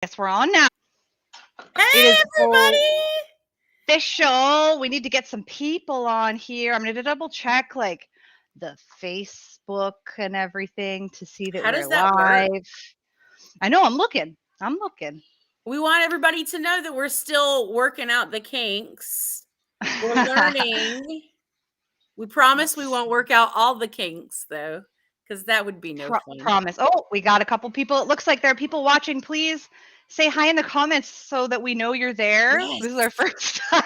Guess we're on now. It Hey, is everybody! official. We need to get some people on here. I'm going to double check like the Facebook and everything to see that How we're does that work? live. I know. I'm looking. We want everybody to know that we're still working out the kinks. We're learning. We promise we won't work out all the kinks, though, because that would be no fun. Promise. Oh, we got a couple people. It looks like there are people watching. Please say hi in the comments so that we know you're there. Yes. This is our first time.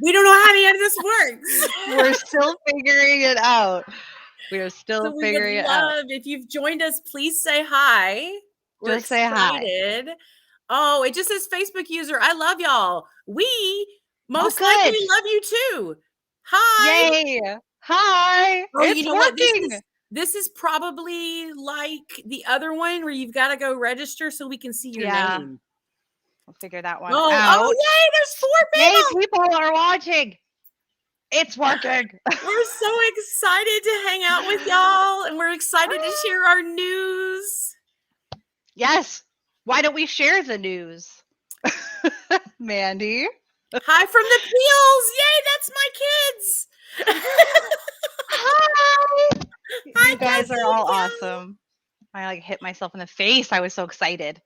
We don't know how any of this works. We're still figuring it out. We are still So we figuring would it out. love if you've joined us. Please say hi. We're Just say hi. excited. Oh, it just says Facebook user. I love y'all. We most good. likely love you too. Hi. Yay! Hi! Oh, It's you know working. what? This is probably like the other one where you've got to go register so we can see your name. We'll figure that one Oh, out. oh, yay! There's 4 people. Yay! People are watching. It's working. We're so excited to hang out with y'all, and we're excited to share our news. Yes. Why don't we share the news, Mandy? Hi from the Peels! Yay! That's my kids. Hi. Hi, You guys Kelsey are all and awesome. I like hit myself in the face. I was so excited.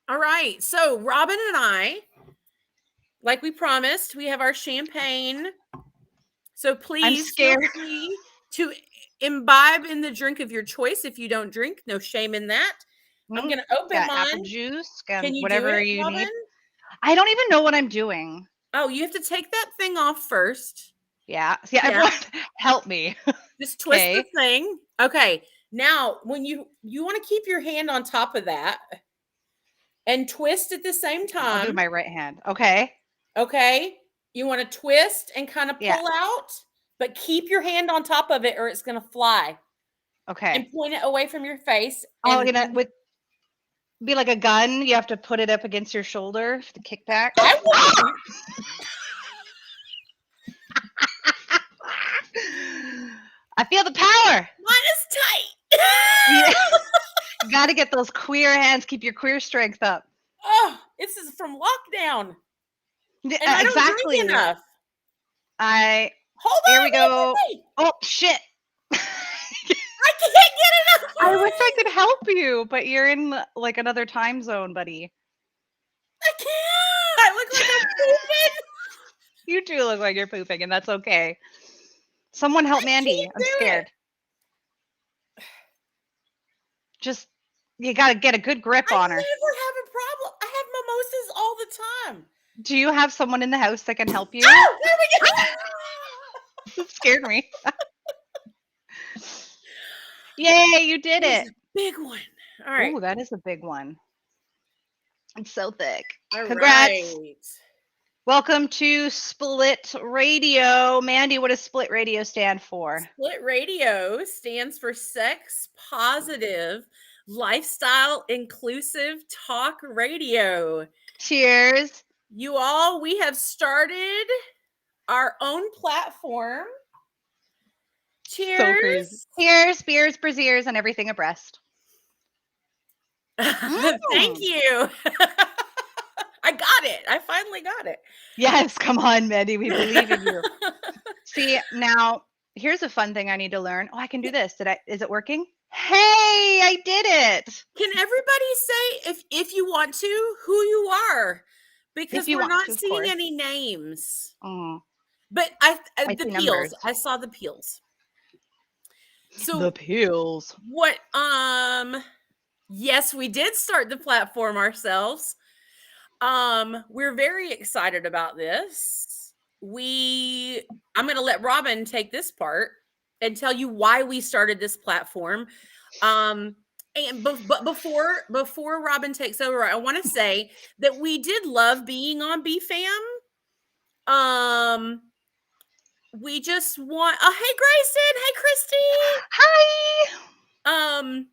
All right. So Robin and I, like we promised, we have our champagne. So please feel free to imbibe in the drink of your choice. If you don't drink, no shame in that. I'm going to open mine. Apple juice, Can you whatever do it, you Robin? need. I don't even know what I'm doing. Oh, you have to take that thing off first. Yeah. Everyone, help me. Just twist the thing. Okay. Now, when you want to keep your hand on top of that and twist at the same time. I'll do my right hand. Okay. Okay. You want to twist and kind of pull out, but keep your hand on top of it or it's going to fly. Okay. And point it away from your face. Oh, be like a gun. You have to put it up against your shoulder to kick back. I feel the power. Mine is tight. You got to get those queer hands. Keep your queer strength up. Oh, this is from lockdown. And I don't drink enough. Hold on. Here we go. Oh, shit. I can't get enough. I wish I could help you, but you're in like another time zone, buddy. I can't. I look like I'm pooping. You do look like you're pooping, and that's okay. Someone help Mandy. I'm scared. Just, you got to get a good grip on her. I never have a problem. I have mimosas all the time. Do you have someone in the house that can help you? Oh, there we go. It scared me. Yay, you did it. Big one. All right. Oh, that is a big one. It's so thick. All Congrats. Right. Welcome to Split Radio. Mandy, what does Split Radio stand for? Split Radio stands for Sex Positive Lifestyle Inclusive Talk Radio. Cheers. You all, we have started our own platform. Cheers. So crazy. Cheers, beers, braziers, and everything abreast. Thank you. I got it. I finally got it. Yes, come on, Mandy. We believe in you. See, now, here's a fun thing I need to learn. Oh, I can do this. Is it working? Hey, I did it. Can everybody say, if you want to, who you are? Because we're not seeing any names. But the Peels. I saw the Peels. So the Peels. What? Yes, we did start the platform ourselves. We're very excited about this. I'm going to let Robin take this part and tell you why we started this platform. But before Robin takes over, I want to say that we did love being on BFAM. We just want. Oh, hey, Grayson. Hey, Christy. Hi.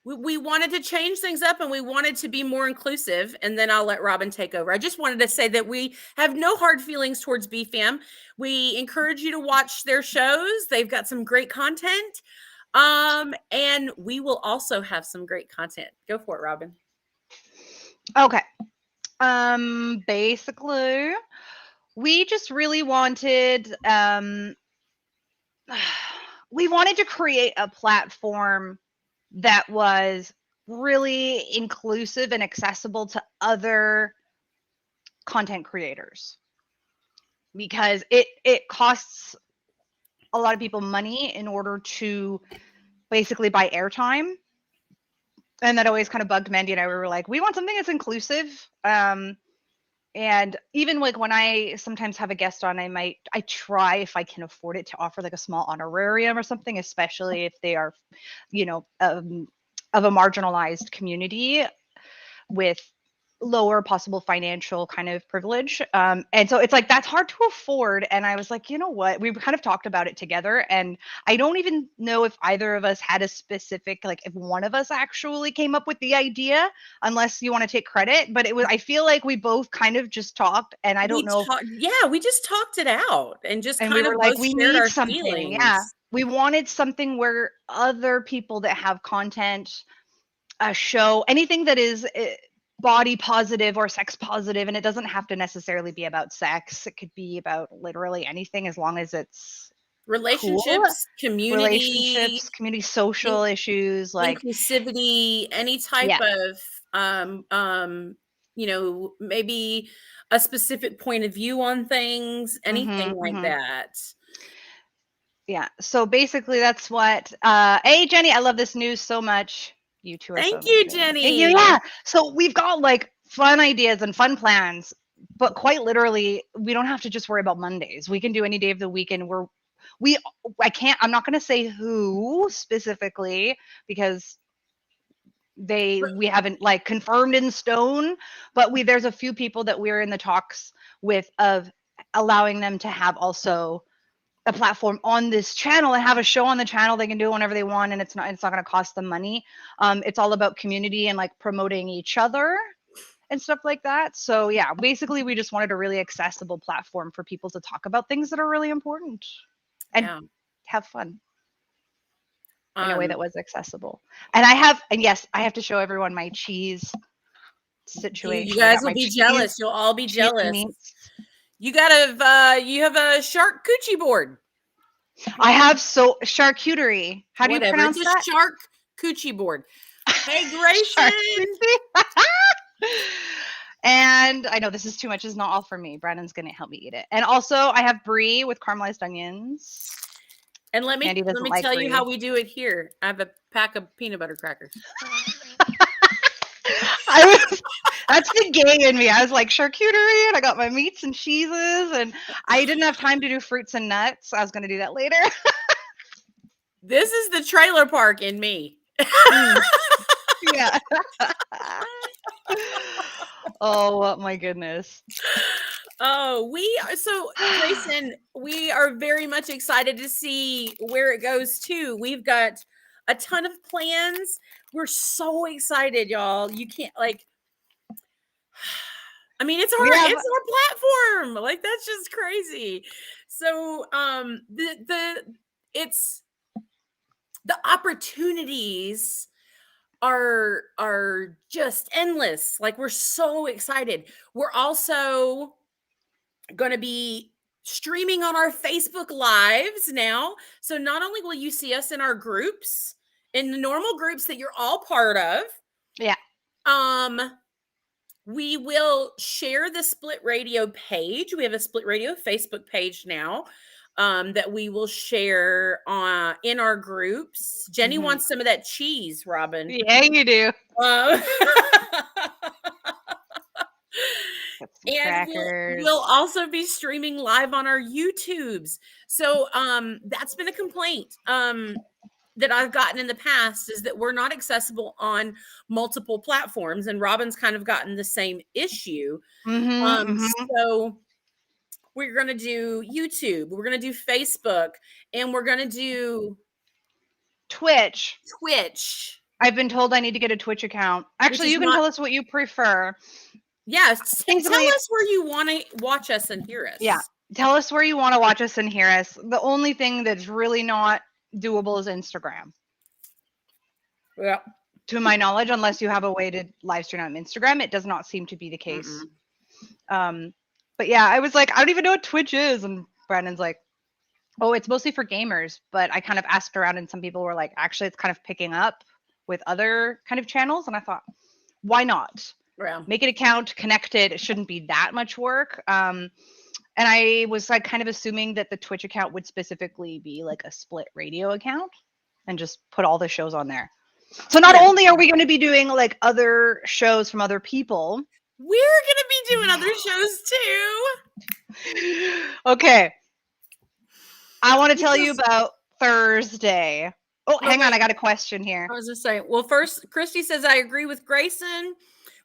We wanted to change things up and we wanted to be more inclusive. And then I'll let Robin take over. I just wanted to say that we have no hard feelings towards BFAM. We encourage you to watch their shows. They've got some great content. And we will also have some great content. Go for it, Robin. Okay. Basically, we just really wanted we wanted to create a platform that was really inclusive and accessible to other content creators, because it costs a lot of people money in order to basically buy airtime. And that always kind of bugged Mandy and I. We were like, we want something that's inclusive. And even like when I sometimes have a guest on, I try, if I can afford it, to offer like a small honorarium or something, especially if they are, of a marginalized community with lower possible financial kind of privilege. And so it's like, that's hard to afford. And I was like, you know what? We kind of talked about it together. And I don't even know if either of us had a specific, like if one of us actually came up with the idea, unless you want to take credit. But I feel like we both kind of just talked, and I don't know. We just talked it out and just kind we of were like, both we shared need our something. feelings. Yeah. We wanted something where other people that have content, a show, anything that is body positive or sex positive, and it doesn't have to necessarily be about sex. It could be about literally anything, as long as it's relationships, cool. Community, social issues, like inclusivity, any type of maybe a specific point of view on things, anything like that. Yeah. So basically that's what hey Jenny, I love this news so much. You two are Thank you, Jenny. Thank you. Yeah. So we've got like fun ideas and fun plans, but quite literally, we don't have to just worry about Mondays. We can do any day of the week, and I'm not going to say who specifically, because we haven't like confirmed in stone, but there's a few people that we're in the talks with of allowing them to have also a platform on this channel and have a show on the channel. They can do it whenever they want, and it's not going to cost them money. It's all about community and like promoting each other and stuff like that. So yeah, basically we just wanted a really accessible platform for people to talk about things that are really important and have fun in a way that was accessible. And yes, I have to show everyone my cheese situation. You guys will be jealous. You'll all be jealous. You have a charcuterie board. I have charcuterie. How do you pronounce that? It's a charcuterie board. Hey, Grayson. And I know this is too much. It's not all for me. Brandon's going to help me eat it. And also I have brie with caramelized onions. And let me tell you how we do it here. I have a pack of peanut butter crackers. That's the gay in me. I was like, charcuterie, and I got my meats and cheeses, and I didn't have time to do fruits and nuts. I was going to do that later. This is the trailer park in me. Yeah. Oh my goodness. Oh, Grayson, we are very much excited to see where it goes too. We've got a ton of plans. We're so excited, y'all. You can't it's our platform. Like, that's just crazy. So the opportunities are just endless. Like, we're so excited. We're also going to be streaming on our Facebook lives now. So not only will you see us in our groups, in the normal groups that you're all part of. Yeah. We will share the Split Radio page. We have a Split Radio Facebook page now that we will share in our groups. Jenny wants some of that cheese, Robin. Yeah, you do. And we'll also be streaming live on our YouTubes. So that's been a complaint that I've gotten in the past, is that we're not accessible on multiple platforms, and Robin's kind of gotten the same issue. So we're going to do YouTube, we're going to do Facebook, and we're going to do Twitch. I've been told I need to get a Twitch account. Actually, you can tell us what you prefer. Yes. Tell us where you want to watch us and hear us. Yeah. Tell us where you want to watch us and hear us. The only thing that's really not doable is Instagram. Yeah. To my knowledge, unless you have a way to live stream on Instagram, it does not seem to be the case. But yeah, I was like, I don't even know what Twitch is. And Brandon's like, oh, it's mostly for gamers. But I kind of asked around and some people were like, actually, it's kind of picking up with other kind of channels. And I thought, why not? Yeah. Make an account, connect it. It shouldn't be that much work. And I was like kind of assuming that the Twitch account would specifically be like a split radio account and just put all the shows on there. So not only are we going to be doing like other shows from other people, we're going to be doing other shows too. Okay. I want to tell you about Thursday. Oh, hang on. I got a question here. I was just saying, well, first, Christy says, I agree with Grayson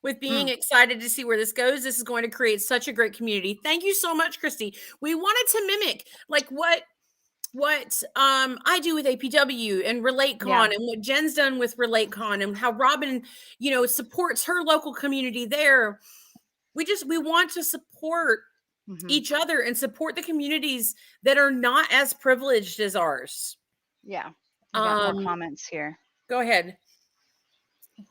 with being excited to see where this goes. This is going to create such a great community. Thank you so much, Christy. We wanted to mimic like what I do with APW and RelateCon and what Jen's done with RelateCon and how Robin, supports her local community there. We want to support each other and support the communities that are not as privileged as ours. Yeah. I got more comments here. Go ahead.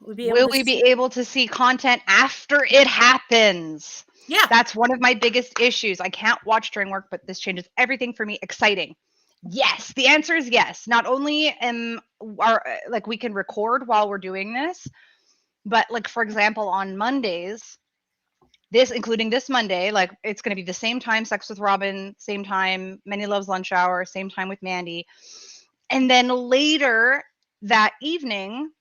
Will we be able to see content after it happens? Yeah. That's one of my biggest issues. I can't watch during work, but this changes everything for me. Exciting. Yes. The answer is yes. Not only we can record while we're doing this, but like, for example, on Mondays, including this Monday, like it's going to be the same time, Sex with Robin, same time, Many Loves Lunch Hour, same time with Mandy. And then later that evening,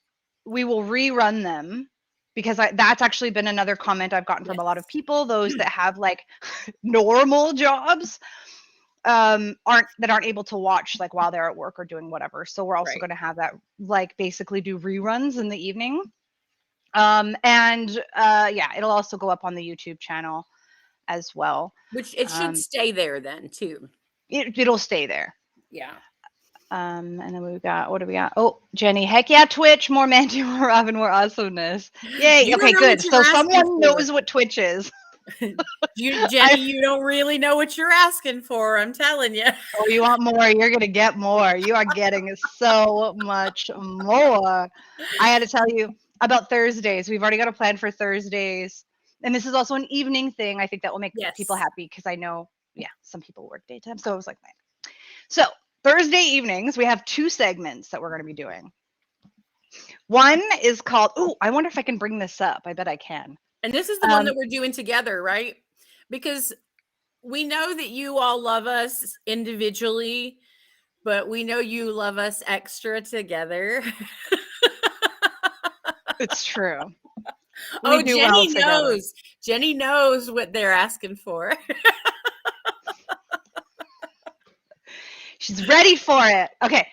we will rerun them because that's actually been another comment I've gotten from a lot of people, those that have like normal jobs aren't able to watch like while they're at work or doing whatever. So we're also going to have that like basically do reruns in the evening. It'll also go up on the YouTube channel as well. Which it should stay there then too. It'll stay there. Yeah. And then what do we got? Oh, Jenny, heck yeah, Twitch, more Mandy, more Robin, more awesomeness. Yay. Okay, good. So someone knows what Twitch is. Jenny, you don't really know what you're asking for. I'm telling you. Oh, you want more? You're going to get more. You are getting so much more. I had to tell you about Thursdays. We've already got a plan for Thursdays. And this is also an evening thing. I think that will make people happy because I know, some people work daytime. So I was like, man. So Thursday evenings, we have 2 segments that we're going to be doing. One is called, I wonder if I can bring this up. I bet I can. And this is the one that we're doing together, right? Because we know that you all love us individually, but we know you love us extra together. It's true. Jenny knows. Jenny knows what they're asking for. She's ready for it. Okay.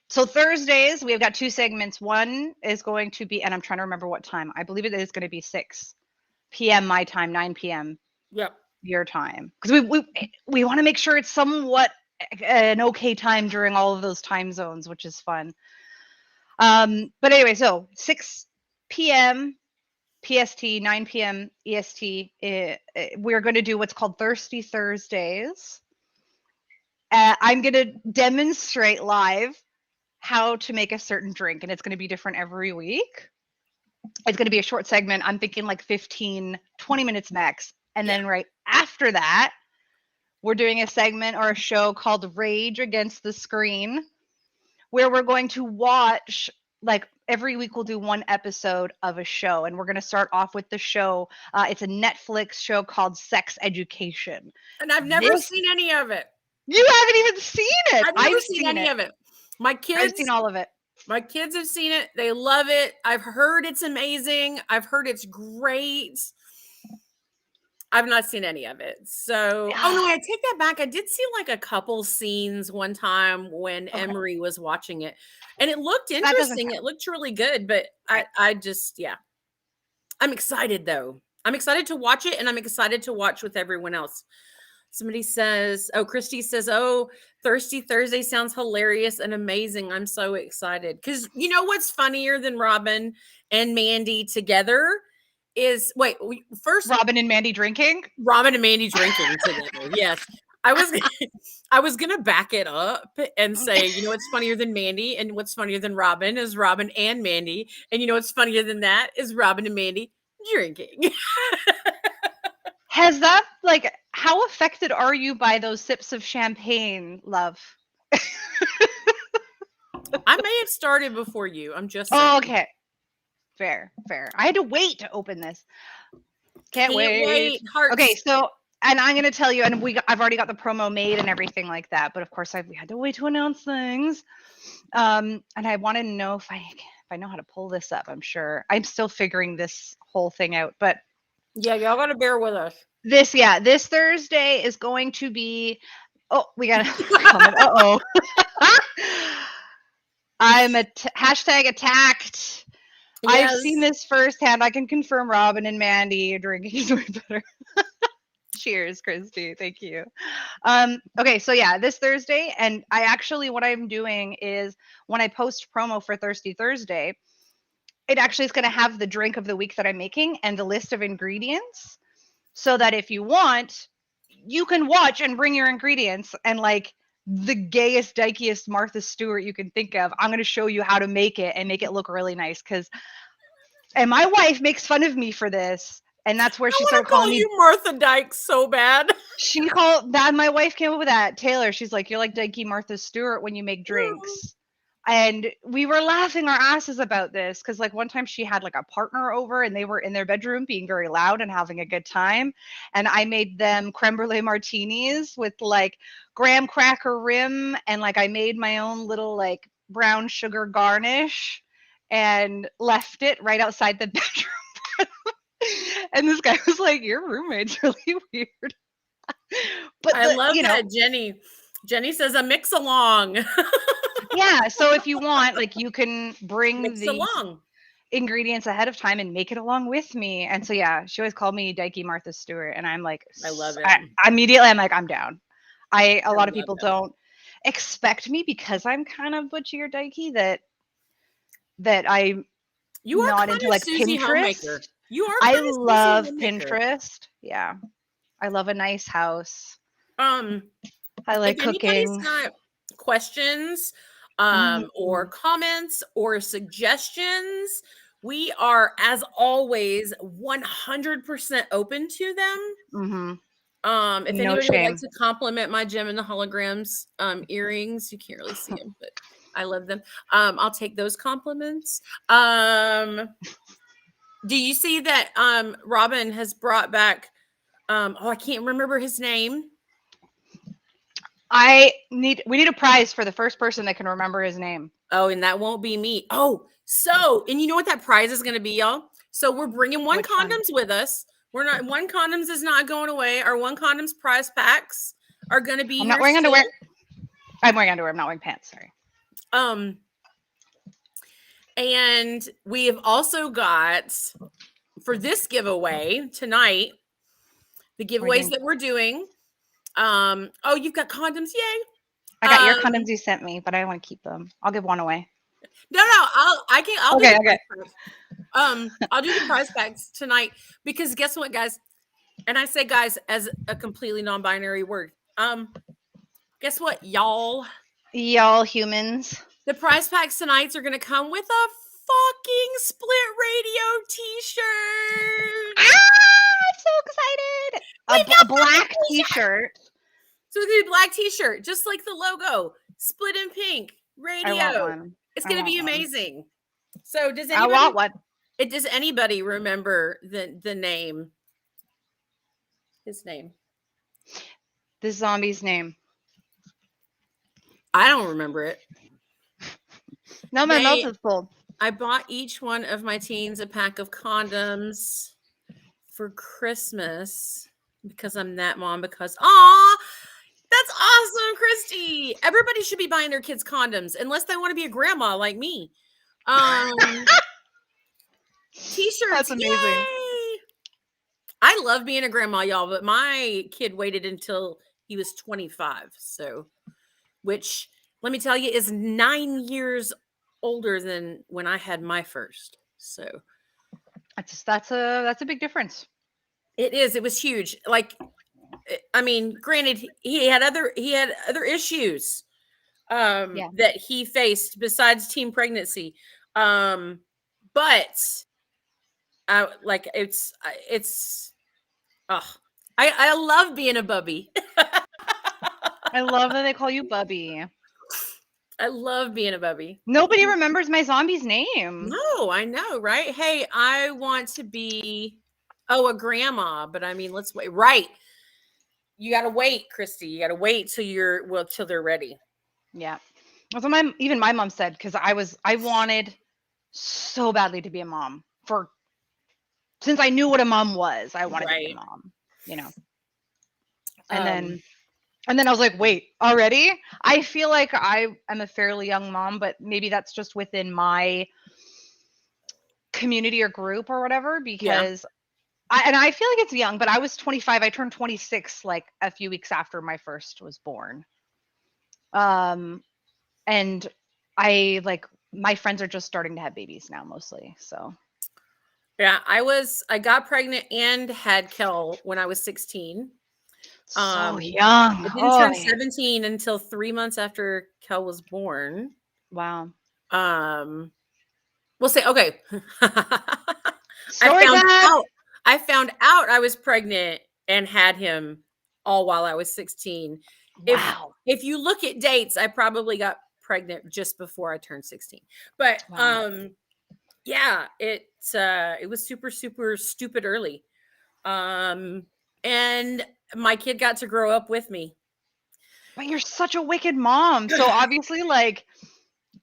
So Thursdays, we've got 2 segments. One is going to be, and I'm trying to remember what time. I believe it is going to be 6 p.m. my time, 9 p.m. Yep. Your time. Because we want to make sure it's somewhat an okay time during all of those time zones, which is fun. But anyway, so 6 p.m. PST, 9 p.m. EST, we're going to do what's called Thirsty Thursdays. I'm going to demonstrate live how to make a certain drink, and it's going to be different every week. It's going to be a short segment. I'm thinking like 15, 20 minutes max. And then right after that, we're doing a segment or a show called Rage Against the Screen, where we're going to watch, like every week we'll do 1 episode of a show. And we're going to start off with the show. It's a Netflix show called Sex Education. And I've never seen any of it. You haven't even seen it. I've never seen any of it. My kids. I've seen all of it. My kids have seen it. They love it. I've heard it's amazing. I've heard it's great. I've not seen any of it. So, I take that back. I did see like a couple scenes one time when Emery was watching it, and it looked interesting. It looked really good, but I just, I'm excited though. I'm excited to watch it, and I'm excited to watch with everyone else. Somebody says, Christy says, Thirsty Thursday sounds hilarious and amazing. I'm so excited. Because you know what's funnier than Robin and Mandy together is, first. Robin and Mandy drinking? Robin and Mandy drinking together, yes. I was gonna back it up and say, you know what's funnier than Mandy, and what's funnier than Robin is Robin and Mandy, and you know what's funnier than that is Robin and Mandy drinking. Has that, like, how affected are you by those sips of champagne, love? I may have started before you. I'm just saying. Oh, okay. Fair. I had to wait to open this. Can't wait. Hearts. Okay, so, and I'm going to tell you, and I've already got the promo made and everything like that, but of course we had to wait to announce things. And I want to know if I know how to pull this up. I'm sure I'm still figuring this whole thing out, but yeah, y'all got to bear with us. This Thursday is going to be. Oh, we got a comment. Uh-oh. I'm hashtag attacked. Yes. I've seen this firsthand. I can confirm Robin and Mandy drinking is way better. Cheers, Christy. Thank you. Okay, so yeah, this Thursday, and I actually, what I'm doing is when I post promo for Thirsty Thursday, it actually is going to have the drink of the week that I'm making and the list of ingredients, so that if you want, you can watch and bring your ingredients, and like the gayest, dykiest Martha Stewart you can think of, I'm going to show you how to make it and make it look really nice. And my wife makes fun of me for this. And that's where she started calling me you Martha Dyke so bad. She called that. My wife came up with that. Taylor, she's like, you're like Dykey Martha Stewart when you make drinks. And we were laughing our asses about this because, like, one time she had like a partner over and they were in their bedroom being very loud and having a good time. And I made them creme brulee martinis with like graham cracker rim, and like I made my own little like brown sugar garnish and left it right outside the bedroom. And this guy was like, your roommate's really weird. But I love that Jenny says a mix along. Yeah, so if you want, like, you can bring the ingredients ahead of time and make it along with me. And so yeah, she always called me Dykey Martha Stewart, and I'm like, I love it. Immediately I'm like, I'm down. A lot of people don't expect me because I'm kind of butchy or dykey that I'm not into like Susie Pinterest. Homemaker. You are. I love Pinterest. Yeah, I love a nice house. I like cooking. Anybody's got questions, or comments or suggestions, we are, as always, 100% open to them. If anybody would like to compliment my gem and the holograms earrings, you can't really see them, but I love them. I'll take those compliments. Do you see that Robin has brought back I can't remember his name. We need a prize for the first person that can remember his name. Oh, and that won't be me. Oh, so, and you know what that prize is going to be, y'all? So we're bringing One Condoms with us. One Condoms is not going away. Our One Condoms prize packs are going to be I'm not wearing underwear. I'm wearing underwear. I'm not wearing pants. Sorry. And we have also got, for this giveaway tonight, the giveaways that we're doing. Oh, you've got condoms. Yay. I got your condoms you sent me, but I want to keep them. I'll give one away. No, I'll okay. I'll do the prize packs tonight, because guess what, guys? And I say guys as a completely non-binary word. Guess what, y'all humans? The prize packs tonight are going to come with a fucking Split Radio t-shirt. I'm so excited. A black t-shirt. So it's going to be a black t-shirt, just like the logo. Split in pink. Radio. I want one. It's going to be amazing. One. So does anybody? I want one. Does anybody remember the name? His name. The zombie's name. I don't remember it. No, my mouth is full. I bought each one of my teens a pack of condoms for Christmas because I'm that mom. Because that's awesome, Christy. Everybody should be buying their kids condoms unless they want to be a grandma like me. T-shirts. That's amazing. Yay! I love being a grandma, y'all, but my kid waited until he was 25. So, which let me tell you is 9 years older than when I had my first. So that's a big difference. It is. It was huge. Like, I mean, granted, he had other issues that he faced besides teen pregnancy. But like it's I love being a bubby. I love that they call you Bubby. I love being a bubby. Nobody remembers my zombie's name. No, I know, right? Hey, I want to be a grandma, but I mean, let's wait. Right. You got to wait, Christy. You got to wait till they're ready. Yeah. That's what my mom said, because I wanted so badly to be a mom since I knew what a mom was. I wanted to be a mom, you know. And then I was like, wait, already? I feel like I am a fairly young mom, but maybe that's just within my community or group or whatever, because I feel like it's young, but I was 25. I turned 26 like a few weeks after my first was born. And my friends are just starting to have babies now, mostly. So yeah, I got pregnant and had Kel when I was 16. So young. I didn't turn 17 until 3 months after Kel was born. Wow. We'll say, okay. I found out I was pregnant and had him all while I was 16. Wow. If you look at dates, I probably got pregnant just before I turned 16. But yeah, it was super, super stupid early. And my kid got to grow up with me. But you're such a wicked mom. So obviously, like,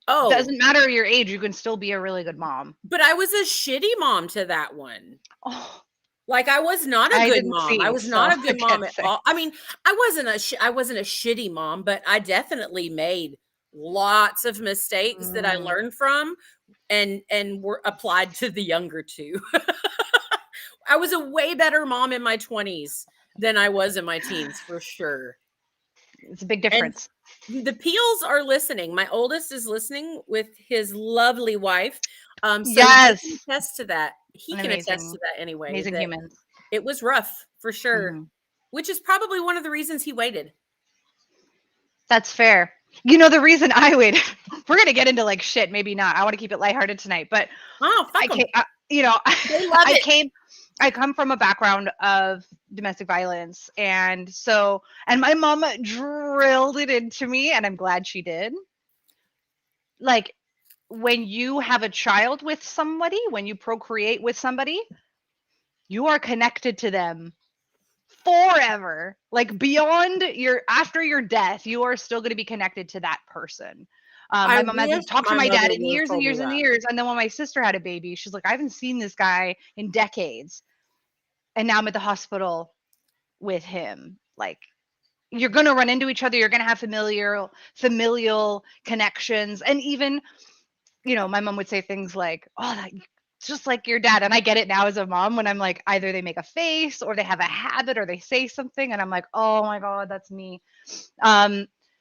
doesn't matter your age, you can still be a really good mom. But I was a shitty mom to that one. Oh, like I was not a good mom. I was not a good mom at all. I mean, I wasn't a shitty mom, but I definitely made lots of mistakes that I learned from and were applied to the younger two. I was a way better mom in my 20s than I was in my teens, for sure. It's a big difference. And the Peels are listening. My oldest is listening with his lovely wife. So yes, he can attest to that. He can attest to that anyway. Amazing humans. It was rough for sure, which is probably one of the reasons he waited. That's fair. You know, the reason I waited, we're going to get into like shit, maybe not. I want to keep it lighthearted tonight, but I come from a background of domestic violence. And my mom drilled it into me, and I'm glad she did. Like, when you have a child with somebody, when you procreate with somebody, you are connected to them forever. Like, beyond after your death, you are still going to be connected to that person. My mom hasn't talked to my dad in years and years and years. And then when my sister had a baby, she's like, I haven't seen this guy in decades. And now I'm at the hospital with him. Like, you're going to run into each other. You're going to have familial connections. And even, you know, my mom would say things like, oh, that's just like your dad. And I get it now as a mom when I'm like, either they make a face or they have a habit or they say something. And I'm like, oh my God, that's me.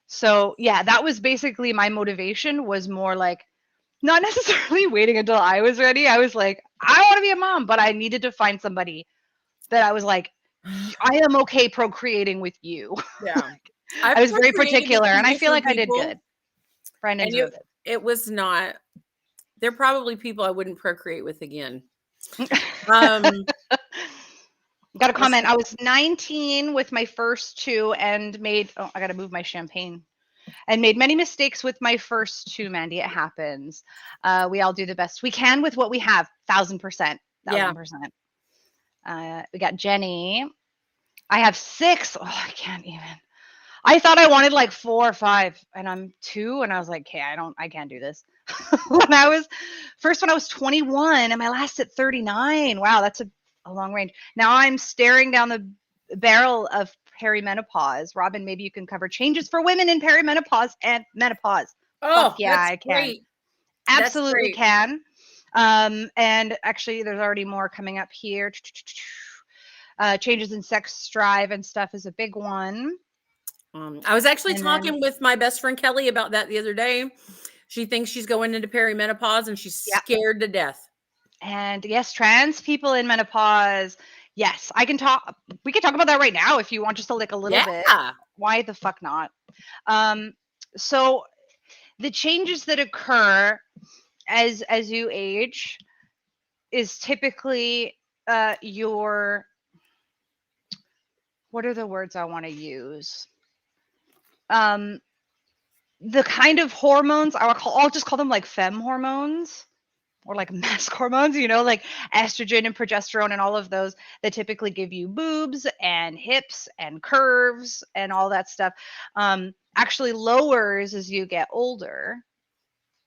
So yeah, that was basically my motivation, was more like not necessarily waiting until I was ready. I was like, I want to be a mom, but I needed to find somebody that I was like, I am okay procreating with you. Yeah. I was very particular, and I feel like I did good. Brandon did good. It was not, they're probably people I wouldn't procreate with again. Got a comment. I was 19 with my first two and I got to move my champagne. And made many mistakes with my first two, Mandy. It happens. We all do the best we can with what we have. 1,000%. 1,000%. We got Jenny. I have 6. Oh, I can't even. I thought I wanted like 4 or 5, and I'm 2, and I was like, okay, I can't do this. When I was 21, and my last at 39. Wow, that's a long range. Now I'm staring down the barrel of perimenopause. Robin, maybe you can cover changes for women in perimenopause and menopause. Oh, yeah, I can. Great. Absolutely can. And actually, there's already more coming up here. Changes in sex drive and stuff is a big one. I was actually talking with my best friend Kelly about that the other day. She thinks she's going into perimenopause and she's scared to death. And yes, trans people in menopause Yes, I can talk. We can talk about that right now if you want, just to like a little bit. Why the fuck not? So the changes that occur as you age is typically your, what are the words I want to use? The kind of hormones I'll just call them like femme hormones, or like mask hormones, like estrogen and progesterone and all of those that typically give you boobs and hips and curves and all that stuff, actually lowers as you get older.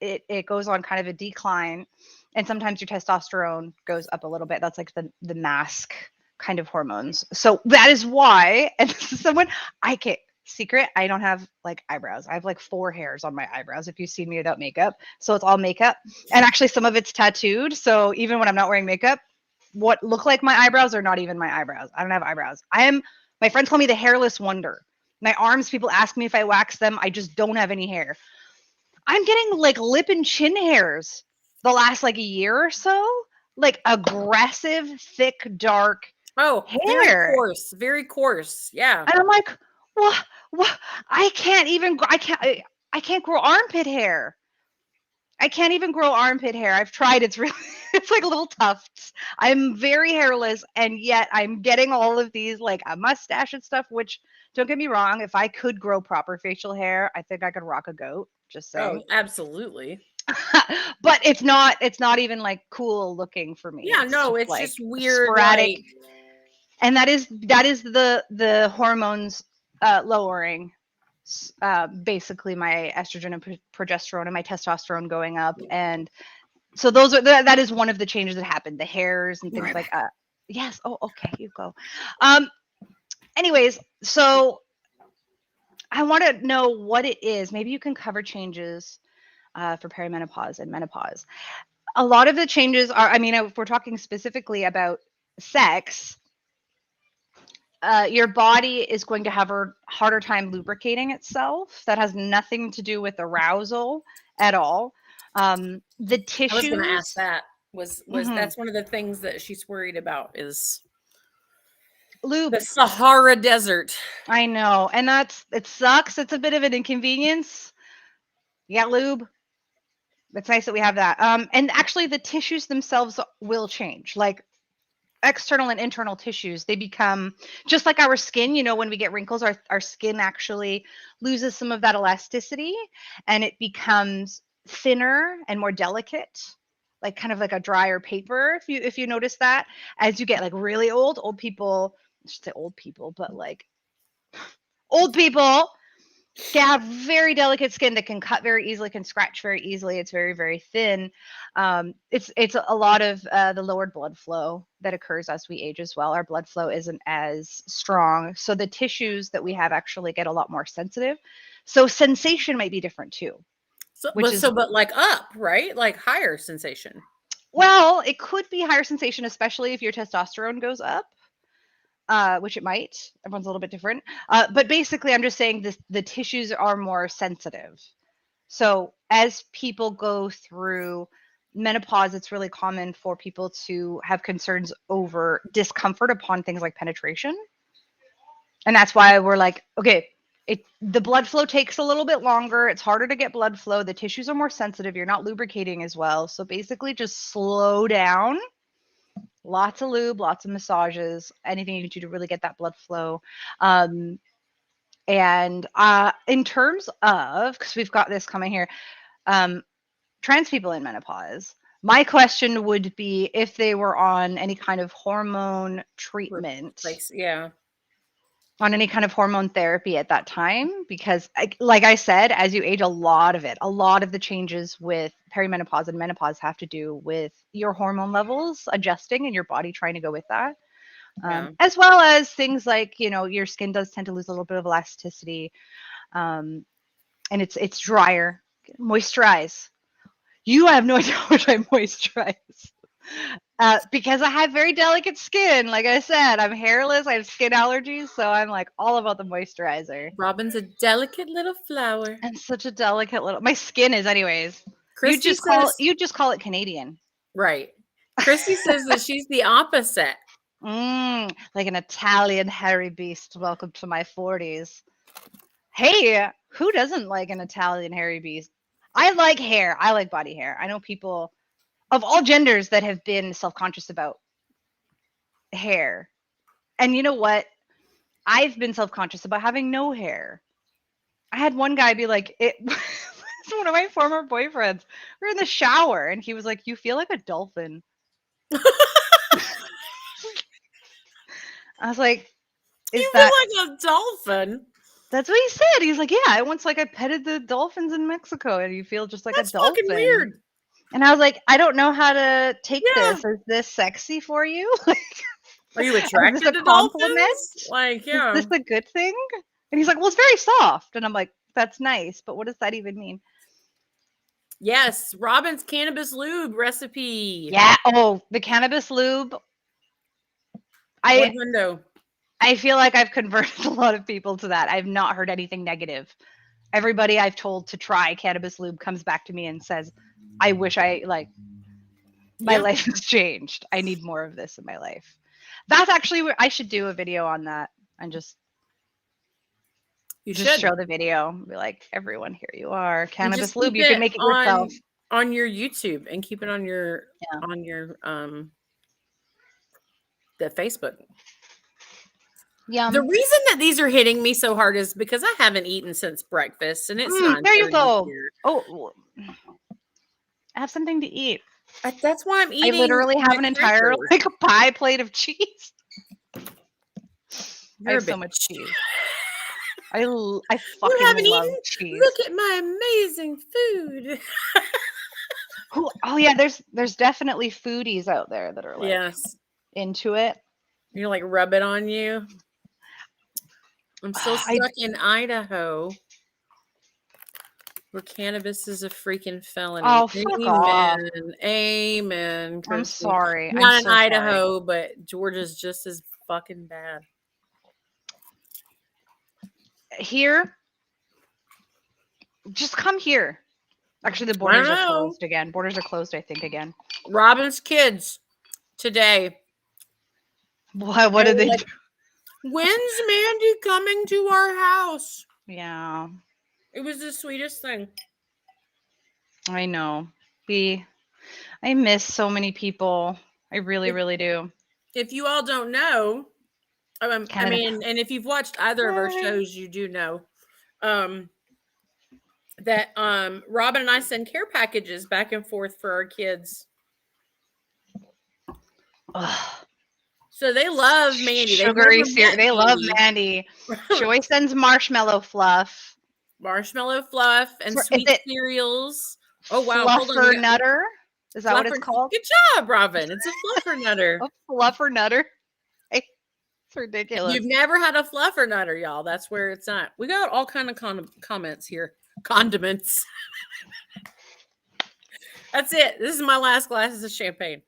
It goes on kind of a decline, and sometimes your testosterone goes up a little bit. That's like the mask kind of hormones. So that is why, and this is someone I can't secret, I don't have like eyebrows. I have like 4 hairs on my eyebrows if you've seen me without makeup. So it's all makeup, and actually some of it's tattooed. So even when I'm not wearing makeup, what look like my eyebrows are not even my eyebrows. I don't have eyebrows. My friends call me the hairless wonder. My arms, people ask me if I wax them. I just don't have any hair. I'm getting like lip and chin hairs the last like a year or so, like aggressive, thick, dark hair. Very coarse. Yeah. And I'm like, what? I can't grow armpit hair. I can't even grow armpit hair. I've tried. It's like little tufts. I'm very hairless, and yet I'm getting all of these like a mustache and stuff, which, don't get me wrong, if I could grow proper facial hair, I think I could rock a goat. Just saying. Oh, absolutely. But it's not even like cool looking for me. Yeah, no, it's like just weird, sporadic. Like... And that is the hormones lowering. Basically my estrogen and progesterone and my testosterone going up, and so those are that is one of the changes that happened, the hairs and things like that. Yes. Oh, okay, you go. Anyways, so I want to know what it is. Maybe you can cover changes for perimenopause and menopause. A lot of the changes are, I mean, if we're talking specifically about sex, your body is going to have a harder time lubricating itself. That has nothing to do with arousal at all. The tissues. I was going to ask that. Was that's one of the things that she's worried about is lube. The Sahara Desert. I know, and it sucks. It's a bit of an inconvenience. Yeah, lube. It's nice that we have that. And actually, the tissues themselves will change. Like external and internal tissues, they become just like our skin. When we get wrinkles, our skin actually loses some of that elasticity, and it becomes thinner and more delicate, like kind of like a drier paper. If you notice that as you get like really old people, I should say old people, but like old people can have very delicate skin that can cut very easily, can scratch very easily. It's very, very thin. It's a lot of the lowered blood flow that occurs as we age as well. Our blood flow isn't as strong, so the tissues that we have actually get a lot more sensitive. So sensation might be different too. But like up, right? Like higher sensation. Well, it could be higher sensation, especially if your testosterone goes up. Which it might. Everyone's a little bit different. But basically, I'm just saying the tissues are more sensitive. So as people go through menopause, it's really common for people to have concerns over discomfort upon things like penetration. And that's why we're like, okay, the blood flow takes a little bit longer. It's harder to get blood flow. The tissues are more sensitive. You're not lubricating as well. So basically, just slow down. Lots of lube, lots of massages, anything you can do to really get that blood flow. And in terms of, because we've got this coming here, trans people in menopause, my question would be if they were on any kind of hormone treatment. On any kind of hormone therapy at that time, because like I said, as you age, a lot of the changes with perimenopause and menopause have to do with your hormone levels adjusting and your body trying to go with that. As well as things like, your skin does tend to lose a little bit of elasticity, and it's drier. Moisturize. You have no idea what I moisturize. Because I have very delicate skin. Like I said, I'm hairless. I have skin allergies. So I'm like all about the moisturizer. Robin's a delicate little flower. And such a delicate little, my skin is anyways. You just call it Canadian. Right. Christy says that she's the opposite. Like an Italian hairy beast. Welcome to my 40s. Hey, who doesn't like an Italian hairy beast? I like hair. I like body hair. I know people of all genders that have been self-conscious about hair. And you know what? I've been self-conscious about having no hair. I had one guy be like, it was one of my former boyfriends. We were in the shower and he was like, "You feel like a dolphin." I was like, "Is You that feel like a dolphin?" That's what he said. He's like, "Yeah, I once I petted the dolphins in Mexico and you feel just like a That's fucking dolphin." weird. And I was like, "I don't know how to take Yeah. this. Is this sexy for you? Are you Is attracted this a to compliment? dolphins? Like, Is yeah. this a good thing?" And he's like, "Well, it's very soft." And I'm like, "That's nice, but what does that even mean?" Yes, Robin's Cannabis Lube recipe. Yeah. Oh, the Cannabis Lube. I feel like I've converted a lot of people to that. I've not heard anything negative. Everybody I've told to try Cannabis Lube comes back to me and says, "I wish my life has changed. I need more of this in my life." That's actually where I should do a video on that and just show the video. Be like, "Everyone, here you are. Cannabis Lube. You can make it yourself on your YouTube and keep it on your the Facebook." Yeah. The reason that these are hitting me so hard is because I haven't eaten since breakfast, and it's not. There you go. Oh, I have something to eat. That's why I'm eating. I literally have an entire pie plate of cheese. I have so much cheese. I fucking love cheese. Look at my amazing food. Oh yeah, there's definitely foodies out there that are like into it. You're like rub it on you. I'm still stuck in Idaho, where cannabis is a freaking felony. Oh, fuck off. Amen. I'm sorry. Not in Idaho, but Georgia's just as fucking bad. Here, just come here. Actually, the borders are closed again. Borders are closed, I think, again. Robin's kids today. What did they do? When's Mandy coming to our house? Yeah. It was the sweetest thing. I know. I miss so many people. I really, really do. If you all don't know, I mean, and if you've watched either of our shows, you do know that Robin and I send care packages back and forth for our kids. Ugh. So they love Mandy. Sugary cereal. They love Mandy. Joy sends marshmallow fluff. Marshmallow fluff and sweet cereals. Oh wow! Fluffer Nutter. Is that what it's called? Good job, Robin. It's a fluffer nutter. A fluffer nutter. It's ridiculous. You've never had a fluffer nutter, y'all. That's where it's at. We got all kind of comments here. Condiments. That's it. This is my last glasses of champagne.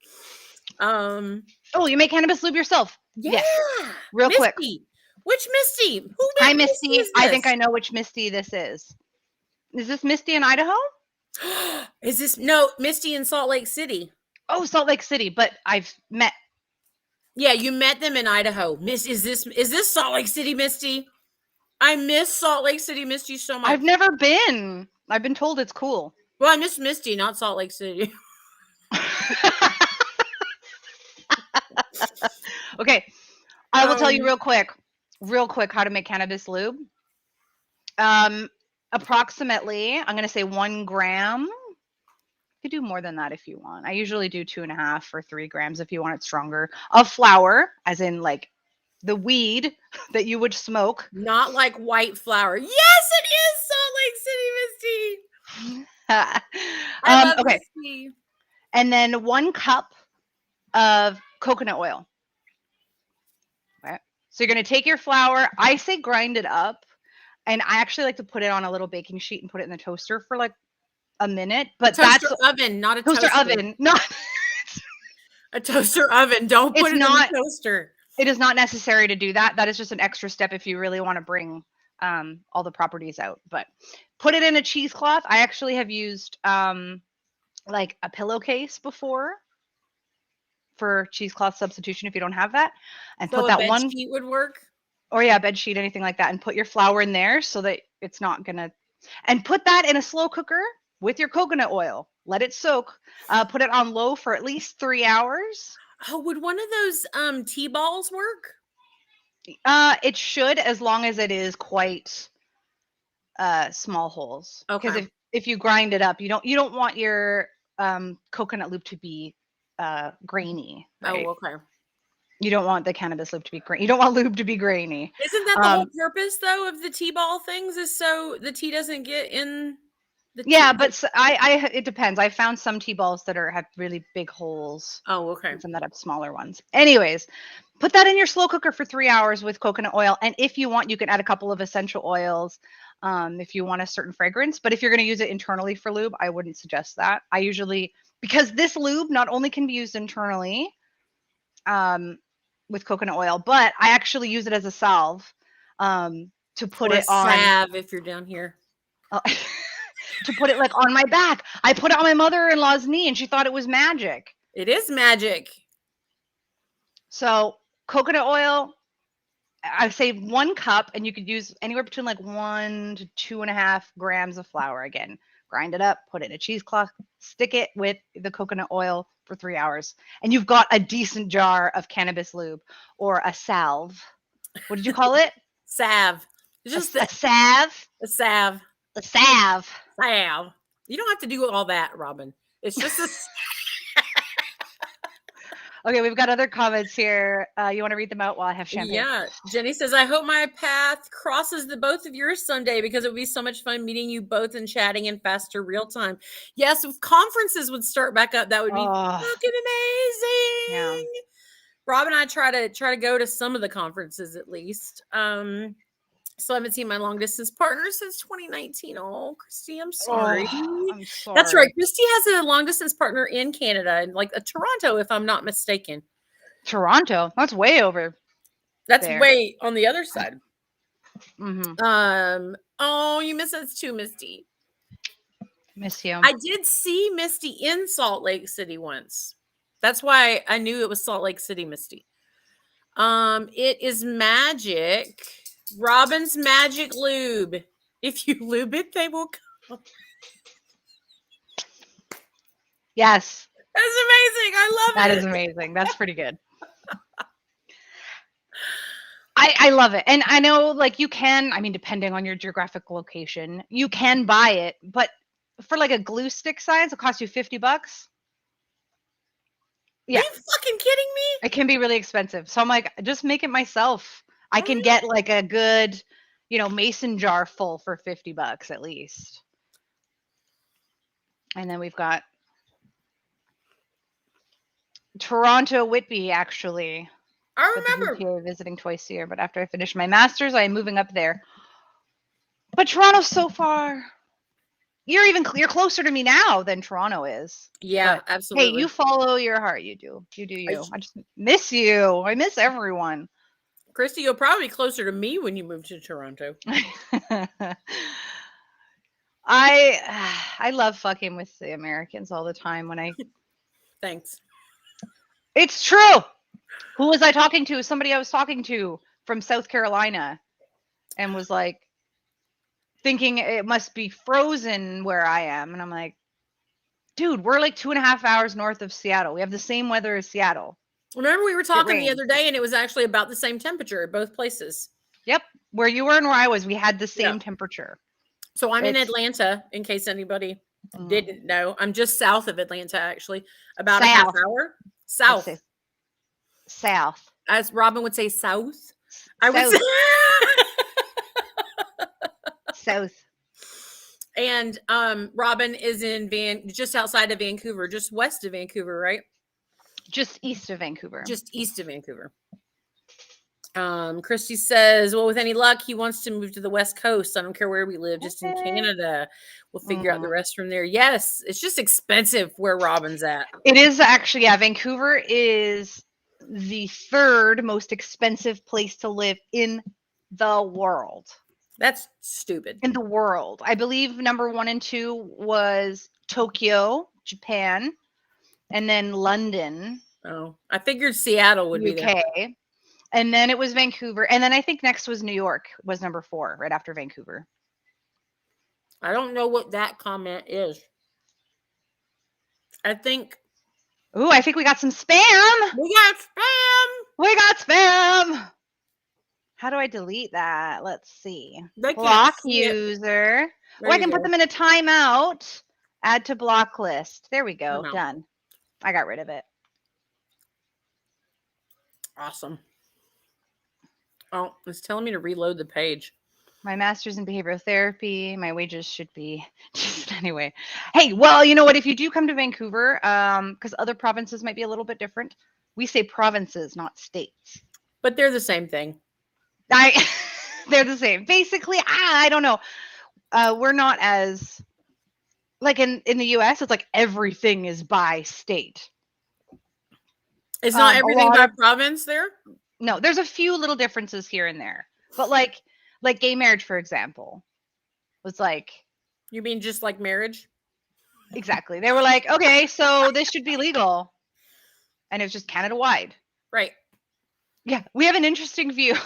Oh, you make Cannabis Lube yourself? Yeah. Real Misty. quick. Which Misty? Hi, Misty. I think I know which Misty this is. Is this Misty in Idaho? Is this Misty in Salt Lake City? Oh, Salt Lake City, but I've met. Yeah, you met them in Idaho. Is this Salt Lake City Misty? I miss Salt Lake City Misty so much. I've never been. I've been told it's cool. Well, I miss Misty, not Salt Lake City. Okay. I will tell you real quick how to make Cannabis Lube. Approximately, I'm going to say 1 gram. You could do more than that if you want. I usually do 2.5 or 3 grams if you want it stronger, of flour, as in like the weed that you would smoke. Not like white flour. Yes, it is Salt Lake City Misty. I love Misty. And then 1 cup of coconut oil. Okay. So you're going to take your flour. I say grind it up. And I actually like to put it on a little baking sheet and put it in the toaster for like a minute. But that's oven, not a toaster oven. Not a toaster oven. Don't put it in the toaster. It is not necessary to do that. That is just an extra step if you really want to bring all the properties out. But put it in a cheesecloth. I actually have used like a pillowcase before. for cheesecloth substitution if you don't have that, and So put a that bed one, sheet would work? or yeah, bed sheet, anything like that, and put your flour in there so that it's not gonna, and put that in a slow cooker with your coconut oil. Let it soak. Put it on low for at least 3 hours. Oh, would one of those tea balls work? It should, as long as it is quite small holes. Because Okay. if you grind it up, you don't want your coconut lube to be grainy, right? Oh, okay. You don't want the cannabis lube to be grainy. You don't want lube to be grainy. Isn't that the whole purpose, though, of the tea ball things? Is so the tea doesn't get in the tea? Yeah, but it depends. I found some tea balls that have really big holes. Oh, okay. And some that have smaller ones. Anyways, put that in your slow cooker for 3 hours with coconut oil. And if you want, you can add a couple of essential oils if you want a certain fragrance. But if you're going to use it internally for lube, I wouldn't suggest that. I usually, because this lube not only can be used internally with coconut oil, but I actually use it as a salve to put it on. Salve if you're down here. To put it like on my back. I put it on my mother-in-law's knee and she thought it was magic. It is magic. So coconut oil, I say 1 cup, and you could use anywhere between like 1 to 2.5 grams of flour. Again, grind it up, put it in a cheesecloth, stick it with the coconut oil for 3 hours, and you've got a decent jar of cannabis lube, or a salve. What did you call it? Salve. Just a salve. A salve. A salve. Salve. You don't have to do all that, Robin. It's just a. Okay, we've got other comments here. You want to read them out while I have champagne? Yeah. Jenny says, I hope my path crosses the both of yours someday, because it would be so much fun meeting you both and chatting in faster real time. Yes, if conferences would start back up, that would be fucking amazing. Yeah. Rob and I try to go to some of the conferences at least. So I haven't seen my long distance partner since 2019. Oh, Christy, I'm sorry. I'm sorry. That's right. Christy has a long distance partner in Canada, in like Toronto, if I'm not mistaken. Toronto? That's way over. That's there. Way on the other side. Mm-hmm. Oh, you miss us too, Misty. Miss you. I did see Misty in Salt Lake City once. That's why I knew it was Salt Lake City, Misty. It is magic. Robin's Magic Lube. If you lube it, they will come. Yes. That's amazing. I love it. That is amazing. That's pretty good. I love it. And I know, like, you can, I mean, depending on your geographic location, you can buy it, but for like a glue stick size, it'll cost you $50. Yeah. Are you fucking kidding me? It can be really expensive. So I'm like, just make it myself. I can get like a good, mason jar full for $50 at least. And then we've got Toronto Whitby, actually. I remember here visiting twice a year, but after I finish my master's, I am moving up there. But Toronto's so far. You're closer to me now than Toronto is. Yeah, but, absolutely. Hey, you follow your heart. You do. You do you. I just miss you. I miss everyone. Christy, you'll probably be closer to me when you move to Toronto. I love fucking with the Americans all the time when I. Thanks. It's true. Who was I talking to? Somebody I was talking to from South Carolina, and was like, thinking it must be frozen where I am, and I'm like, dude, we're like 2.5 hours north of Seattle. We have the same weather as Seattle. Remember, we were talking the other day, and it was actually about the same temperature at both places. Yep. Where you were and where I was, we had the same temperature. So I'm in Atlanta, in case anybody didn't know. I'm just south of Atlanta, actually. About a half hour. South. South. As Robin would say, south. I would say south. And Robin is in just outside of Vancouver, just west of Vancouver, right? Just east of Vancouver. Just east of Vancouver. Christy says, well, with any luck, he wants to move to the West Coast. I don't care where we live, just in Canada. We'll figure out the rest from there. Yes, it's just expensive where Robin's at. It is actually, yeah. Vancouver is the 3rd most expensive place to live in the world. That's stupid. In the world. I believe number 1 and 2 was Tokyo, Japan, and then London. Oh, I figured Seattle would be there. UK. And then it was Vancouver. And then I think next was New York was number 4, right after Vancouver. I don't know what that comment is. I think. Ooh, I think we got some spam. We got spam. We got spam. How do I delete that? Let's see. Block user. I can put them in a timeout. Add to block list. There we go. Done. I got rid of it. Awesome. Oh, it's telling me to reload the page. My master's in behavioral therapy. My wages should be anyway. Hey, well, you know what? If you do come to Vancouver, because other provinces might be a little bit different, we say provinces, not states. But they're the same thing. They're the same. Basically, I don't know. We're not as like in the US, it's like everything is by state. It's not everything by province there? No, there's a few little differences here and there. But like gay marriage, for example, was like. You mean just like marriage? Exactly. They were like, okay, so this should be legal. And it was just Canada wide. Right. Yeah. We have an interesting view.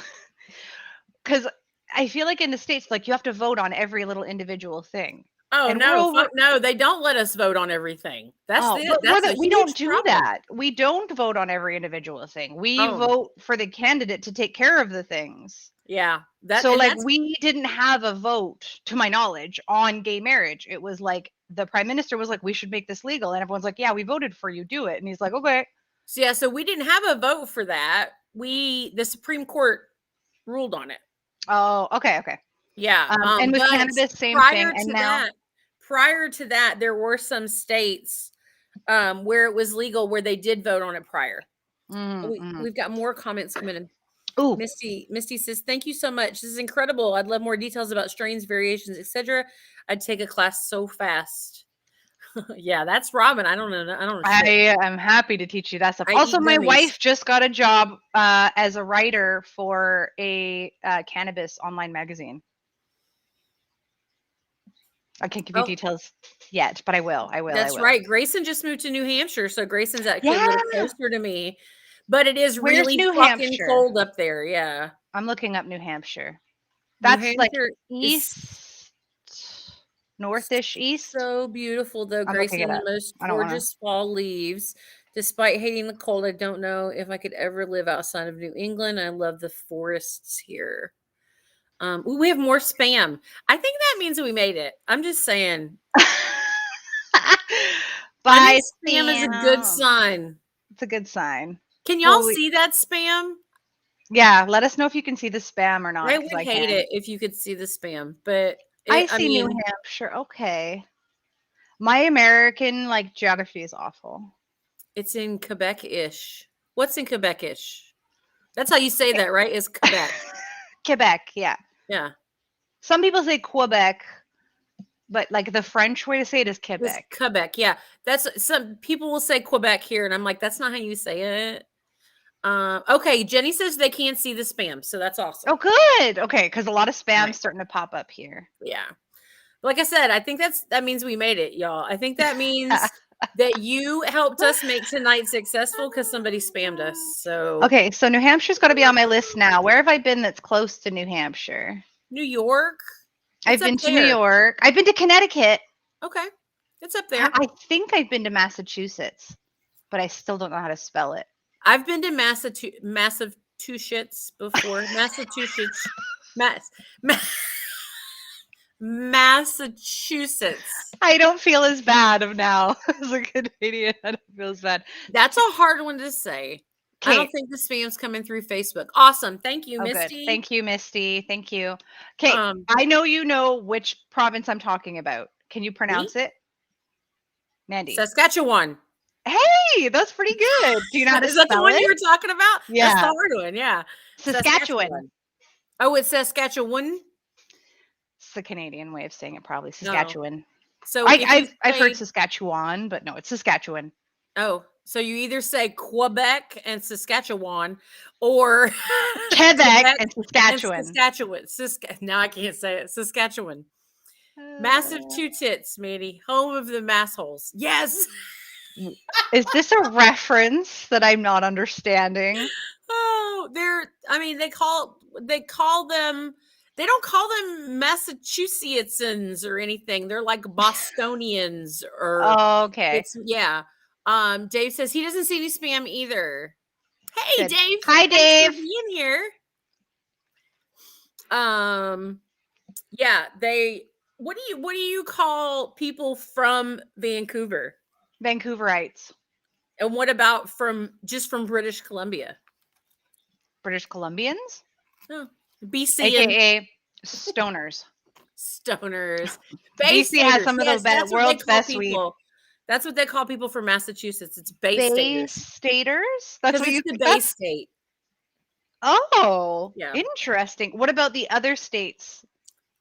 Because I feel like in the States, like you have to vote on every little individual thing. Oh, no, they don't let us vote on everything. We don't do that. We don't vote on every individual thing. We vote for the candidate to take care of the things. Yeah. We didn't have a vote, to my knowledge, on gay marriage. It was like the prime minister was like, we should make this legal. And everyone's like, yeah, we voted for you. Do it. And he's like, okay. So we didn't have a vote for that. The Supreme Court ruled on it. Oh, okay. Yeah. And with cannabis, same thing. And now, prior to that, there were some states where it was legal, where they did vote on it prior. We've got more comments coming in. Ooh. Misty says, thank you so much. This is incredible. I'd love more details about strains, variations, etc. I'd take a class so fast. Yeah, that's Robin. I don't know. I am happy to teach you that stuff. Also, my wife just got a job as a writer for a cannabis online magazine. I can't give you details yet, but I will. That's right. Grayson just moved to New Hampshire, so Grayson's actually a little closer to me. But it is really fucking cold up there. Yeah. I'm looking up New Hampshire. That's like east, northish east. So beautiful, though, Grayson. The most gorgeous fall leaves. Despite hating the cold, I don't know if I could ever live outside of New England. I love the forests here. We have more spam. I think that means that we made it. I'm just saying. Spam is a good sign. It's a good sign. Can y'all see that spam? Yeah, let us know if you can see the spam or not. I would hate it if you could see the spam, but I see New Hampshire. Okay. My American geography is awful. It's in Quebec-ish. What's in Quebec-ish? That's how you say that, right? Is Quebec. Quebec, yeah. Yeah. Some people say Quebec, but the French way to say it is Quebec. It's Quebec, yeah. That's some people will say Quebec here, and I'm like, that's not how you say it. Okay, Jenny says they can't see the spam, so that's awesome. Oh, good. Okay, because a lot of spam starting to pop up here. Yeah. Like I said, I think that means we made it, y'all. I think that means that you helped us make tonight successful because somebody spammed us. So okay, so New Hampshire's got to be on my list now. Where have I been that's close to New Hampshire? New York. I've been to New York. I've been to Connecticut. Okay, it's up there. I think I've been to Massachusetts, but I still don't know how to spell it. I've been to Massachusetts before. Massachusetts. I don't feel as bad now as a Canadian. I don't feel as bad. That's a hard one to say. I don't think the spam's coming through Facebook. Awesome. Thank you, Misty. Good. Thank you, Misty. Thank you. Okay. I know you know which province I'm talking about. Can you pronounce it? Mandy. Saskatchewan. Hey, that's pretty good. Do you know how to spell it? Is that the one you were talking about? Yeah. That's the hard one, yeah. Saskatchewan. Oh, it's Saskatchewan? It's the Canadian way of saying it, probably. Saskatchewan. No. So I've heard Saskatchewan, but no, it's Saskatchewan. Oh, so you either say Quebec and Saskatchewan or Quebec and Saskatchewan. Now I can't say it. Saskatchewan. Massive two tits, Mandy. Home of the mass holes. Yes. Is this a reference that I'm not understanding? Oh, they call them, they don't call them Massachusettsans or anything. They're like Bostonians or Okay. Dave says he doesn't see any spam either. Hey, Good. Dave. Hi, Thanks Dave. for being here. What do you call people from Vancouver? Vancouverites. And what about from British Columbia? British Columbians? Oh, BC, AKA stoners. Stoners. BC has some of the world's best weed. That's what they call people from Massachusetts. It's Bay Staters. That's what it's the Bay State. Oh, yeah. Interesting. What about the other states?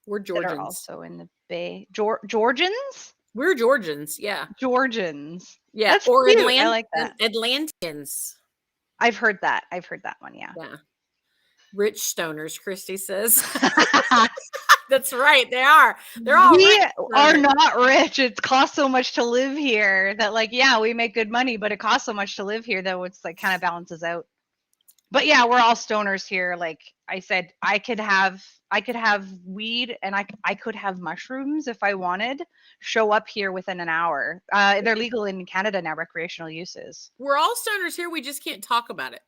We're Georgians. That are also in the Bay. Georgians? We're Georgians. Yeah. Georgians. Yeah. That's or cute. I like that. Atlanteans. I've heard that. One. Yeah. Yeah. Rich stoners, Christy says. That's right. They are. They're all we are not rich. It costs so much to live here that, like, yeah, we make good money, but it costs so much to live here that it's like kind of balances out. But yeah, we're all stoners here. Like I said, I could have weed and I could have mushrooms if I wanted. Show up here within an hour. They're legal in Canada now, recreational uses. We're all stoners here. We just can't talk about it.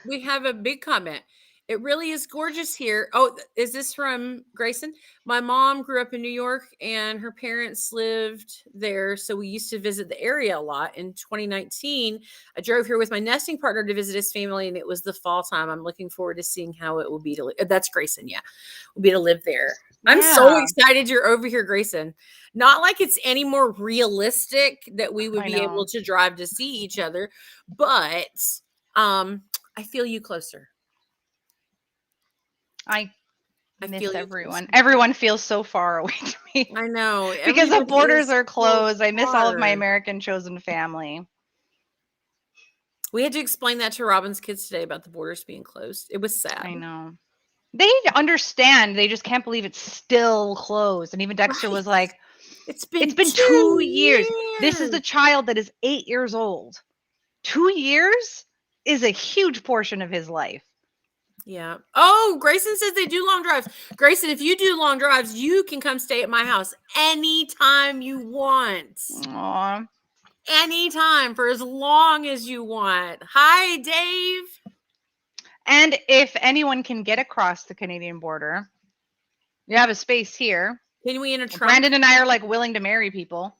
We have a big comment. It really is gorgeous here. Oh, is this from Grayson? My mom grew up in New York and her parents lived there. So we used to visit the area a lot. In 2019, I drove here with my nesting partner to visit his family, and it was the fall time. I'm looking forward to seeing how it will be to live. That's Grayson. Yeah. Will be to live there. Yeah. I'm so excited you're over here, Grayson. Not like it's any more realistic that we would be able to drive to see each other, but I feel you closer. I miss everyone. Everyone feels so far away to me. I know. Because the borders are closed. I miss all of my American chosen family. We had to explain that to Robin's kids today about the borders being closed. It was sad. I know. They understand. They just can't believe it's still closed. And even Dexter was like, It's been 2 years. This is a child that is 8 years old. 2 years is a huge portion of his life. Yeah. Oh, Grayson says they do long drives. Grayson, if you do long drives, you can come stay at my house anytime you want. Aww. Anytime, for as long as you want. Hi, Dave. And if anyone can get across the Canadian border, you have a space here. Can we in a trunk? Brandon and I are like willing to marry people.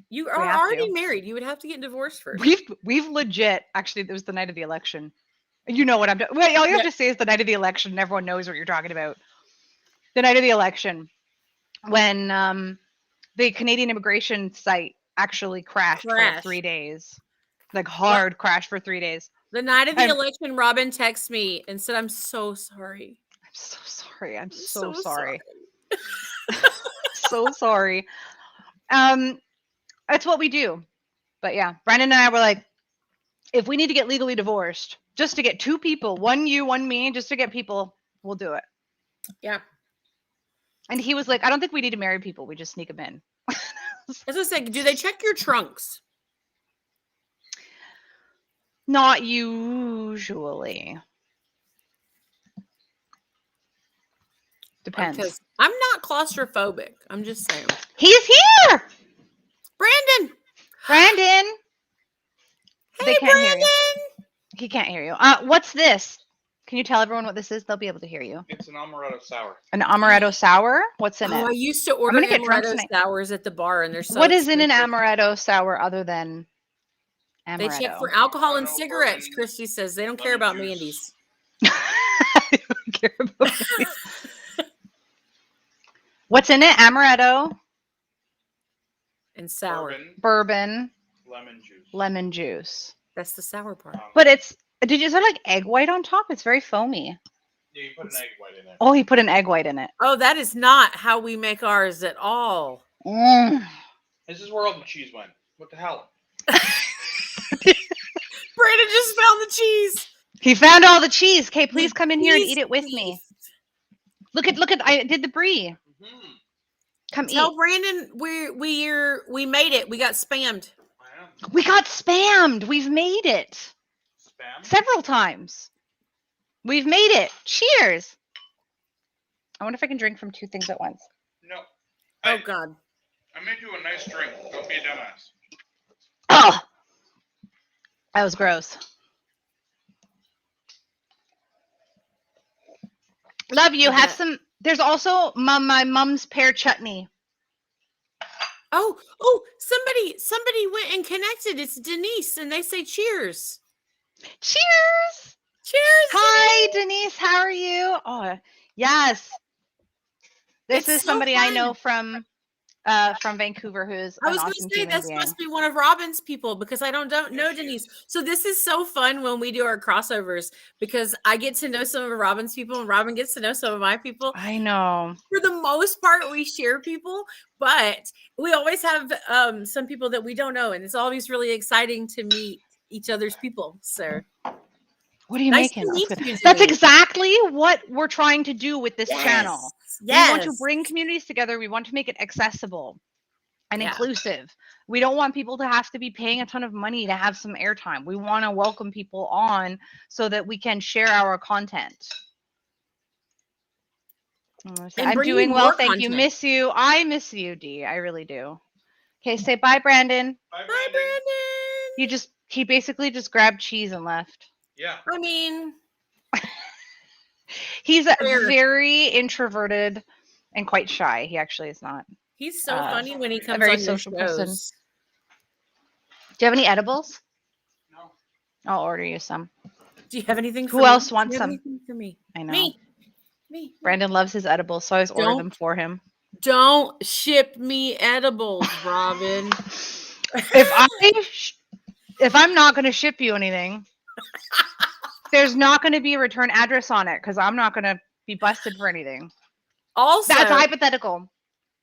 You are already married. You would have to get divorced first. We've legit, actually, it was the night of the election. You know what I'm doing. Well, all you have to say is the night of the election, and everyone knows what you're talking about. The night of the election, when the Canadian immigration site actually crashed for like 3 days. Like hard crash for 3 days. The night of the election, Robin texted me and said, I'm so sorry. I'm so sorry. I'm so sorry. So sorry. That's what we do. But yeah, Brandon and I were like, if we need to get legally divorced, just to get two people, one you, one me, just to get people, we'll do it. Yeah. And he was like, I don't think we need to marry people. We just sneak them in. As I said, do they check your trunks? Not usually. Depends. Because I'm not claustrophobic. I'm just saying. He's here! Brandon! Brandon! Hey, Brandon! He can't hear you. What's this? Can you tell everyone what this is? They'll be able to hear you. It's an Amaretto Sour. An Amaretto Sour? What's in it? I used to order Amaretto Sours at the bar, and they're so What is in an Amaretto Sour other than Amaretto? They check for alcohol and cigarettes, Christy says. They don't care about Mandy's. They don't care about Mandy's. What's in it? Amaretto. And sour. Bourbon. Lemon juice. That's the sour part. But is there like egg white on top? It's very foamy. Yeah, you put an egg white in it. Oh, he put an egg white in it. Oh, that is not how we make ours at all. This is where all the cheese went. What the hell? Brandon just found the cheese. He found all the cheese. Okay, please come in here and eat it with me. Look at, I did the brie. Come Tell eat. Brandon we made it. We got spammed. I am. We got spammed. We've made it Spam? several times. We've made it. Cheers. I wonder if I can drink from two things at once. No. Oh Hey, God. I made you a nice drink. Don't be a dumbass. Oh, that was gross. Love you. I Have bet. some. There's also my mom's pear chutney. Oh, somebody went and connected. It's Denise, and they say cheers. Cheers. Cheers. Hi, Denise. How are you? Oh, yes. This It's is so somebody I fun. know from Vancouver who's I an was going awesome to say human this being. must be one of Robin's people because I don't know Denise. So this is so fun when we do our crossovers because I get to know some of Robin's people and Robin gets to know some of my people. I know. For the most part, we share people, but we always have some people that we don't know, and it's always really exciting to meet each other's people. So What are you nice making? to meet That's good. you, That's Denise. exactly what we're trying to do with this channel. We want to Yes. bring communities together. We want to make it accessible and Yeah. inclusive. We don't want people to have to be paying a ton of money to have some airtime. We want to welcome people on so that we can share our content. I'm bring you doing well, more thank you. content. Miss you. I miss you, Dee. I really do. Okay, say bye, Brandon. Bye, Bye, Brandon. Brandon. He basically just grabbed cheese and left. Yeah. I mean, He's Fair. very introverted and quite shy. He actually is not. he's so funny when he comes very on your social person. shows. Do you have any edibles? No. I'll order you some. Do you have anything for Who me? else Do wants you have some? anything for me? I know. Me. Brandon loves his edibles, so I always order Don't- them for him. Don't ship me edibles, Robin. If I'm not going to ship you anything, there's not going to be a return address on it because I'm not going to be busted for anything. Also, That's hypothetical.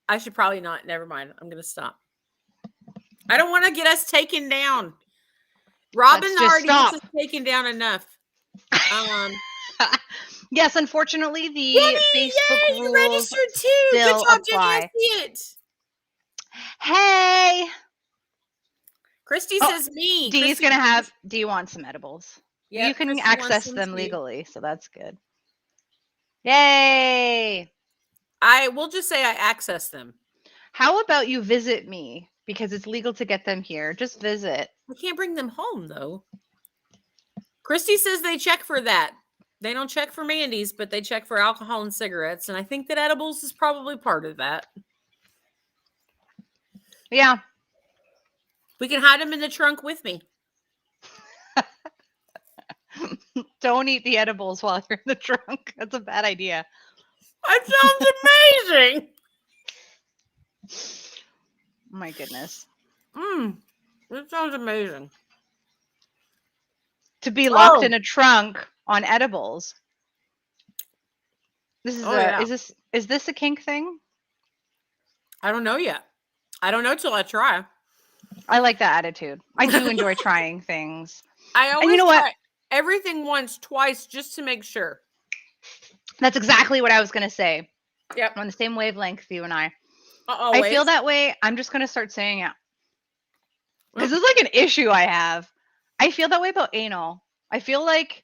I should probably not. Never mind. I'm going to stop. I don't want to get us taken down. Robin Let's just already stop. gets us taken down enough. Yes, unfortunately, the Yay, Facebook you rules registered too. still Good job, apply. Jenny. I see it. Hey, Christy Oh, says me. Dee's gonna have. Do you want some edibles? Yep, you can Christy wants access some them too. legally, so that's good. Yay! I will just say I access them. How about you visit me because it's legal to get them here? Just visit. I can't bring them home though. Christy says they check for that. They don't check for Mandy's, but they check for alcohol and cigarettes, and I think that edibles is probably part of that. Yeah. We can hide them in the trunk with me. Don't eat the edibles while you're in the trunk. That's a bad idea. That sounds amazing. Oh my goodness. That sounds amazing. To be locked in a trunk on edibles. This is is this a kink thing? I don't know yet. I don't know till I try. I like that attitude. I do enjoy trying things. I always you know try what? everything once, twice, just to make sure. That's exactly what I was gonna say. Yep. I'm on the same wavelength, you and I. I feel that way. I'm just gonna start saying it. This is like an issue I have. I feel that way about anal. I feel like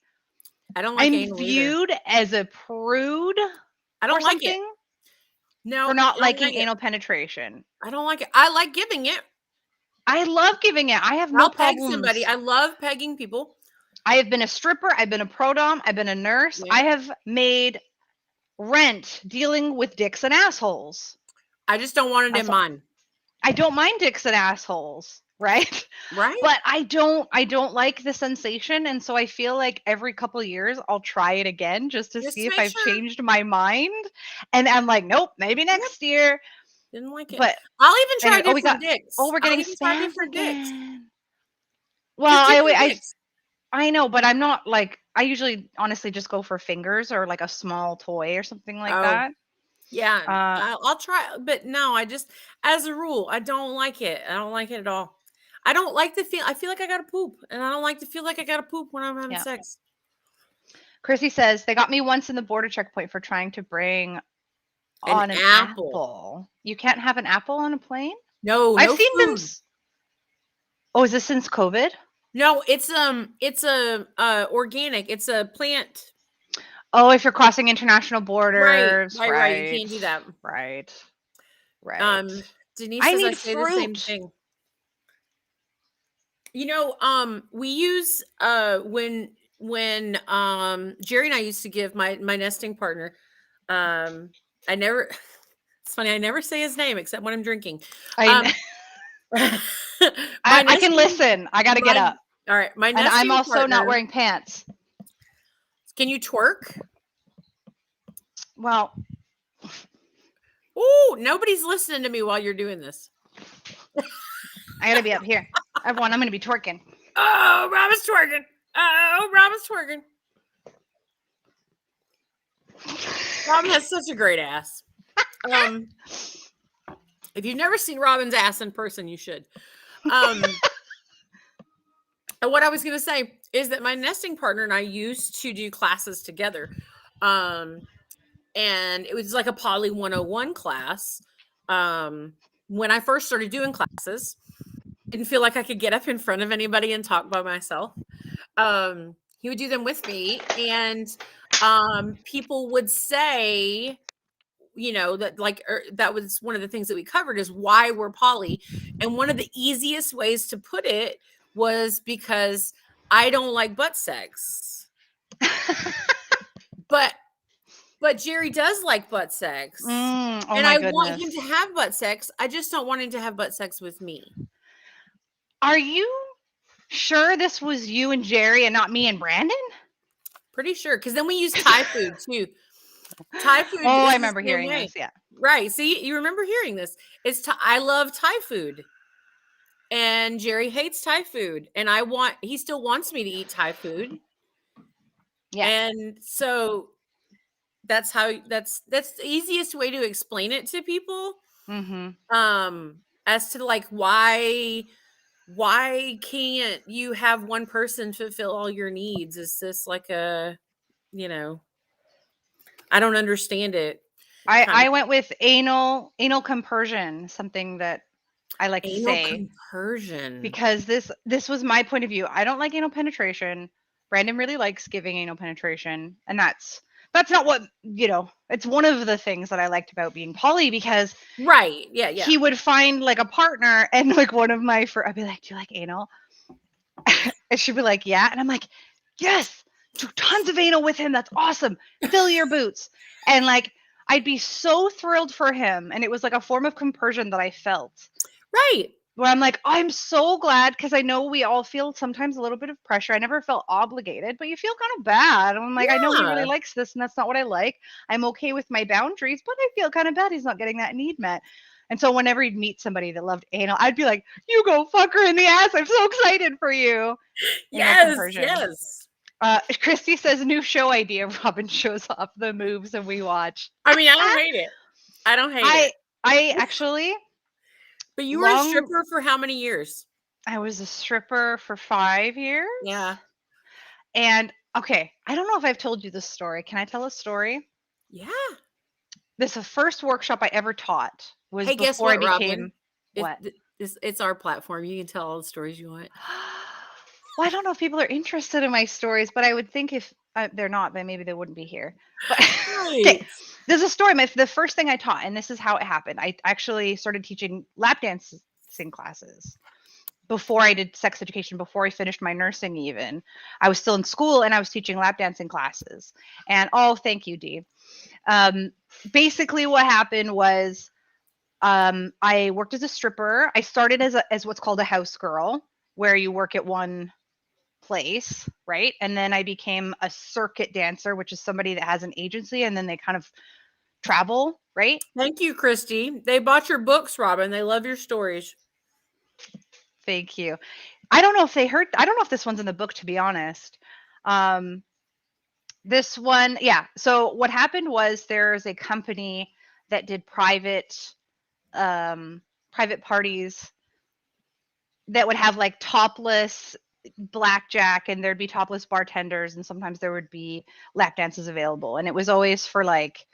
I don't like I'm anal viewed as a prude. I don't or like something it. No, for not I don't liking like it. anal penetration. I don't like it. I like giving it. I love giving it. I have no I'll peg problems. somebody. I love pegging people. I have been a stripper. I've been a pro dom. I've been a nurse. Yeah. I have made rent dealing with dicks and assholes. I just don't want it in mine. I don't mind dicks and assholes, right? Right. But I don't like the sensation, and so I feel like every couple of years I'll try it again just to see if I've changed my mind. And I'm like, nope, maybe next year. Didn't like it. But I'll even try different dicks. Oh, we're getting spammed different again. dicks. Well, I know, but I'm not like, I usually honestly just go for fingers or like a small toy or something like that. Yeah, I'll try, but no, I just, as a rule, I don't like it. I don't like it at all. I don't like the feel. I feel like I gotta poop, and I don't like to feel like I gotta poop when I'm having sex. Chrissy says they got me once in the border checkpoint for trying to bring On an apple. You can't have an apple on a plane? No, I've seen food. them. Oh, is this since COVID? No, it's a organic. It's a plant. Oh, if you're crossing international borders. Right. You can't do that. Right. Denise says I say fruit. the same thing. You know, we use when Jerry and I used to give my nesting partner, I never it's funny, I never say his name except when I'm drinking. I can listen. I gotta get up. All right. And I'm also not wearing pants. Can you twerk? Well, oh, nobody's listening to me while you're doing this. I gotta be up here. Everyone, I'm gonna be twerking. Oh, Robin's twerking. Oh, Robin's twerking. Robin has such a great ass. If you've never seen Robin's ass in person, you should. And what I was going to say is that my nesting partner and I used to do classes together. And it was like a Poly 101 class. When I first started doing classes, didn't feel like I could get up in front of anybody and talk by myself. He would do them with me, and people would say, you know, that that was one of the things that we covered is why we're poly. And one of the easiest ways to put it was because I don't like butt sex. but Jerry does like butt sex. And I want him to have butt sex. I just don't want him to have butt sex with me. Are you sure this was you and Jerry and not me and Brandon? Pretty sure, because then we use Thai food too. Thai food. Oh, I remember hearing this. Yeah. Right. See, you remember hearing this. I love Thai food. And Jerry hates Thai food. And he still wants me to eat Thai food. Yeah. And so that's the easiest way to explain it to people. Mm-hmm. As to like why can't you have one person fulfill all your needs? Is this like a, you know, I don't understand it. I went with anal compersion, something that I like to say. Anal compersion. Because this was my point of view. I don't like anal penetration. Brandon really likes giving anal penetration. And that's not what, you know, it's one of the things that I liked about being poly, because right. Yeah. He would find like a partner, and like one of my I'd be like, do you like anal? And she'd be like, yeah. And I'm like, yes, do tons of anal with him. That's awesome. Fill your boots. And like, I'd be so thrilled for him. And it was like a form of compersion that I felt. Right. Where I'm like, I'm so glad, because I know we all feel sometimes a little bit of pressure. I never felt obligated, but you feel kind of bad. I'm like, I know he really likes this, and that's not what I like. I'm okay with my boundaries, but I feel kind of bad he's not getting that need met. And so whenever he'd meet somebody that loved anal, I'd be like, you go fuck her in the ass. I'm so excited for you. Yes. Christy says, new show idea. Robin shows off the moves and we watch. I mean, I don't hate it. I don't hate it. I actually... But you were a stripper for how many years? I was a stripper for 5 years. Yeah. And okay, I don't know if I've told you this story. Can I tell a story? Yeah. This the first workshop I ever taught was before guess what, I became Robin? It's our platform. You can tell all the stories you want. Well, I don't know if people are interested in my stories, but I would think if they're not, then maybe they wouldn't be here. But okay, there's a story. The first thing I taught, and this is how it happened. I actually started teaching lap dancing classes before I did sex education, before I finished my nursing even. I was still in school and I was teaching lap dancing classes. And thank you, Dee. Basically what happened was I worked as a stripper. I started as what's called a house girl, where you work at one place, right? And then I became a circuit dancer, which is somebody that has an agency and then they kind of travel, right? Thank you, Christy. They bought your books, Robin. They love your stories. Thank you. I don't know if they heard, I don't know if this one's in the book, to be honest. This one, yeah. So what happened was there's a company that did private parties that would have like topless blackjack, and there'd be topless bartenders, and sometimes there would be lap dances available, and it was always for like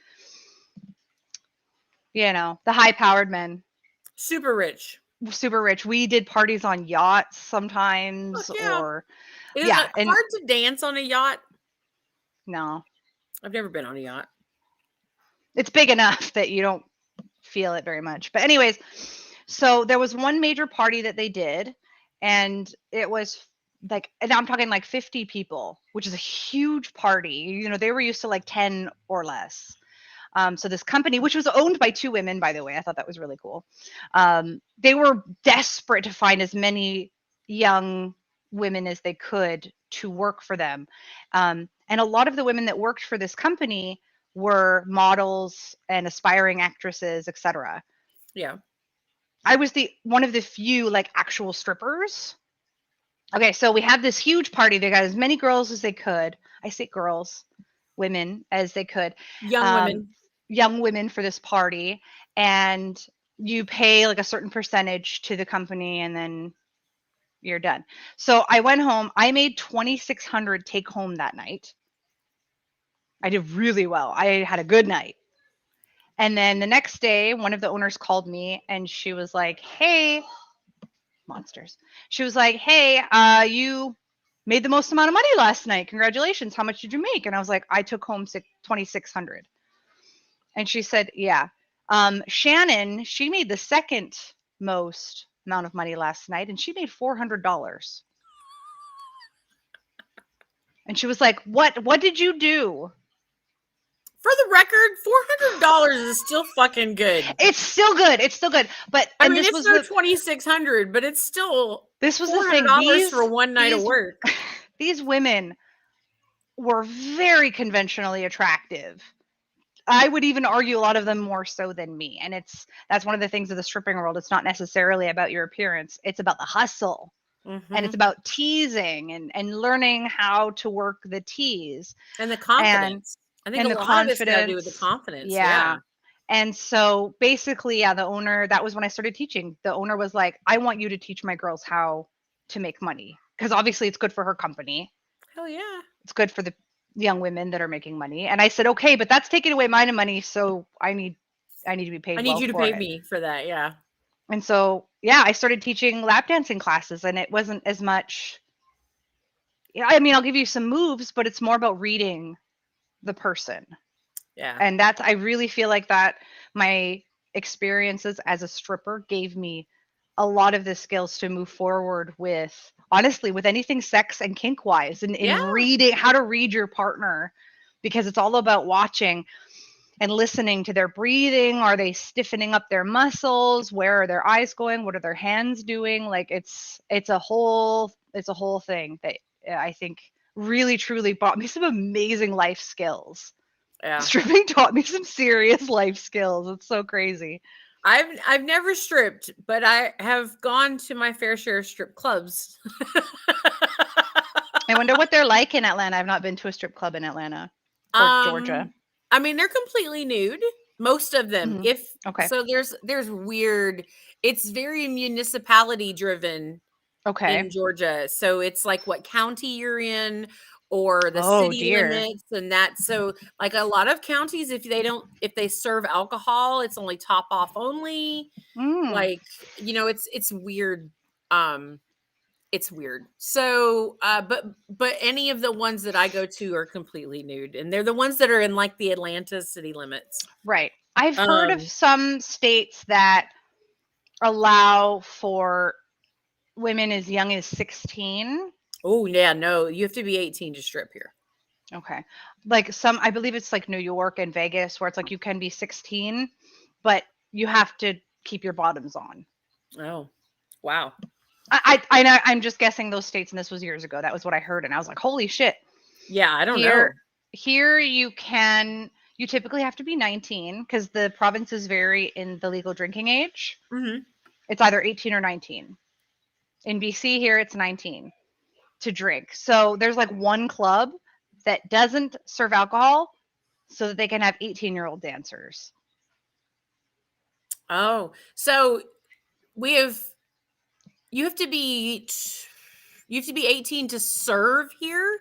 You know, the high-powered men. Super rich. Super rich. We did parties on yachts sometimes, Fuck yeah. or Is yeah, it and hard to dance on a yacht? no, I've never been on a yacht. it's big enough that you don't feel it very much. But anyways, so there was one major party that they did, and it was like, and I'm talking like 50 people, which is a huge party. You know, they were used to like 10 or less. So this company, which was owned by two women, by the way, I thought that was really cool. They were desperate to find as many young women as they could to work for them. And a lot of the women that worked for this company were models and aspiring actresses, etc. Yeah. I was the one of the few like actual strippers. Okay, so we had this huge party. They got as many girls as they could. I say girls, women as they could. Young women. Young women for this party, and you pay like a certain percentage to the company, and then you're done. So I went home. I made 2,600 take home that night. I did really well. I had a good night. And then the next day, one of the owners called me, and she was like, "Hey, monsters." She was like, "Hey, you made the most amount of money last night. Congratulations. How much did you make?" And I was like, "I took home 2,600." And she said, "Yeah. Shannon, she made the second most amount of money last night, and she made $400." And she was like, What did you do?" For the record, $400 is still fucking good. It's still good. It's still good. But I and mean, this it's was no the 2,600, but it's still this was the thing. $400 for one night of these work. these women were very conventionally attractive. I would even argue a lot of them more so than me. And that's one of the things of the stripping world. It's not necessarily about your appearance. It's about the hustle. And it's about teasing and learning how to work the tease. And the confidence. I think And a the lot of it's got to do with confidence. the confidence. Yeah. And so basically, yeah, the owner, that was when I started teaching. The owner was like, "I want you to teach my girls how to make money." Because obviously it's good for her company. Hell yeah. It's good for the young women that are making money. And I said, "Okay, but that's taking away my money. So I need to be paid I need well you to for pay it." me for that. Yeah. And so, yeah, I started teaching lap dancing classes, and it wasn't as much. Yeah, I mean, I'll give you some moves, but it's more about reading the person. Yeah. And I really feel like that my experiences as a stripper gave me a lot of the skills to move forward with, honestly, with anything sex and kink wise, and in reading how to read your partner, because it's all about watching and listening to their breathing. Are they stiffening up their muscles? Where are their eyes going? What are their hands doing? Like it's a whole thing that I think really truly brought me some amazing life skills. Yeah. Stripping taught me some serious life skills. It's so crazy. I've never stripped, but I have gone to my fair share of strip clubs. I wonder what they're like in Atlanta. I've not been to a strip club in Atlanta or Georgia. I mean, they're completely nude, most of them. Mm-hmm. Okay. So there's weird. It's very municipality driven. Okay. In Georgia. So it's like what county you're in or the city limits and that. So like a lot of counties, if they serve alcohol, it's only top off only. Like, you know, it's weird. It's weird. So, but any of the ones that I go to are completely nude, and they're the ones that are in like the Atlanta city limits. Right. I've heard of some states that allow for women as young as 16. Oh yeah, no, you have to be 18 to strip here. Okay. Like I believe it's like New York and Vegas where it's like you can be 16, but you have to keep your bottoms on. Oh, wow. I'm just guessing those states, and this was years ago. That was what I heard, and I was like, holy shit. Yeah, I don't know. Here you typically have to be 19 because the provinces vary in the legal drinking age. Mm-hmm. It's either 18 or 19. In BC here, it's 19 to drink. So there's like one club that doesn't serve alcohol so that they can have 18-year-old dancers. Oh, so you have to be 18 to serve here.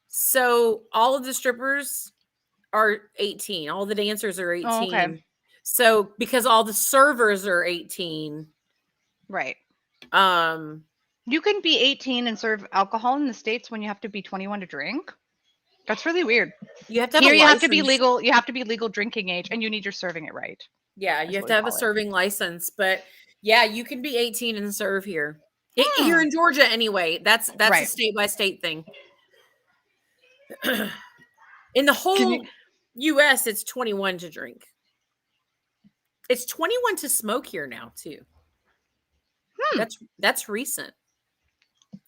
So all of the strippers are 18. All the dancers are 18. Oh, okay. So because all the servers are 18. Right. Um, You can be 18 and serve alcohol in the States when you have to be 21 to drink. That's really weird. you have to have Here a you license. have to be legal. You have to be legal drinking age, and you need your serving it right. Yeah, That's you have what to we have a call it. serving license, but yeah, you can be 18 and serve here. Here in Georgia, anyway. That's a Right. state by state thing. In the whole U.S., it's 21 to drink. It's 21 to smoke here now too. That's recent.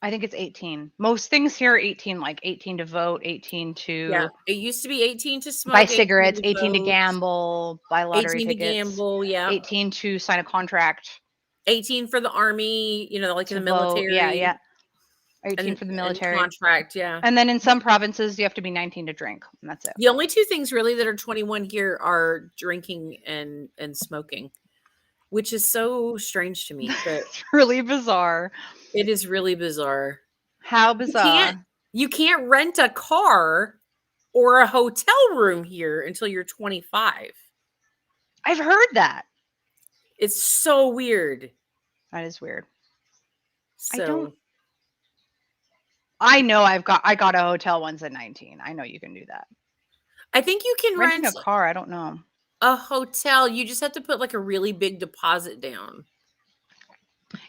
I think it's 18. Most things here are 18, like 18 to vote, 18 to Yeah, it used to be 18 to smoke, buy cigarettes, 18 to vote, gamble, buy lottery 18 tickets, to gamble, yeah, 18 to sign a contract, 18 for the army, like in the vote. military. Yeah. 18 for the military. And contract, yeah. And then in some provinces, you have to be 19 to drink, and that's it. The only two things really that are 21 here are drinking and smoking, which is so strange to me. But It's really bizarre. it is really bizarre. How bizarre. You can't rent a car or a hotel room here until you're 25. I've heard that. It's so weird. That is weird. So I know I got a hotel once at 19. I know you can do that. I think you can Renting rent a car, I don't know. a hotel. You just have to put like a really big deposit down.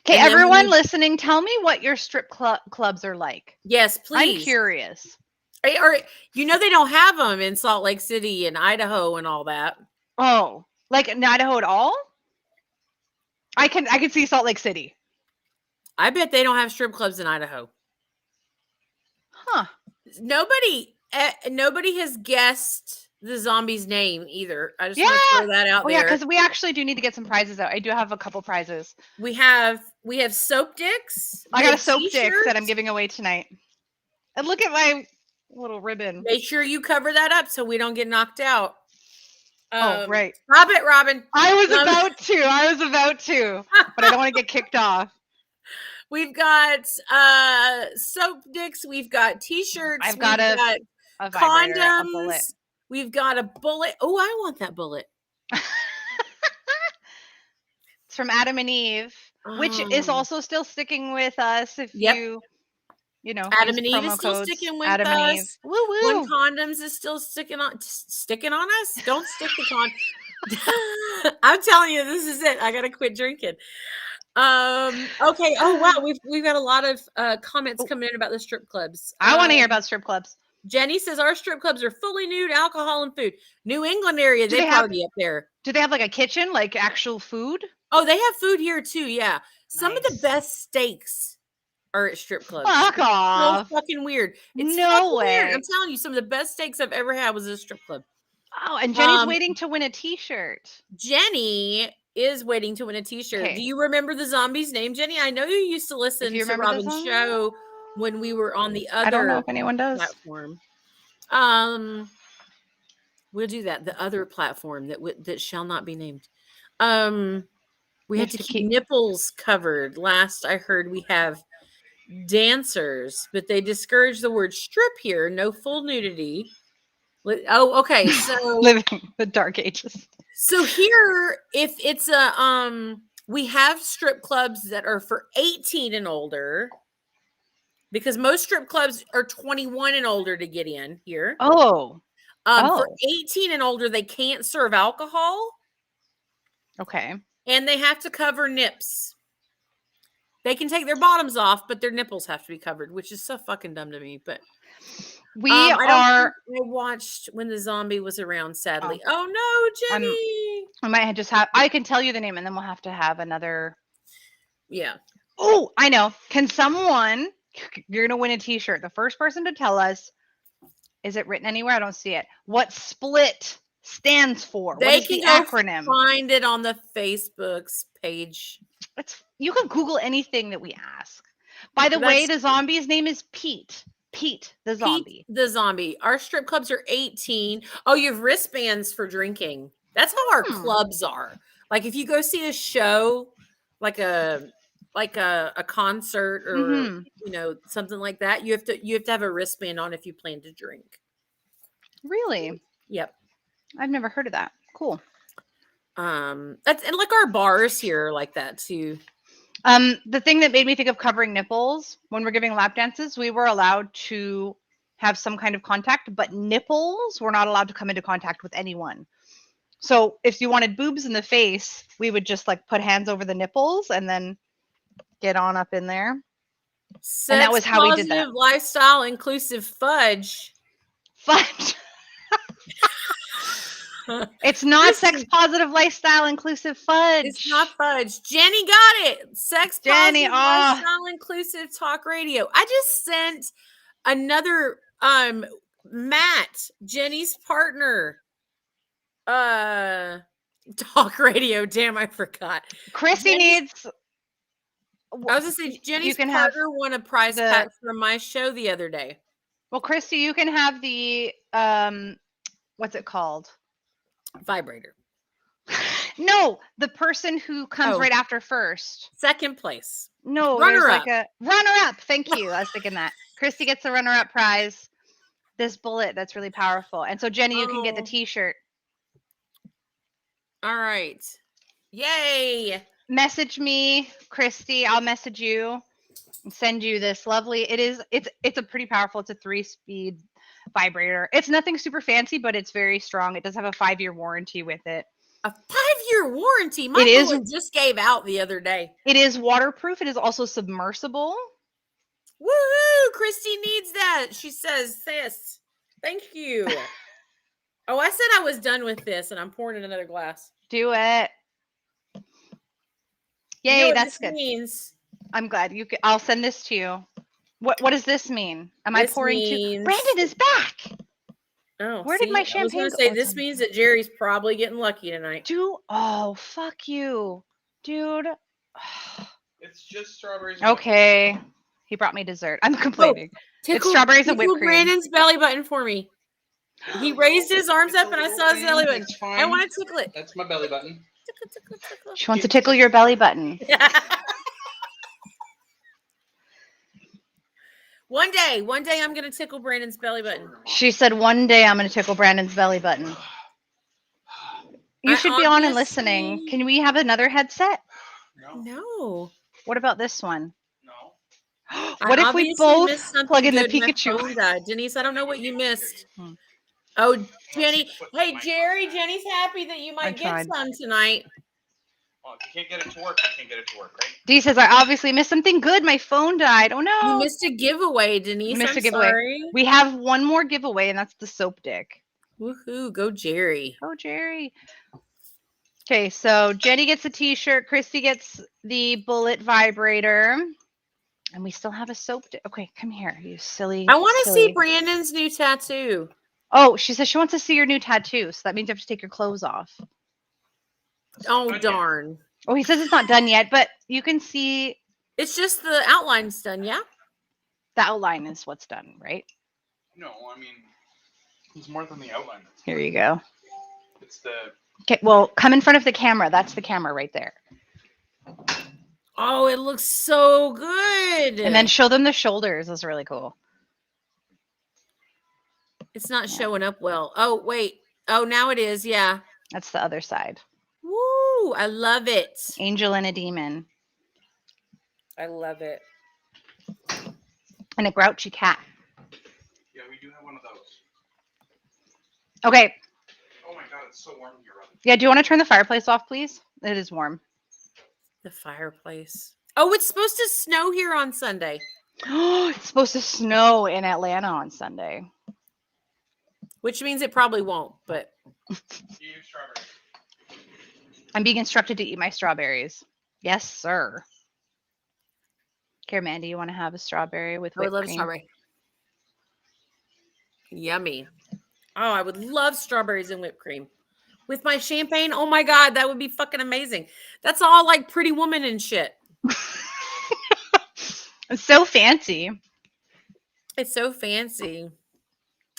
Okay, everyone listening, tell me what your strip clubs are like. Yes, please. I'm curious. Or they don't have them in Salt Lake City and Idaho and all that. Oh, like in Idaho at all? I can see Salt Lake City. I bet they don't have strip clubs in Idaho. Huh. Nobody has guessed the zombie's name either. I just want to throw that out there. Yeah, because we actually do need to get some prizes out. I do have a couple prizes. We have soap dicks. I got a soap dick that I'm giving away tonight. And look at my little ribbon. Make sure you cover that up so we don't get knocked out. Oh, right. Stop it, Robin. I was about to, but I don't want to get kicked off. We've got soap dicks. We've got t-shirts. I've got a condoms. A bullet. We've got a bullet. Oh, I want that bullet. It's from Adam and Eve, which is also still sticking with us. If you Adam and Eve is still sticking with us. Woo woo. When condoms is still sticking on us. Don't stick the con. I'm telling you, this is it. I gotta quit drinking. Okay. Oh wow, we've got a lot of comments coming in about the strip clubs. I want to hear about strip clubs. Jenny says our strip clubs are fully nude, alcohol and food. New England area, they party up there. Do they have like a kitchen, like actual food? Oh, they have food here too. Yeah, some of the best steaks are at strip clubs. Fuck off! So fucking weird. It's no way. Weird. I'm telling you, some of the best steaks I've ever had was at a strip club. Oh, and Jenny's waiting to win a T-shirt. Jenny is waiting to win a T-shirt. Okay. Do you remember the zombie's name, Jenny? I know you used to listen to Robin's show when we were on the other. I don't know if anyone does. Platform. We'll do that. The other platform that shall not be named. We have to keep nipples covered. Last I heard, we have dancers, but they discourage the word strip here. No full nudity. Oh, okay. So living the dark ages. So here, if it's we have strip clubs that are for 18 and older, because most strip clubs are 21 and older to get in here. For 18 and older, they can't serve alcohol. Okay. And they have to cover nips. They can take their bottoms off, but their nipples have to be covered, which is so fucking dumb to me. But I watched when the zombie was around, sadly. Oh no, Jenny. I might just have, I can tell you the name and then we'll have to have another. Yeah. Oh, I know. Can someone, you're going to win a T-shirt. The first person to tell us, is it written anywhere? I don't see it. What split stands for? They what is can the acronym? Find it on the Facebook's page. You can Google anything that we ask. By the way, the zombie's name is Pete. Pete, the zombie. Pete, the zombie. Our strip clubs are 18. Oh, you have wristbands for drinking. That's how our clubs are. Like if you go see a show, like a concert or something like that, you have to have a wristband on if you plan to drink. Really? Yep. I've never heard of that. Cool. That's and like our bars here are like that too. The thing that made me think of covering nipples when we're giving lap dances, we were allowed to have some kind of contact, but nipples were not allowed to come into contact with anyone. So if you wanted boobs in the face, we would just like put hands over the nipples and then get on up in there. Sex And that was how we did that. positive lifestyle inclusive fudge. Fudge. It's not sex positive lifestyle inclusive fudge. It's not fudge. Jenny got it. Sex Jenny, positive lifestyle inclusive talk radio. I just sent another Matt, Jenny's partner. Talk radio. Damn, I forgot. Chrissy needs. I was gonna say Jenny's partner won a prize pack from my show the other day. Well, Christy, you can have the what's it called? Vibrator. No, the person who comes right after first. Second place. No, runner up. Like a runner up. Thank you. I was thinking that. Christy gets the runner up prize. This bullet that's really powerful. And so Jenny, you can get the t-shirt. All right. Yay. Message me, Christy. I'll message you and send you this lovely. It's a pretty powerful. It's a 3-speed vibrator. It's nothing super fancy, but it's very strong. It does have a 5-year warranty with it. A 5-year warranty? My bullet just gave out the other day. It is waterproof. It is also submersible. Woohoo! Christy needs that. She says, sis, thank you. Oh, I said I was done with this, and I'm pouring in another glass. Do it. Yay, you know that's good. Means? I'm glad you can. I'll send this to you. What does this mean? Am I pouring to? Brandon is back. Oh, where did my champagne? I was going to say this means that Jerry's probably getting lucky tonight. Oh, fuck you, dude. It's just strawberries. Okay, he brought me dessert. I'm complaining. It's strawberries and whipped cream. Brandon's belly button for me. He raised his arms up, and I saw his belly button. I want to tickle it. That's my belly button. Tickle. She wants to tickle your belly button. One day I'm going to tickle Brandon's belly button. She said one day I'm going to tickle Brandon's belly button. You should be on and listening. Can we have another headset? No. What about this one? No. What if we both plug in the Pikachu? Denise, I don't know what you missed. Oh, Jenny. Hey, Jerry, Jenny's happy that you might get some tonight. Well, if you can't get it to work, you can't get it to work, right? Dee says, I obviously missed something good. My phone died. Oh, no. You missed a giveaway, Denise. I'm sorry. We have one more giveaway, and that's the soap dick. Woohoo. Go, Jerry. Go, Jerry. Okay, so Jenny gets a t-shirt. Christy gets the bullet vibrator. And we still have a soap dick. Okay, come here, you silly. I want to see Brandon's new tattoo. Oh, she says she wants to see your new tattoo. So that means you have to take your clothes off. Oh, darn. Oh, he says it's not done yet, but you can see. It's just the outline's done, yeah? The outline is what's done, right? No, I mean, it's more than the outline. Here you go. It's the... Okay, well, come in front of the camera. That's the camera right there. Oh, it looks so good. And then show them the shoulders. Is really cool. It's not showing up well. Oh, wait. Oh, now it is. Yeah. That's the other side. Woo! I love it. Angel and a demon. I love it. And a grouchy cat. Yeah, we do have one of those. Okay. Oh my god, it's so warm in here, Robin. Yeah, do you want to turn the fireplace off, please? It is warm. The fireplace. Oh, it's supposed to snow here on Sunday. It's supposed to snow in Atlanta on Sunday. Which means it probably won't, but... You use strawberries. I'm being instructed to eat my strawberries. Yes, sir. Here, Mandy, you want to have a strawberry with whipped cream? I would love a strawberry. Yummy. Oh, I would love strawberries and whipped cream. With my champagne, oh my God, that would be fucking amazing. That's all like Pretty Woman and shit. It's so fancy. It's so fancy.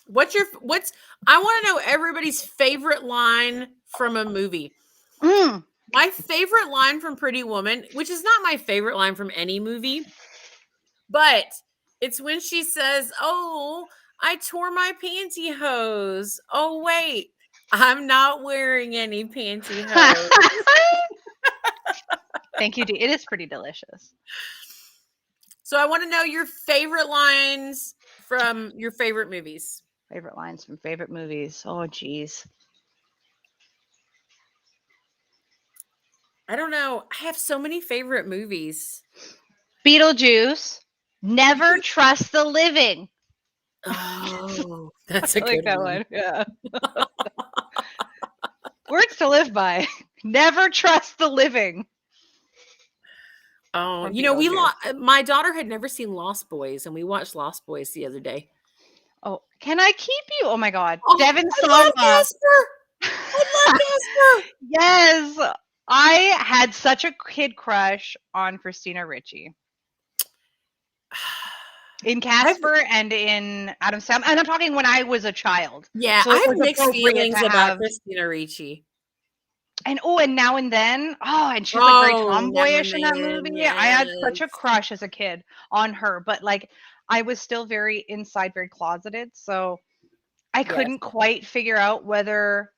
I want to know everybody's favorite line from a movie. My favorite line from Pretty Woman, which is not my favorite line from any movie, but it's when she says, oh, I tore my pantyhose. Oh, wait. I'm not wearing any pantyhose. Thank you, Dee. It is pretty delicious. So I want to know your favorite lines from your favorite movies. Favorite lines from favorite movies. Oh, geez. I don't know. I have so many favorite movies. Beetlejuice. Never trust the living. Oh, that's a I like good that one. Yeah. Words to live by. Never trust the living. Oh, From you know, Beetlejuice. my daughter had never seen Lost Boys, and we watched Lost Boys the other day. Oh, can I keep you? Oh my God. Oh, Devin I love Sawa. Casper. I love Casper. Yes. I had such a kid crush on Christina Ricci. In Casper and in Adam Sandler. And I'm talking when I was a child. Yeah, So it I have was mixed appropriate feelings to about have. Christina Ricci. And Now and Then. Oh, and she's like very Oh, tomboyish in that Now and movie. Then, I had such a yes. crush as a kid on her, but like I was still very inside, very closeted. So I Yes. couldn't quite figure out whether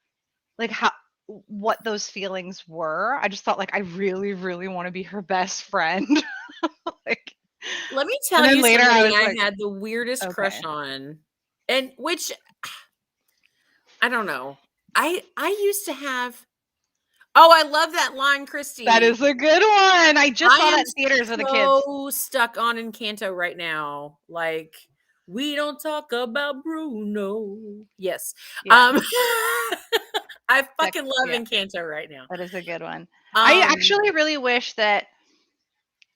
like what those feelings were. I just thought like I really, really want to be her best friend. Like, Let me and tell then you later I somebody was I like, had the weirdest crush okay. on. And which I don't know. I used to have. Oh, I love that line, Christy. That is a good one. I just saw am that in theaters with the kids. so stuck on Encanto right now. Like, we don't talk about Bruno. Yes. Yeah. I fucking love Yeah. Encanto right now. That is a good one. I actually really wish that,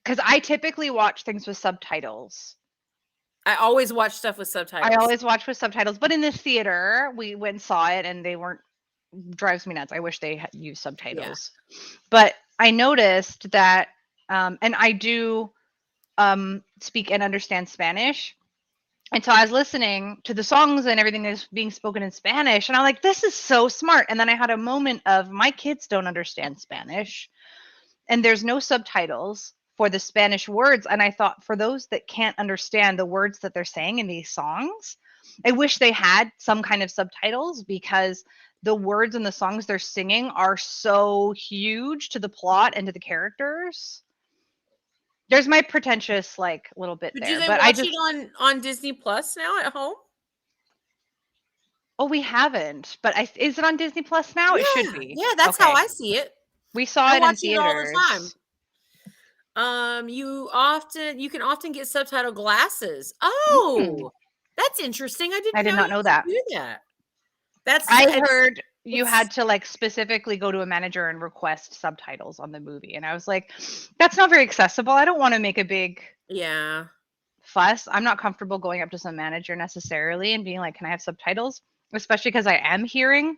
because I typically watch things with subtitles. I always watch stuff with subtitles. I always watch with subtitles, but in the theater, we went and saw it, and they weren't. Drives me nuts. I wish they had used subtitles. Yeah. But I noticed that, and I do speak and understand Spanish. And so I was listening to the songs and everything that's being spoken in Spanish. And I'm like, this is so smart. And then I had a moment of my kids don't understand Spanish. And there's no subtitles for the Spanish words. And I thought, for those that can't understand the words that they're saying in these songs, I wish they had some kind of subtitles, because the words and the songs they're singing are so huge to the plot and to the characters. There's my pretentious like little bit there. Do they but watch it on Disney Plus now at home? Oh, we haven't. But is it on Disney Plus now? Yeah, it should be. Yeah, that's how I see it. We saw it in theaters. All the time. You can often get subtitle glasses. Oh, that's interesting. I did not know that. Do that. I heard you had to like specifically go to a manager and request subtitles on the movie, and I was like, that's not very accessible. I don't want to make a big fuss. I'm not comfortable going up to some manager necessarily and being like, can I have subtitles? Especially because I am hearing.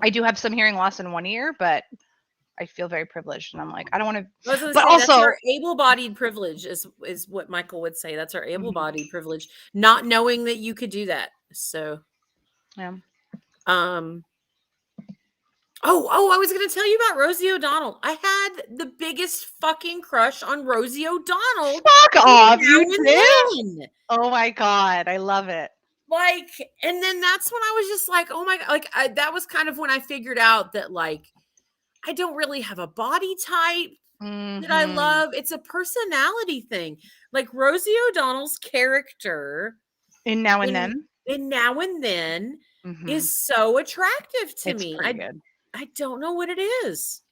I do have some hearing loss in one ear, but I feel very privileged, and I'm like, I don't want to. But also, that's our able-bodied privilege is what Michael would say. That's our able-bodied privilege, not knowing that you could do that. So, yeah. Oh, I was going to tell you about Rosie O'Donnell. I had the biggest fucking crush on Rosie O'Donnell. Fuck off, you did? Oh my God, I love it. Like, and then that's when I was just like, oh my God, like that was kind of when I figured out that like, I don't really have a body type that I love. It's a personality thing. Like Rosie O'Donnell's character in Now and Then is so attractive to me. Pretty good. I don't know what it is.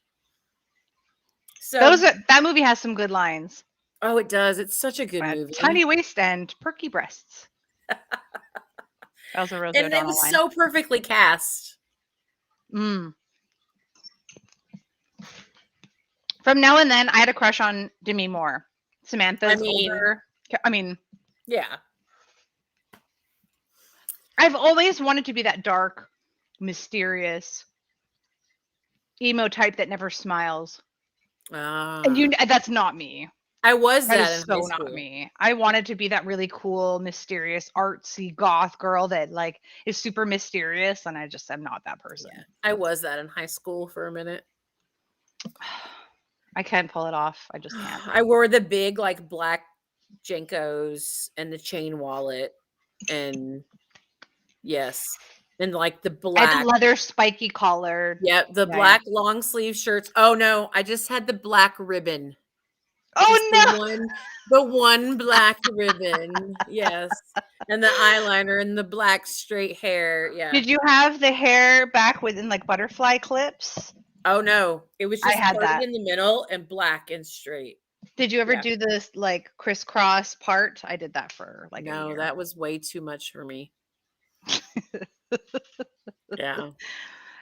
So that movie has some good lines. Oh, it does. It's such a good movie. Tiny waist and perky breasts. That was a Rosie O'Donnell line. And it was so perfectly cast. From Now and Then, I had a crush on Demi Moore. Samantha's older. Yeah. I've always wanted to be that dark, mysterious emo type that never smiles. And that's not me. I was that is so not me. I wanted to be that really cool, mysterious, artsy goth girl that like is super mysterious, and I just am not that person. Yeah, I was that in high school for a minute. I can't pull it off. I just can't. I wore the big like black Jenkos and the chain wallet. and yes, and like the I had black. the leather spiky collar. Yep, the Yeah, black long sleeve shirts. Oh no, I just had the black ribbon. Just Oh the one black ribbon. Yes. And the eyeliner and the black straight hair. Yeah. Did you have the hair back within like butterfly clips? Oh no. It was I just had parted that. in the middle and black and straight. Did you ever Yeah. do this like crisscross part? I did that for like a No, year. that was way too much for me. Yeah.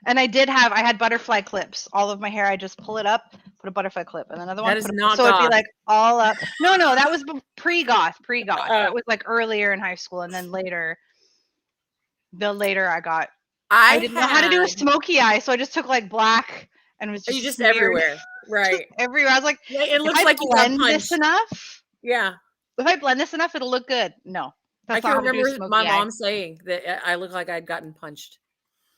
And I had butterfly clips. All of my hair, I just pull it up, put a butterfly clip, and another one. That is not so it'd be goth. like all up. No, that was pre-goth. That Oh. was like earlier in high school, and then later I got. I didn't know how to do a smoky eye, so I just took like black and was just, just smeared everywhere. Right. everywhere. I was like, Yeah, it if looks I like you got blend this punched. enough, Yeah. if I blend this enough, it'll look good. No, I that's can not how to do a remember smoky my eye. mom saying that I look like I'd gotten punched.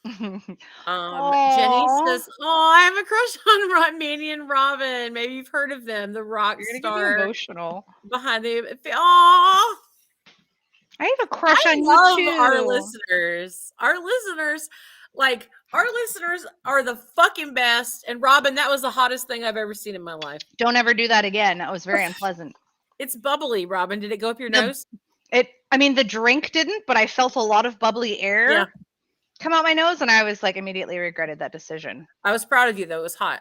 Jenny Aw. says, "Oh, I have a crush on Manny and Robin. Maybe you've heard of them, the rock You're gonna star get me emotional. behind the. Oh, I have a crush on love you too. our listeners. Our listeners are the fucking best. And Robin, that was the hottest thing I've ever seen in my life. Don't ever do that again. That was very unpleasant. It's bubbly, Robin. Did it go up your nose? I mean, the drink didn't, but I felt a lot of bubbly air come out my nose, and I was like immediately regretted that decision. I was proud of you though. It was hot.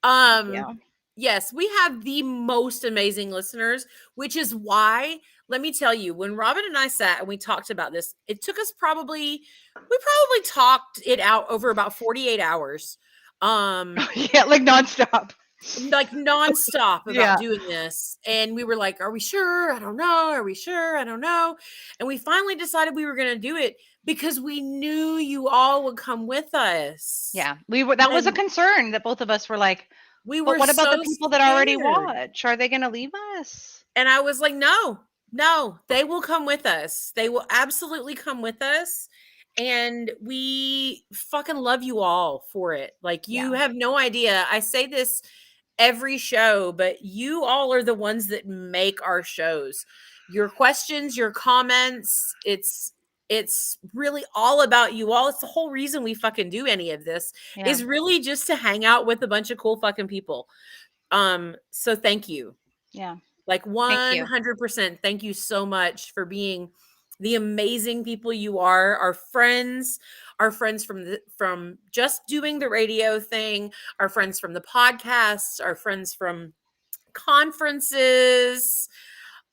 Yeah. Yes, we have the most amazing listeners, which is why, let me tell you, when Robin and I sat and we talked about this, it took us we probably talked it out over about 48 hours. Yeah, like nonstop. About doing this. And we were like, are we sure? I don't know. Are we sure? I don't know. And we finally decided we were going to do it because we knew you all would come with us. Yeah, that was a concern that both of us were like, but what about the people that already watch? Are they going to leave us? And I was like, no, they will come with us. They will absolutely come with us. And we fucking love you all for it. Like, you have no idea. I say this every show, but you all are the ones that make our shows. Your questions, your comments, it's really all about you all. It's the whole reason we fucking do any of this is really just to hang out with a bunch of cool fucking people. So thank you. Yeah. Like 100%. Thank you so much for being the amazing people you are. Our friends from just doing the radio thing, our friends from the podcasts, our friends from conferences.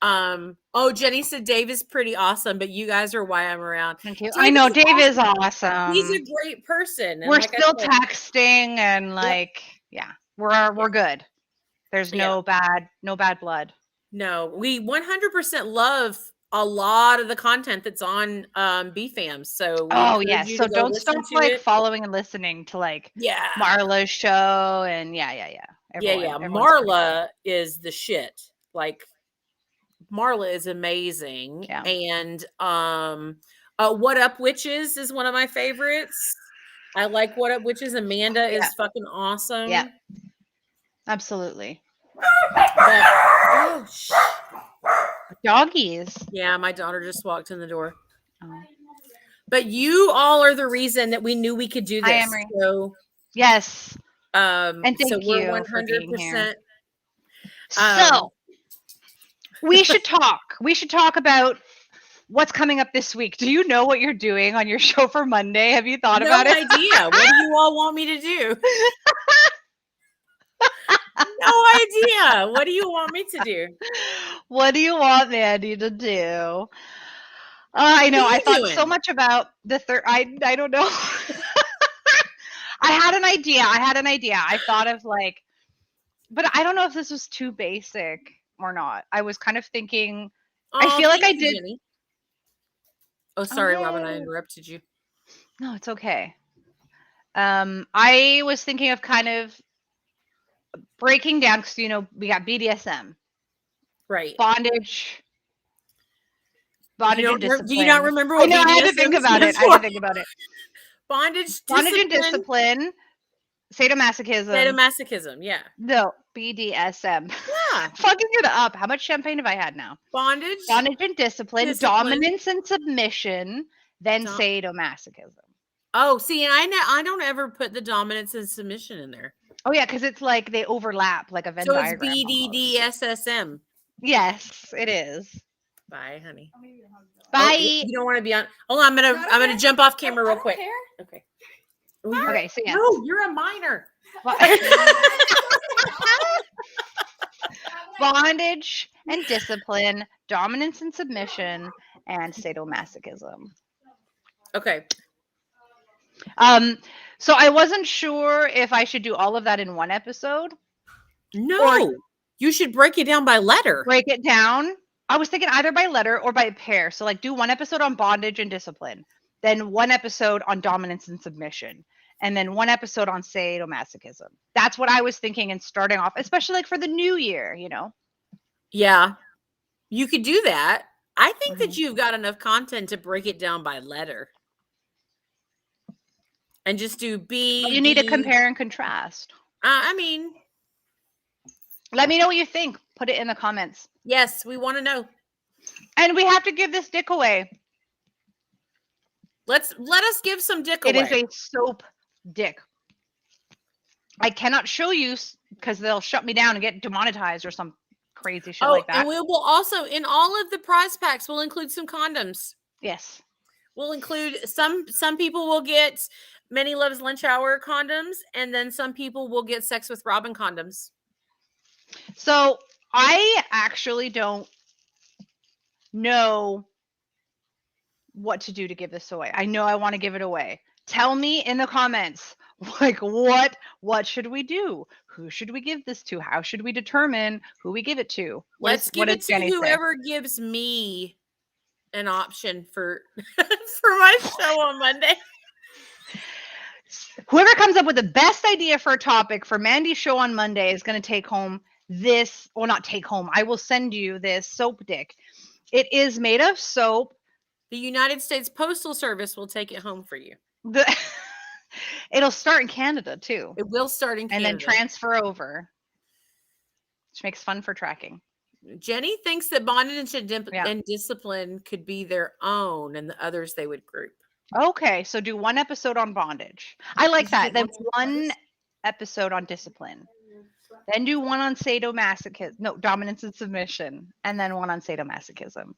Jenny said Dave is pretty awesome, but you guys are why I'm around. Thank you. I know Dave is awesome. He's a great person. We're still texting and we're good. There's no bad blood. No, we 100% love a lot of the content that's on BFAM. So so don't stop following and listening to Marla's show and Marla is the shit. Like, Marla is amazing. And What Up Witches is one of my favorites. I like What Up Witches. Amanda is fucking awesome. Yeah, absolutely. Doggies. Yeah, my daughter just walked in the door. But you all are the reason that we knew we could do this. So yes. And thank you. We're 100%. So we should talk. We should talk about what's coming up this week. Do you know what you're doing on your show for Monday? Have you thought about it? No idea. What do you all want me to do? No idea. What do you want me to do? What do you want Mandy to do? I know. I thought so much about the third. I don't know. I had an idea. I thought of but I don't know if this was too basic or not. I was kind of thinking. I feel like I did. Jenny. Oh, sorry, Robin. I interrupted you. No, it's okay. I was thinking of kind of breaking down because we got BDSM, right? Bondage and discipline. Do you not remember what BDSM I had to think about it. Bondage and discipline. Sadomasochism. Yeah. No, BDSM. Yeah. Fucking it up. How much champagne have I had now? Bondage. Bondage and discipline, dominance and submission, then sadomasochism. Oh, see, and I don't ever put the dominance and submission in there. Oh yeah, because it's like they overlap like a Venn diagram. So it's BDDSSM. Yes, it is. Bye, honey. Bye. Oh, you don't want to be on. Hold on, I'm gonna jump off camera real quick. Okay. Ooh, Okay, so yes. No, you're a minor. Bondage and discipline, dominance and submission, and sadomasochism. Okay. So I wasn't sure if I should do all of that in one episode. No, you should break it down by letter. Break it down. I was thinking either by letter or by pair. So like do one episode on bondage and discipline, then one episode on dominance and submission, and then one episode on sadomasochism. That's what I was thinking and starting off, especially like for the new year, you know? Yeah, you could do that. I think that you've got enough content to break it down by letter. And just do B. You need to compare and contrast. I mean, let me know what you think. Put it in the comments. Yes, we want to know. And we have to give this dick away. Let us give some dick away. It is a soap dick. I cannot show you because they'll shut me down and get demonetized or some crazy shit like that. And we will also, in all of the prize packs, we'll include some condoms. Yes. We'll include some people will get Many Loves Lunch Hour condoms, and then some people will get Sex with Robin condoms. So I actually don't know what to do to give this away. I know I want to give it away. Tell me in the comments, like what should we do? Who should we give this to? How should we determine who we give it to? Let's give it to whoever gives me an option for my show on Monday. Whoever comes up with the best idea for a topic for Mandy's show on Monday is going to take home this, or not take home. I will send you this soap dick. It is made of soap. The United States Postal Service will take it home for you. It'll start in Canada too. It will start in Canada. And then transfer over, which makes fun for tracking. Jenny thinks that bondage and discipline could be their own, and the others they would group. Okay, so do one episode on bondage. I like that. Then one episode on discipline. Then do one on sadomasochism. No, dominance and submission. And then one on sadomasochism.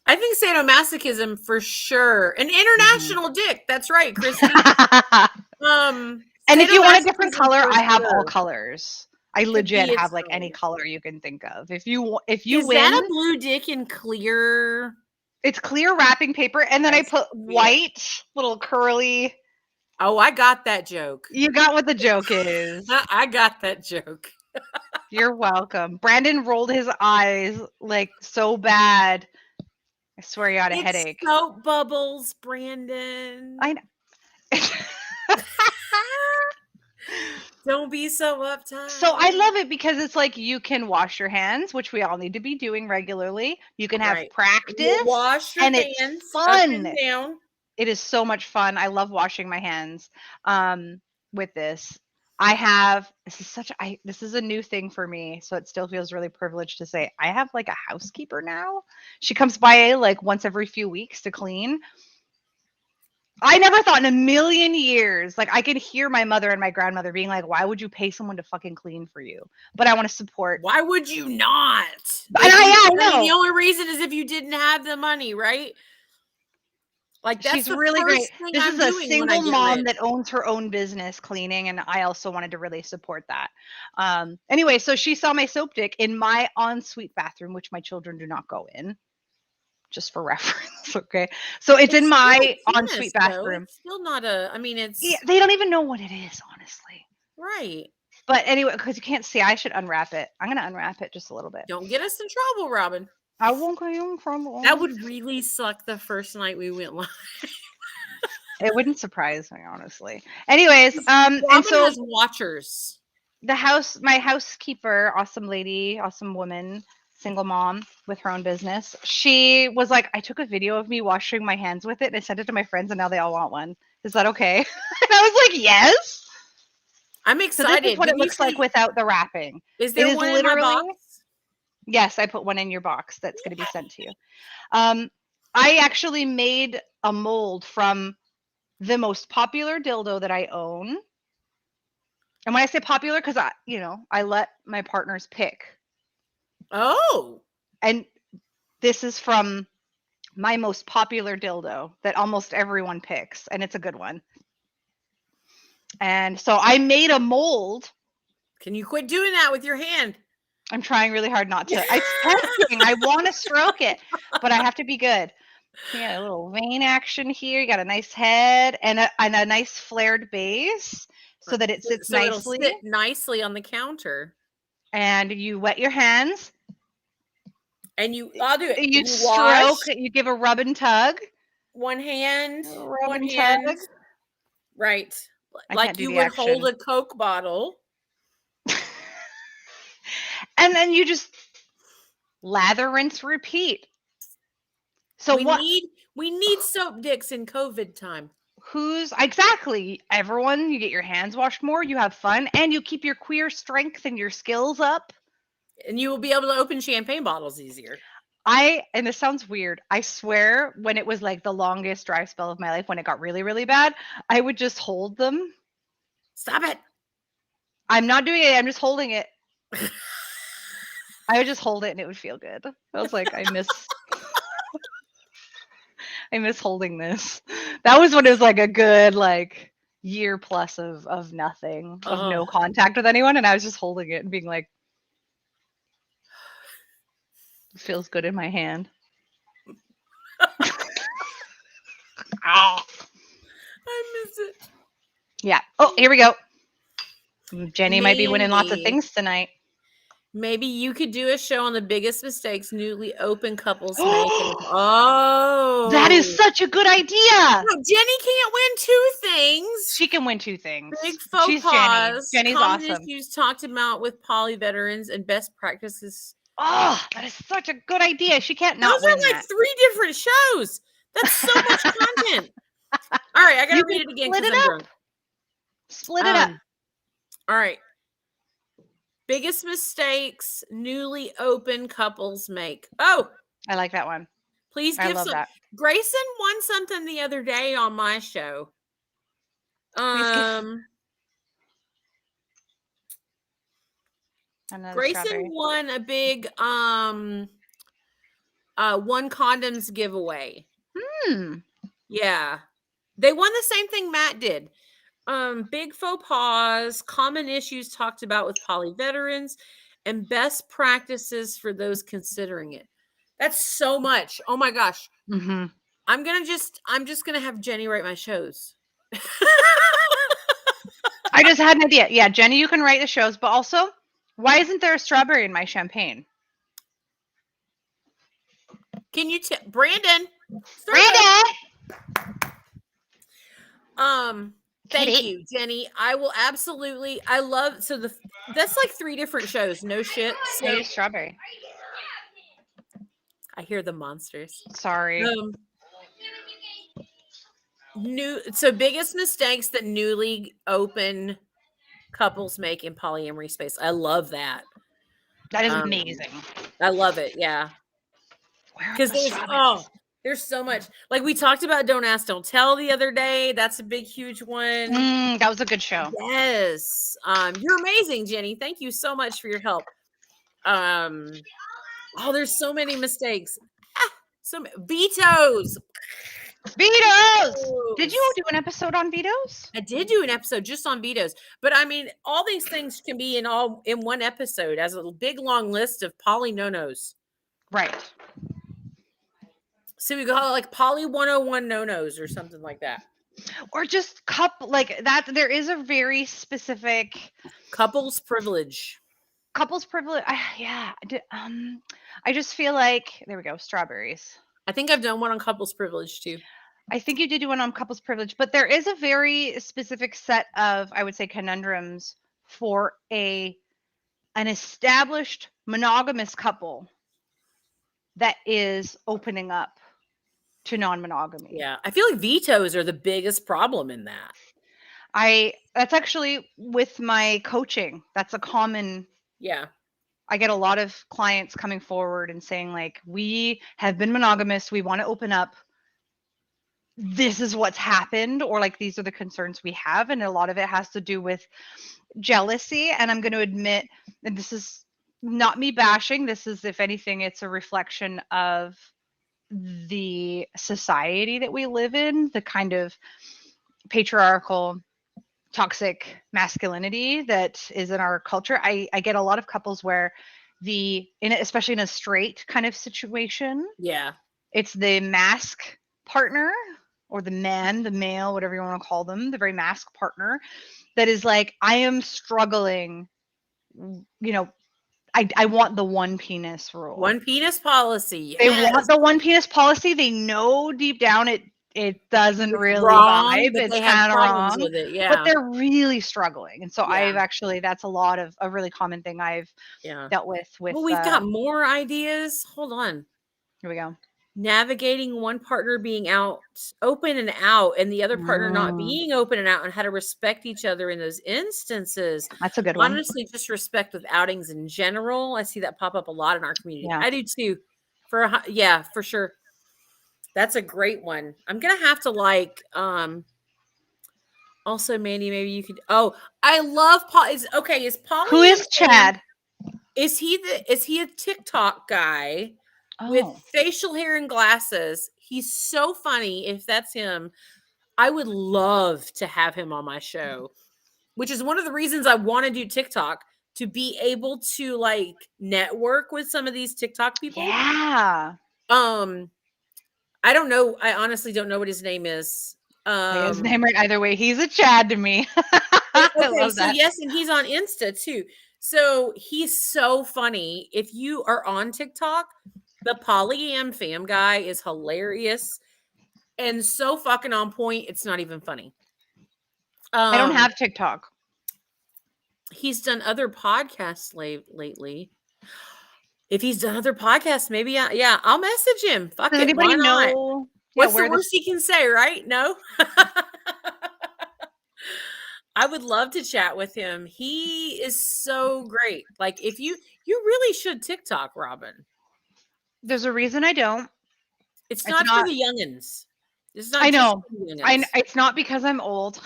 I think sadomasochism for sure. An international dick. That's right, Christy. And if you want a different color, I have all colors. I legit have like any color you can think of. If you win, is that a blue dick in clear? It's clear wrapping paper, and then I put white little curly. Oh, I got that joke. You got what the joke is. I got that joke. You're welcome. Brandon rolled his eyes like so bad. I swear you had a headache. Soap bubbles, Brandon. I know. Don't be so uptight. So I love it because it's like you can wash your hands, which we all need to be doing regularly. You can have practice. Wash your hands. It's fun. Up and down. It is so much fun. I love washing my hands with this. This is a new thing for me, so it still feels really privileged to say I have like a housekeeper now. She comes by like once every few weeks to clean. I never thought in a million years, like I could hear my mother and my grandmother being like, why would you pay someone to fucking clean for you? But I want to support. Why would you not? I know. The only reason is if you didn't have the money, right? Like that's She's really great. This is a single mom that owns her own business cleaning, and I also wanted to really support that. Anyway, so she saw my soap dick in my ensuite bathroom, which my children do not go in. Just for reference, okay? So it's in my ensuite bathroom. It's still not a. I mean, it's. Yeah, they don't even know what it is, honestly. Right. But anyway, because you can't see, I should unwrap it. I'm gonna unwrap it just a little bit. Don't get us in trouble, Robin. I won't get you in trouble. That would really suck the first night we went live. It wouldn't surprise me, honestly. Anyways, Robin and so has watchers. My housekeeper, awesome lady, awesome woman, single mom with her own business. She was like, I took a video of me washing my hands with it and I sent it to my friends and now they all want one. Is that okay? And I was like, yes. I'm So excited. this is what When it you looks like say- without the wrapping. Is It there is one in my literally box? yes, I put one in your box that's going to be sent to you. I actually made a mold from the most popular dildo that I own. And when I say popular, because I let my partners pick. Oh, And this is from my most popular dildo that almost everyone picks, and it's a good one. And so I made a mold. can you quit doing that with your hand? I'm trying really hard not to. It's tempting. I want to stroke it, but I have to be good. So you got a little vein action here. You got a nice head and a nice flared base so that it sits So nicely. it'll sit nicely on the counter. And you wet your hands. And I'll do it. You wash stroke. You give a rub and tug. one hand, Rub one and hand. tug. Right. I Like can't do you the would action. hold a Coke bottle. And then you just lather, rinse, repeat. So we need soap dicks in COVID time. Who's exactly everyone? You get your hands washed more, you have fun, and you keep your queer strength and your skills up. And you will be able to open champagne bottles easier. And this sounds weird. I swear, when it was like the longest dry spell of my life, when it got really, really bad, I would just hold them. Stop it. I'm not doing it. I'm just holding it. I would just hold it and it would feel good. I was like, I miss holding this. That was when it was like a good year plus of nothing, of no contact with anyone. And I was just holding it and being like, it feels good in my hand. I miss it. Yeah. Oh, here we go. Jenny might be winning lots of things tonight. Maybe you could do a show on the biggest mistakes newly open couples make. Oh, that is such a good idea. No, Jenny can't win two things. She can win two things. Big faux She's pas. Jenny's common awesome. issues talked about with poly veterans and best practices. Oh, that is such a good idea. She can't not win. Those are like 3 different shows. That's so much content. All right, I gotta read it again because I'm drunk. Split it up. All right. Biggest mistakes newly open couples make. Oh, I like that one. Please give some. That. Grayson won something the other day on my show. Grayson won a big one condoms giveaway. Yeah. They won the same thing Matt did. Big faux pas, common issues talked about with poly veterans, and best practices for those considering it. That's so much. Oh my gosh. Mm-hmm. I'm just gonna have Jenny write my shows. I just had an idea. Yeah, Jenny, you can write the shows, but also, why isn't there a strawberry in my champagne? Can you Brandon? Thank you, Jenny. I will absolutely. I love that's like 3 different shows. No shit. So strawberry. I hear the monsters. Sorry. Biggest mistakes that newly open couples make in polyamory space. I love that. That is amazing. I love it. Yeah. Because there's so much. Like we talked about Don't Ask, Don't Tell the other day. That's a big, huge one. That was a good show. Yes. You're amazing, Jenny. Thank you so much for your help. There's so many mistakes. Some vetoes. Did you do an episode on vetoes? I did do an episode just on vetoes, but I mean, all these things can be in one episode as a big long list of poly no-nos. Right. So we call it like poly 101 no-nos or something like that. Or just like that. There is a very specific couples privilege. Yeah. I just feel like there we go. Strawberries. I think I've done one on couples privilege too. I think you did do one on couples privilege, but there is a very specific set of, I would say, conundrums for an established monogamous couple that is opening up to non-monogamy. Yeah, I feel like vetoes are the biggest problem in that. That's actually with my coaching. That's a common. Yeah. I get a lot of clients coming forward and saying, like, we have been monogamous. We want to open up. This is what's happened, or like, these are the concerns we have. And a lot of it has to do with jealousy. And I'm going to admit, and this is not me bashing. This is, if anything, it's a reflection of the society that we live in, the kind of patriarchal, toxic masculinity that is in our culture. I get a lot of couples where especially in a straight kind of situation, Yeah. it's the mask partner or the male, whatever you want to call them, the very mask partner that is like, I am struggling, I want the one penis rule. One penis policy. They want the one penis policy. They know deep down it doesn't really wrong, vibe. but It's they have kind of problems wrong. with it. Yeah. But they're really struggling. And so Yeah. that's a really common thing I've dealt with. Well, we've got more ideas. Hold on. Here we go. Navigating one partner being open and out, and the other partner not being open and out, and how to respect each other in those instances. That's a good one. Honestly, just respect with outings in general. I see that pop up a lot in our community. Yeah. I do too. For sure. That's a great one. I'm gonna have to also, Mandy, maybe you could. Oh, I love Paul. Is Paul? Who is Chad? Is he a TikTok guy with facial hair and glasses? He's so funny. If that's him, I would love to have him on my show, which is one of the reasons I want to do TikTok, to be able to like network with some of these TikTok people. Yeah. I don't know. I honestly don't know what his name is. His name right either way. He's a Chad to me. I love that. Yes, and he's on Insta too. So he's so funny. If you are on TikTok, the Polyam fam guy is hilarious and so fucking on point. It's not even funny. I don't have TikTok. He's done other podcasts lately. If he's done other podcasts, maybe I'll message him. Fuck Does it. anybody Why not? know? What's the worst he can say, right? No. I would love to chat with him. He is so great. Like, if you really should TikTok, Robin. There's a reason I don't. It's not for the youngins. It's not. I know. It's not because I'm old.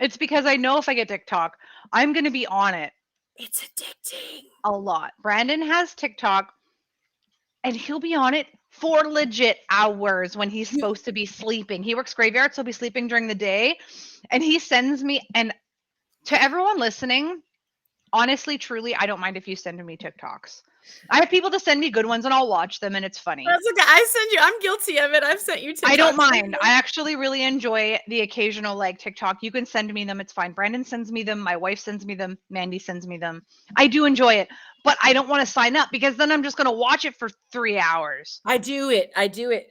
It's because I know if I get TikTok, I'm going to be on it. It's addicting. A lot. Brandon has TikTok, and he'll be on it for legit hours when he's supposed to be sleeping. He works graveyard, so he'll be sleeping during the day. And he sends me, and to everyone listening, honestly, truly, I don't mind if you send me TikToks. I have people to send me good ones, and I'll watch them, and it's funny. That's okay. I send you. I'm guilty of it. I've sent you TikToks. I don't mind. I actually really enjoy the occasional like TikTok. You can send me them. It's fine. Brandon sends me them. My wife sends me them. Mandy sends me them. I do enjoy it, but I don't want to sign up because then I'm just going to watch it for 3 hours. I do it.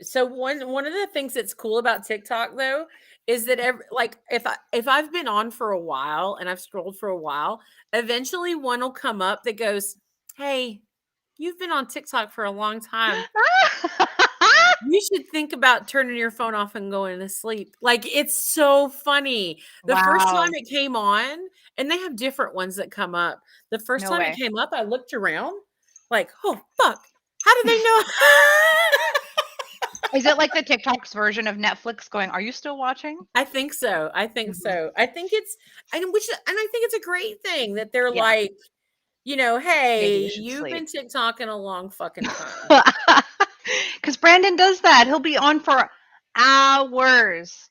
So one of the things that's cool about TikTok though is that if I've been on for a while and I've scrolled for a while, eventually one will come up that goes, "Hey, you've been on TikTok for a long time. You should think about turning your phone off and going to sleep." Like, it's so funny. The first time it came on, and they have different ones that come up. The first time it came up, I looked around like, "Oh, fuck. How do they know?" Is it like the TikTok's version of Netflix going, "Are you still watching?" I think so. I think it's, and I think it's a great thing that they're like, hey, you've been TikToking a long fucking time. Because Brandon does that. He'll be on for hours.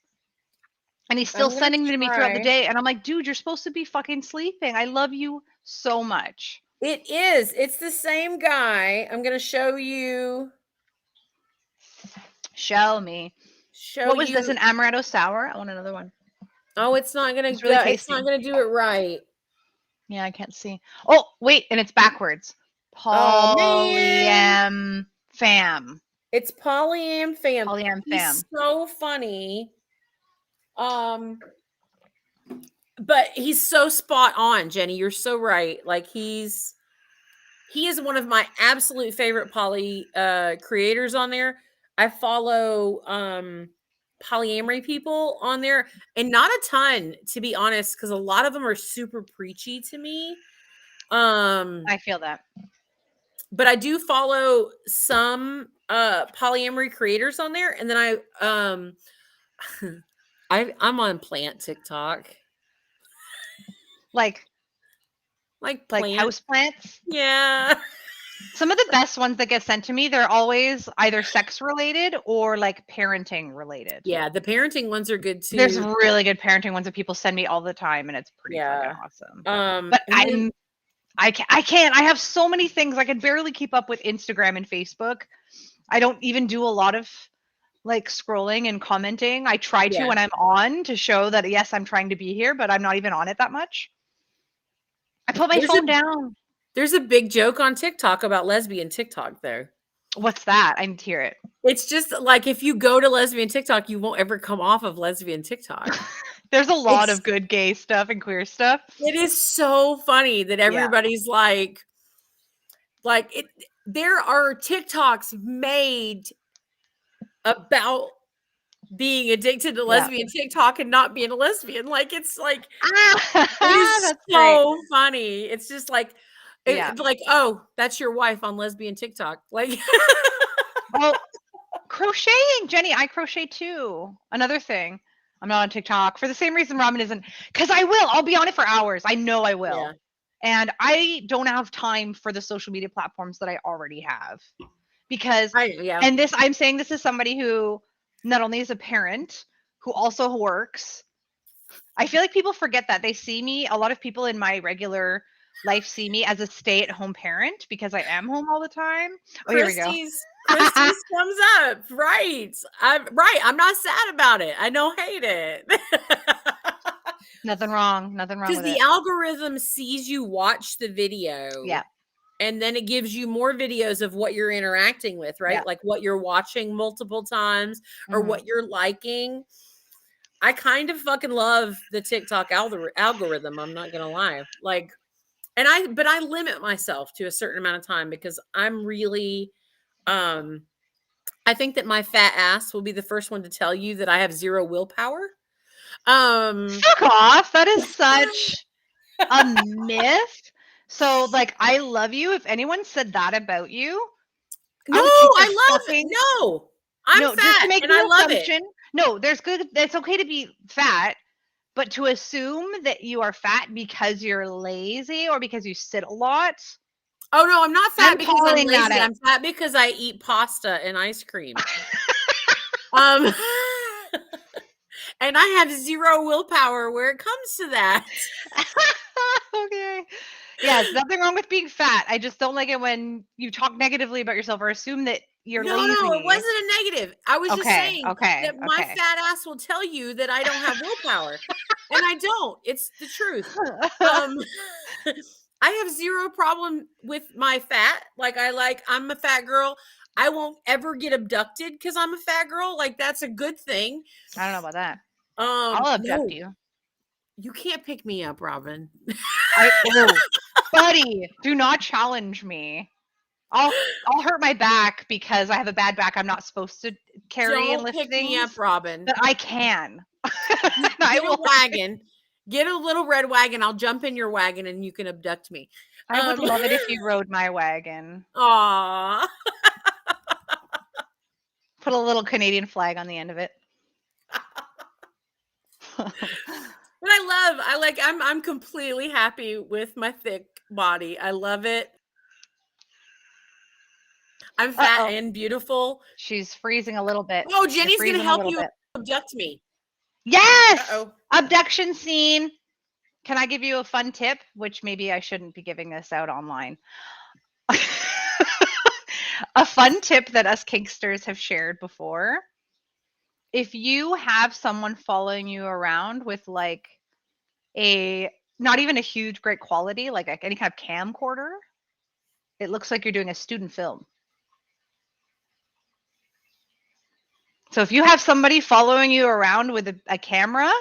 And he's still sending them to me throughout the day. And I'm like, dude, you're supposed to be fucking sleeping. I love you so much. It is. It's the same guy. I'm going to show you. Show me. What was this, an Amaretto Sour? I want another one. Oh, it's not going to really it's not going to do it right. Yeah, I can't see. Oh, wait, and it's backwards. Polyam fam. It's Polyam fam. Polyam fam. He's so funny. But he's so spot on, Jenny. You're so right. Like, he is one of my absolute favorite poly creators on there. I follow polyamory people on there, and not a ton, to be honest, because a lot of them are super preachy to me. I feel that. But I do follow some polyamory creators on there, and then I'm on plant TikTok. Like plant. house plants. Yeah. Some of the best ones that get sent to me, they're always either sex related or like parenting related. Yeah, the parenting ones are good too. There's really good parenting ones that people send me all the time, and it's pretty fucking awesome. But I can't. I have so many things. I can barely keep up with Instagram and Facebook. I don't even do a lot of like scrolling and commenting. I try to when I'm on to show that yes, I'm trying to be here, but I'm not even on it that much. I put my phone down. There's a big joke on TikTok about lesbian TikTok though. What's that? I need to hear it. It's just like if you go to lesbian TikTok, you won't ever come off of lesbian TikTok. There's a lot of good gay stuff and queer stuff. It is so funny that everybody's like it. There are TikToks made about being addicted to lesbian TikTok and not being a lesbian. Like it's like it is so funny. It's just like like, oh, that's your wife on lesbian TikTok. Like well, crocheting, Jenny, I crochet too. Another thing. I'm not on TikTok for the same reason Robin isn't, because I'll be on it for hours. I know I will. Yeah. And I don't have time for the social media platforms that I already have. Because and I'm saying this is somebody who not only is a parent, who also works. I feel like people forget that. They see me, a lot of people in my regular life see me as a stay-at-home parent because I am home all the time. Oh, here we go. Christie's comes up. Right. I'm not sad about it. I don't hate it. Nothing wrong with it. Because the algorithm sees you watch the video. Yeah. And then it gives you more videos of what you're interacting with, right? Yeah. Like what you're watching multiple times or what you're liking. I kind of fucking love the TikTok algorithm. I'm not going to lie. Like, but I limit myself to a certain amount of time because I'm really, I think that my fat ass will be the first one to tell you that I have zero willpower. Fuck off. That is such a myth. So, like, I love you. If anyone said that about you, no, I love it. No, I'm fat just to make and I love it. No, there's good. It's okay to be fat, but to assume that you are fat because you're lazy or because you sit a lot. Oh no, I'm not fat because I'm lazy. I'm fat because I eat pasta and ice cream. And I have zero willpower where it comes to that. Okay. Yeah, there's nothing wrong with being fat. I just don't like it when you talk negatively about yourself or assume that you're lazy. No, it wasn't a negative. I was just saying that my fat ass will tell you that I don't have willpower. And I don't. It's the truth. I have zero problem with my fat. I'm a fat girl. I won't ever get abducted because I'm a fat girl. Like, that's a good thing. I don't know about that. I'll abduct you. You can't pick me up, Robin. Buddy, do not challenge me. I'll hurt my back because I have a bad back. I'm not supposed to carry and lift things. Don't pick me up, Robin. But I can. Get a wagon. Get a little red wagon. I'll jump in your wagon and you can abduct me. I would love it if you rode my wagon. Aww. Put a little Canadian flag on the end of it. But I'm completely happy with my thick body. I love it. I'm fat and beautiful. She's freezing a little bit. Oh, Jenny's going to help you abduct me. Yes! Abduction scene. Can I give you a fun tip? Which maybe I shouldn't be giving this out online. A fun tip that us kinksters have shared before. If you have someone following you around with like not even a huge great quality, like any kind of camcorder, it looks like you're doing a student film. So if you have somebody following you around with a camera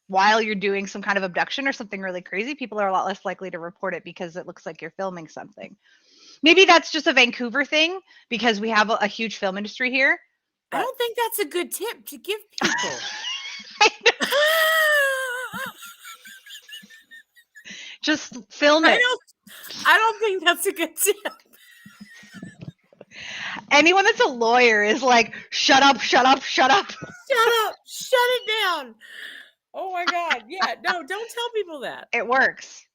while you're doing some kind of abduction or something really crazy, people are a lot less likely to report it because it looks like you're filming something. Maybe that's just a Vancouver thing because we have a huge film industry here. I don't think that's a good tip to give people. Just film it. I don't think that's a good tip. Anyone that's a lawyer is like, shut up, shut up, shut up. Shut up. Shut it down. Oh my God. Yeah. No, don't tell people that. It works.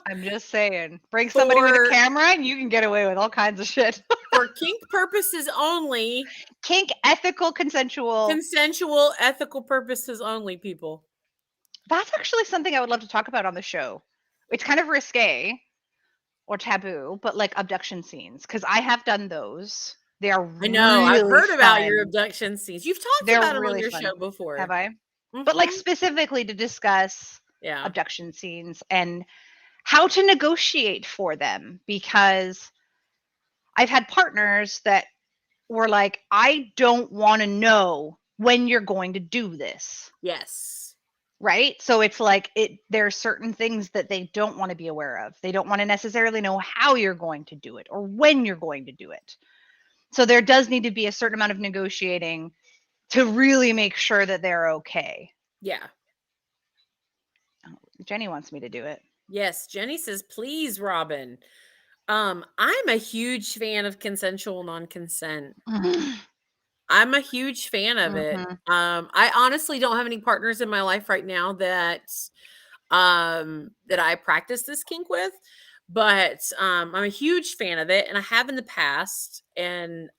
I'm just saying. Bring somebody with a camera and you can get away with all kinds of shit. For kink purposes only. Kink, ethical, consensual. Consensual, ethical purposes only, people. That's actually something I would love to talk about on the show. It's kind of risque or taboo, but like abduction scenes, because I have done those. They are I know. really I've heard fun. about your abduction scenes. You've talked about them on your fun. show before. Have I? Mm-hmm. But like specifically to discuss abduction scenes and how to negotiate for them, because I've had partners that were like, I don't want to know when you're going to do this. Yes. Right? So it's like there are certain things that they don't want to be aware of. They don't want to necessarily know how you're going to do it or when you're going to do it. So there does need to be a certain amount of negotiating to really make sure that they're okay. Yeah. Oh, Jenny wants me to do it. Yes. Jenny says, please, Robin. I'm a huge fan of consensual non-consent. I'm a huge fan of it. I honestly don't have any partners in my life right now that I practice this kink with, but I'm a huge fan of it, and I have in the past. And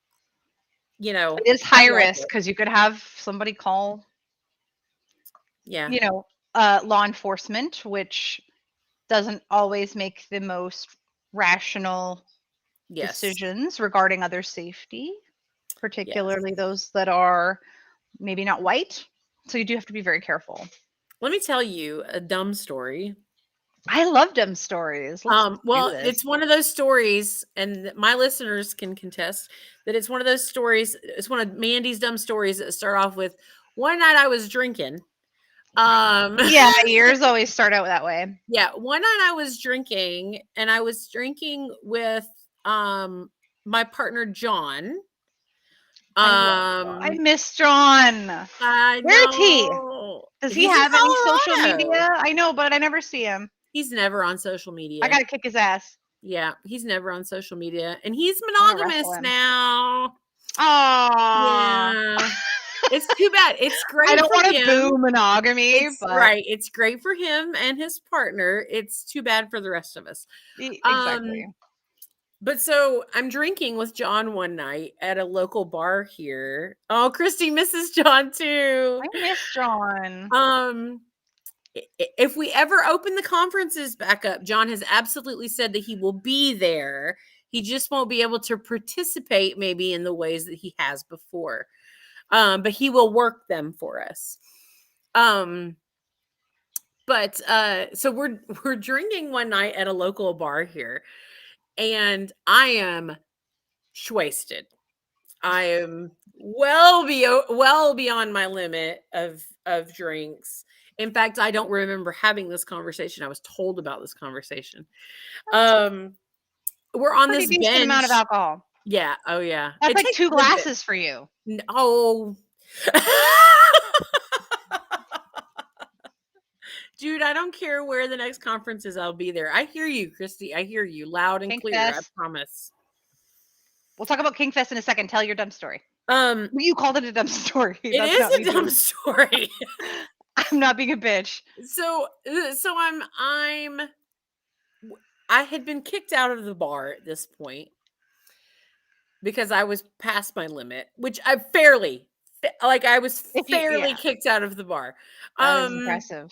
it is high risk because you could have somebody call, law enforcement, which doesn't always make the most rational decisions regarding other safety, particularly those that are maybe not white. So you do have to be very careful. Let me tell you a dumb story. I love dumb stories. Well, it's one of those stories, and my listeners can contest that it's one of those stories. It's one of Mandy's dumb stories that start off with, one night I was drinking. Yeah, yours always start out that way. Yeah, one night I was drinking, and I was drinking with my partner John. I miss John. Where is he? Does he have any social media? I know, but I never see him. He's never on social media. I gotta kick his ass. Yeah, he's never on social media, and he's monogamous now. Oh, yeah. It's too bad. It's great. I don't want to boo monogamy, but right. It's great for him and his partner. It's too bad for the rest of us. Exactly. But so I'm drinking with John one night at a local bar here. Oh, Christy misses John too. I miss John. If we ever open the conferences back up, John has absolutely said that he will be there. He just won't be able to participate maybe in the ways that he has before. But he will work them for us. But so we're drinking one night at a local bar here, and I am wasted. I am well beyond my limit of drinks. In fact, I don't remember having this conversation. I was told about this conversation. We're on this bench. Amount of alcohol. Yeah. Oh, yeah. That's like 2 glasses for you. No. Dude, I don't care where the next conference is. I'll be there. I hear you, Christy. I hear you loud and clear. I promise. We'll talk about Kink Fest in a second. Tell your dumb story. You called it a dumb story. It is a dumb story. I'm not being a bitch. So I had been kicked out of the bar at this point because I was past my limit, which I was fairly kicked out of the bar. That is impressive.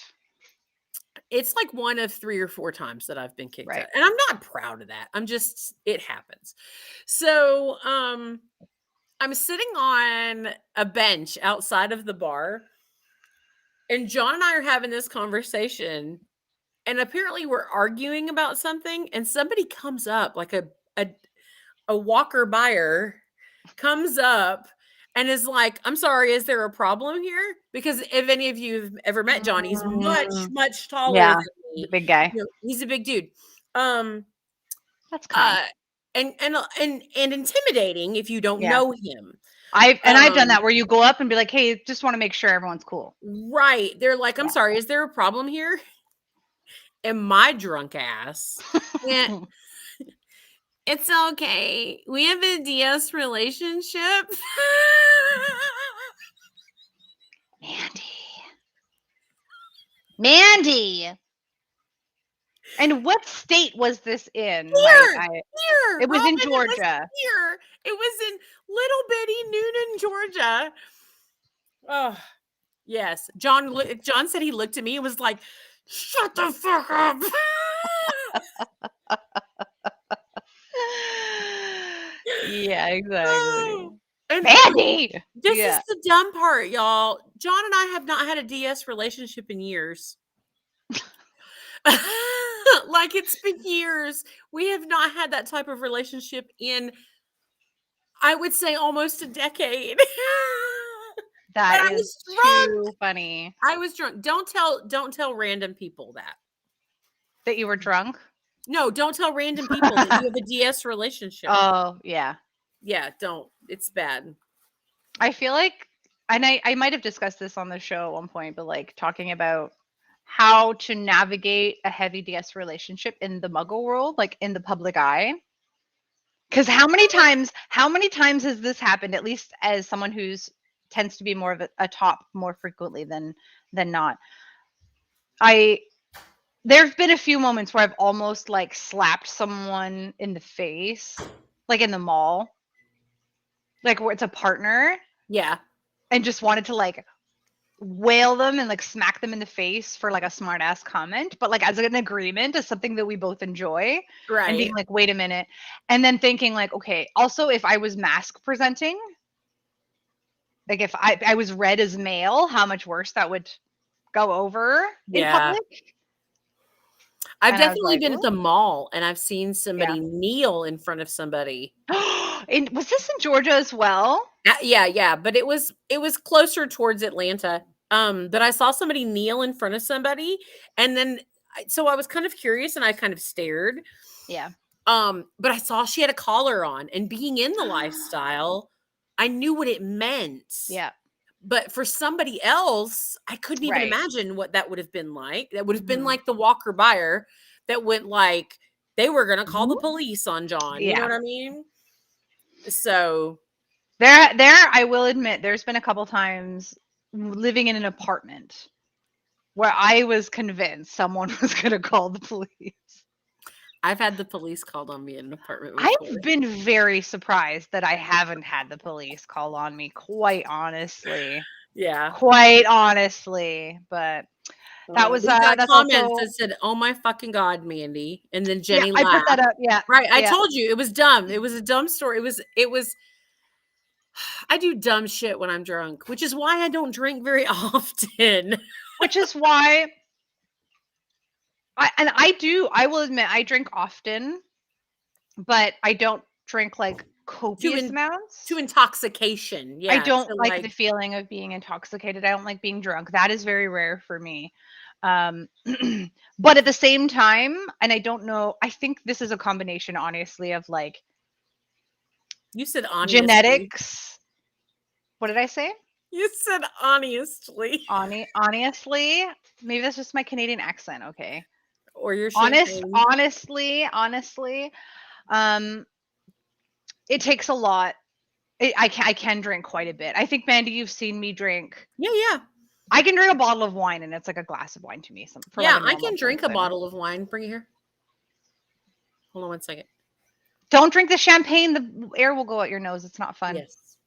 It's like one of 3 or 4 times that I've been kicked out. And I'm not proud of that. It happens. So I'm sitting on a bench outside of the bar, and John and I are having this conversation, and apparently we're arguing about something, and somebody comes up, like a walker buyer comes up and is like, I'm sorry, is there a problem here? Because if any of you have ever met John, he's much, much taller than me. Big guy. He's a big dude. That's kind. and intimidating if you don't know him. I've done that where you go up and be like, hey, just want to make sure everyone's cool. Right. They're like, I'm sorry, is there a problem here? And my drunk ass. And it's okay. We have a DS relationship. Mandy. And what state was this in? Here. It was in Georgia. It was in little bitty Noonan, Georgia. Oh, yes. John said he looked at me and was like, shut the fuck up. Yeah, exactly. And Mandy! This is the dumb part, y'all. John and I have not had a DS relationship in years. Like, it's been years. We have not had that type of relationship in, I would say, almost a decade. That is too funny. I was drunk. Don't tell random people that you were drunk. No, don't tell random people that you have a DS relationship. Oh, yeah. Yeah, don't. It's bad. I feel like, and I might have discussed this on the show at one point, but like talking about how to navigate a heavy DS relationship in the Muggle world, like in the public eye. Because how many times has this happened, at least as someone who's tends to be more of a top more frequently than not. There've been a few moments where I've almost like slapped someone in the face, like in the mall, like where it's a partner. Yeah. And just wanted to like wail them and like smack them in the face for like a smart ass comment, but like as an agreement as something that we both enjoy. Right. And being like, wait a minute. And then thinking like, okay, also if I was mask presenting, like if I was read as male, how much worse that would go over in public. I've definitely been at the mall and I've seen somebody kneel in front of somebody. And was this in Georgia as well? Yeah. But it was closer towards Atlanta. But I saw somebody kneel in front of somebody, and then so I was kind of curious and I kind of stared. Yeah. But I saw she had a collar on, and being in the lifestyle, I knew what it meant. Yeah. But for somebody else, I couldn't even imagine what that would have been like. That would have been like the walker buyer that went like they were going to call the police on John. You know what I mean? So there, I will admit, there's been a couple times living in an apartment where I was convinced someone was going to call the police. I've had the police called on me in an apartment before. I've been very surprised that I haven't had the police call on me, quite honestly. Yeah. Quite honestly. But that was that's comments that said, "Oh my fucking God, Mandy." And then Jenny laughed. I put that up. Yeah. Right. I told you it was dumb. It was a dumb story. It was I do dumb shit when I'm drunk, which is why I don't drink very often. Which is why I will admit I drink often, but I don't drink like copious amounts. To intoxication. Yeah. I don't like the feeling of being intoxicated. I don't like being drunk. That is very rare for me. But at the same time, and I don't know, I think this is a combination, honestly, of like you said honestly. Genetics. What did I say? You said honestly. Honestly, maybe that's just my Canadian accent. Okay. Or your honestly, it takes a lot. I can drink quite a bit. I think, Mandy, you've seen me drink. Yeah. I can drink a bottle of wine, and it's like a glass of wine to me. I can drink a bottle of wine. Bring it here. Hold on 1 second. Don't drink the champagne. The air will go out your nose. It's not fun. Yes.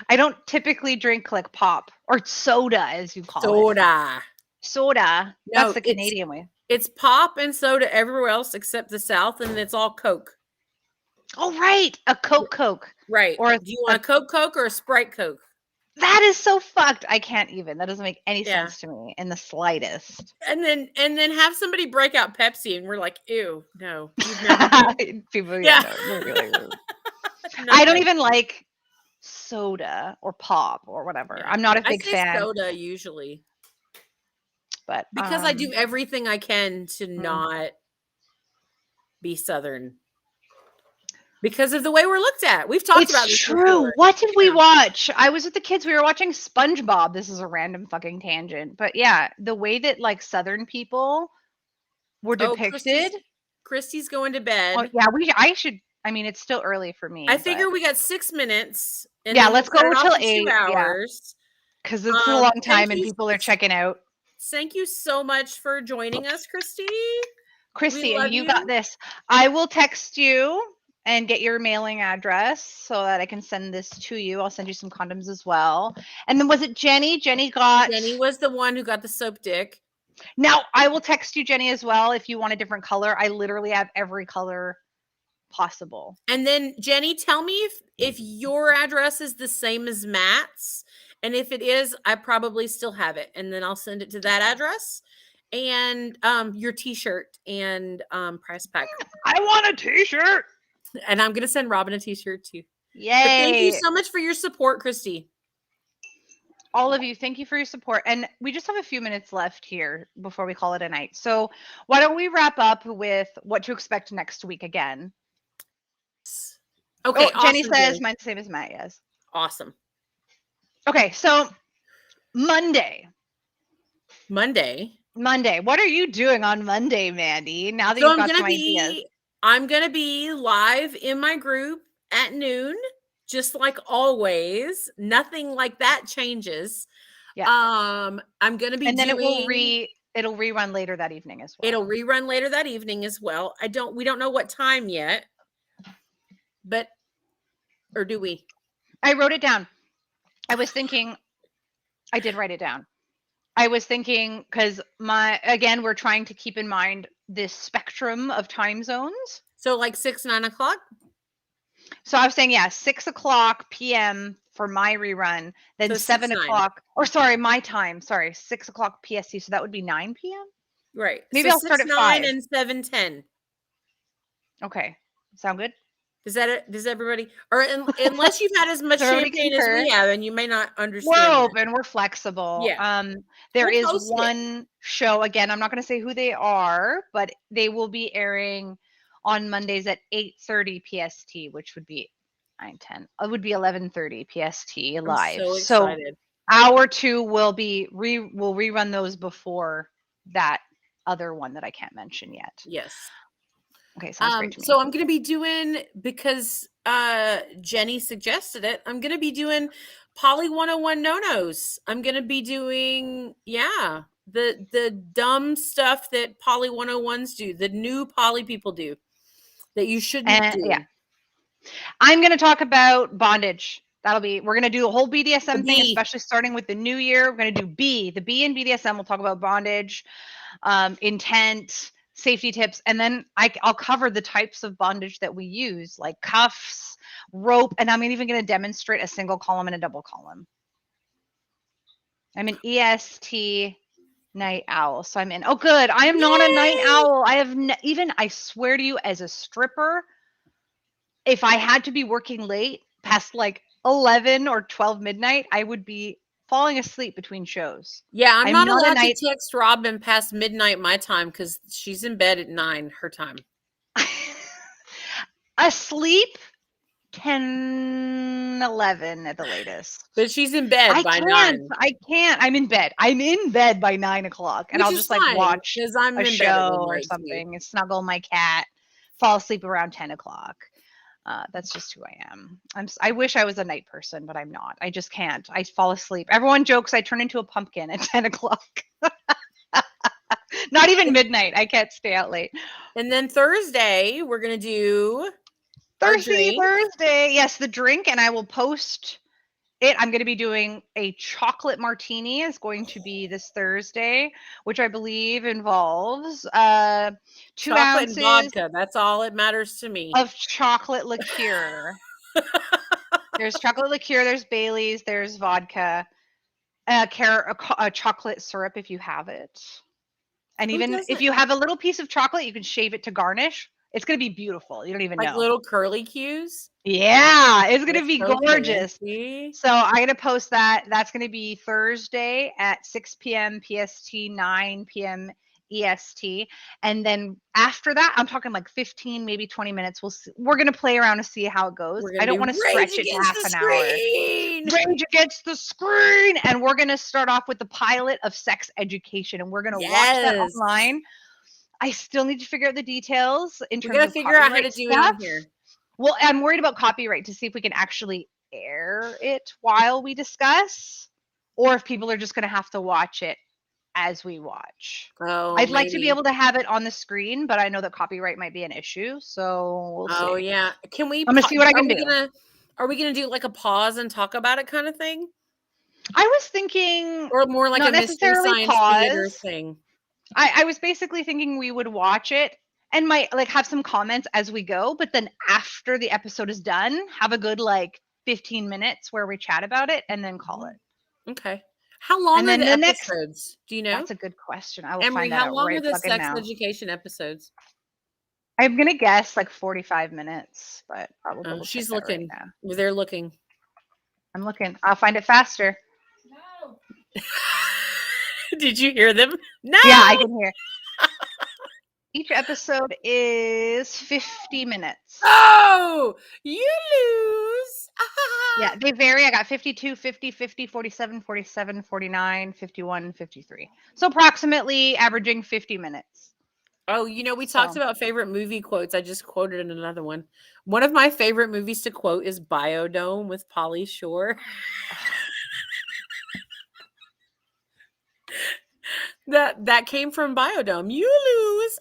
I don't typically drink like pop or soda, as you call it. Soda. No, that's the Canadian way. It's pop and soda everywhere else except the South, and it's all Coke. Oh, right. A Coke. Right. Or do you want a Coke or a Sprite Coke? That is so fucked. I can't even. That doesn't make any sense to me in the slightest. And then have somebody break out Pepsi, and we're like, ew, no. People, I don't even like soda or pop or whatever. Yeah. I'm not a big fan. Soda usually. But because I do everything I can to not be Southern. Because of the way we're looked at. We've talked about this true. before. What did we watch? I was with the kids. We were watching SpongeBob. This is a random fucking tangent. But yeah, the way that like Southern people were depicted. Christy's going to bed. Oh, yeah, I should. I mean, it's still early for me. I figure we got 6 minutes. And yeah, then let's we'll go till 8 2 hours. Because it's a long time and people are checking out. Thank you so much for joining us, Christy. Christy, and you got this. I will text you and get your mailing address so that I can send this to you. I'll send you some condoms as well. And then was it Jenny? Jenny was the one who got the soap dick. Now, I will text you, Jenny, as well if you want a different color. I literally have every color possible. And then, Jenny, tell me if your address is the same as Matt's. And if it is, I probably still have it. And then I'll send it to that address. And your t-shirt and price pack. I want a t-shirt. And I'm going to send Robin a t-shirt too. Yay. But thank you so much for your support, Christy. All of you, thank you for your support. And we just have a few minutes left here before we call it a night. So why don't we wrap up with what to expect next week again? Okay. Awesome, Jenny says mine's the same as Matt, yes. Awesome. Okay, so Monday. What are you doing on Monday, Mandy? Now that you've got some ideas. I'm going to be live in my group at noon, just like always. Nothing like that changes. Yeah. I'm going to be and then it'll rerun later that evening as well. It'll rerun later that evening as well. We don't know what time yet. But or do we? I wrote it down. I was thinking I did write it down. I was thinking because we're trying to keep in mind this spectrum of time zones. So like 6, 9 o'clock. So I was saying, 6 o'clock p.m. for my rerun, then 7 o'clock, my time. Sorry, 6 o'clock PST. So that would be 9 p.m. Right. Maybe I'll start at 5 and 7:10. Okay, sound good? Does everybody, or unless you've had as much champagne as we have, and you may not understand. We're open. We're flexible. Yeah. There is one show, again, I'm not going to say who they are, but they will be airing on Mondays at 8:30 PST, which would be 9:10. It would be 11:30 PST live. I'm so excited. Hour 2 will be we'll rerun those before that other one that I can't mention yet. Yes. Okay, sounds great to me. So I'm going to be doing, because Jenny suggested it, I'm going to be doing Poly 101 no-nos. I'm going to be doing, the dumb stuff that Poly 101s do, the new poly people do, that you shouldn't do. Yeah. I'm going to talk about bondage. We're going to do a whole BDSM thing, especially starting with the new year. We're going to do the B in BDSM. We'll talk about bondage, intent, safety tips, and then I'll cover the types of bondage that we use, like cuffs, rope, and I'm even going to demonstrate a single column and a double column. I'm an EST night owl, so I'm in. Oh, good. I am not a night owl. I have I swear to you, as a stripper, if I had to be working late past like 11 or 12 midnight, I would be falling asleep between shows. Yeah, I'm not allowed to text Robin past midnight my time because she's in bed at 9 her time. Asleep 10, 11 at the latest. But she's in bed by 9. I can't. I'm in bed. I'm in bed by 9 o'clock, and I'll just like watch a show or something and snuggle my cat, fall asleep around 10 o'clock. That's just who I am. I wish I was a night person, but I'm not. I just can't. I fall asleep. Everyone jokes I turn into a pumpkin at 10 o'clock. Not even midnight. I can't stay out late. And then Thursday, we're going to do Thursday. Yes, the drink, and I will post it. I'm going to be doing a chocolate martini is going to be this Thursday, which I believe involves 2 ounces and vodka. That's all it matters to me. Of chocolate liqueur. There's chocolate liqueur, there's Bailey's, there's vodka, a chocolate syrup if you have it. And even if you have a little piece of chocolate, you can shave it to garnish. It's going to be beautiful. You don't even know. Like little curly cues? Yeah, it's going to be gorgeous. Fancy. So I'm going to post that. That's going to be Thursday at 6 p.m. PST, 9 p.m. EST. And then after that, I'm talking like 15, maybe 20 minutes. We're going to play around to see how it goes. I don't want to stretch it to half an hour. Rage Against the Screen. And we're going to start off with the pilot of sex education. And we're going to watch that online. I still need to figure out the details in terms of figure out how to do it on here. Well, I'm worried about copyright to see if we can actually air it while we discuss, or if people are just going to have to watch it as we watch. I'd like to be able to have it on the screen, but I know that copyright might be an issue, so we'll see. Oh yeah, can we? I'm gonna see what I can do. Are we gonna do like a pause and talk about it kind of thing? I was thinking, or more like not a mystery necessarily science theater thing. I was basically thinking we would watch it and might like have some comments as we go, but then after the episode is done, have a good like 15 minutes where we chat about it and then call it. Okay. How long are the episodes? Do you know? That's a good question. I will find out. How long are the sex education episodes? I'm gonna guess like 45 minutes, but probably. Oh, she's looking. Right now. They're looking. I'm looking. I'll find it faster. No. Did you hear them? No. Yeah, I can hear. Each episode is 50 minutes. Oh, you lose. Yeah, they vary. I got 52, 50, 50, 47, 47, 49, 51, 53. So approximately averaging 50 minutes. Oh, we talked about favorite movie quotes. I just quoted another one. One of my favorite movies to quote is Biodome with Pauly Shore. That came from Biodome. You lose.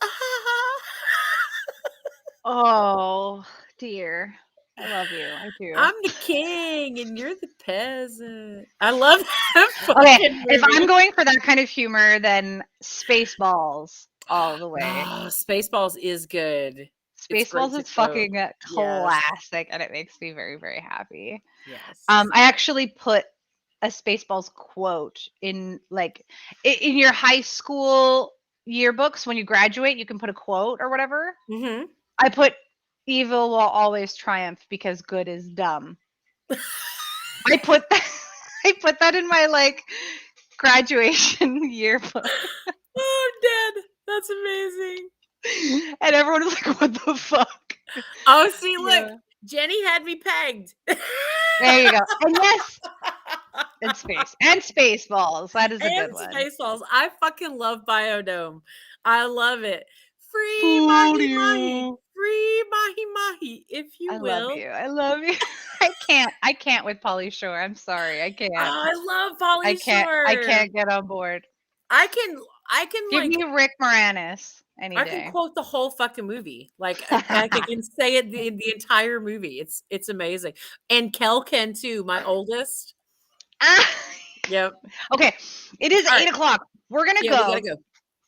Oh dear. I love you. I do. I'm the king and you're the peasant. I love that. Okay, if I'm going for that kind of humor, then Spaceballs all the way. Oh, Spaceballs is good. Spaceballs is fucking classic, and it makes me very, very happy. Yes. I actually put a Spaceballs quote in your high school yearbooks. When you graduate, you can put a quote or whatever. Mm-hmm. I put "Evil will always triumph because good is dumb." I put that in my graduation yearbook. Oh, I'm dead. That's amazing. And everyone was like, "What the fuck?" Oh, see, look, Jenny had me pegged. There you go. And yes. And Spaceballs. That is a good one. Spaceballs. I fucking love Biodome. I love it. Free mahi mahi. Free mahi mahi, if you will. I love you. I can't with Pauly Shore. I'm sorry. I can't. Oh, I love Pauly Shore. I can't get on board. I can give me Rick Moranis any day. I can quote the whole fucking movie. I can say it the entire movie. It's amazing. And Kel can too, my oldest. Yep. Okay. It is 8 o'clock. We're gonna go. We gotta go.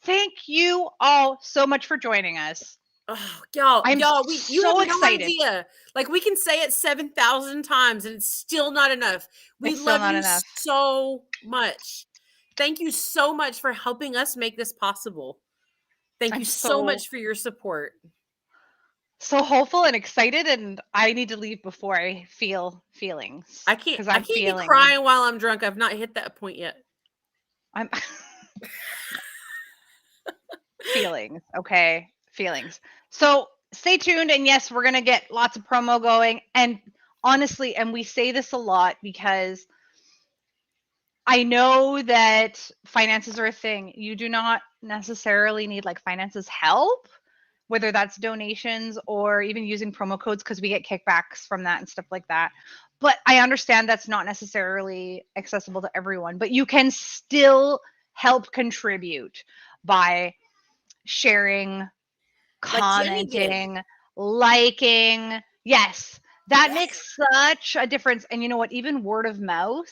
Thank you all so much for joining us. Oh, y'all, you so have excited. No idea. We can say it 7,000 times and it's still not enough. We love you so much. Thank you so much for helping us make this possible. Thank you so much for your support. So hopeful and excited, and I need to leave before I feel feelings. I can't be crying while I'm drunk. I've not hit that point yet. I'm feelings. Okay. Feelings. So stay tuned. And yes, we're going to get lots of promo going. And honestly, and we say this a lot because I know that finances are a thing. You do not necessarily need finances help, whether that's donations or even using promo codes, because we get kickbacks from that and stuff like that. But I understand that's not necessarily accessible to everyone, but you can still help contribute by sharing, commenting, liking. Yes, that makes such a difference. And you know what? Even word of mouth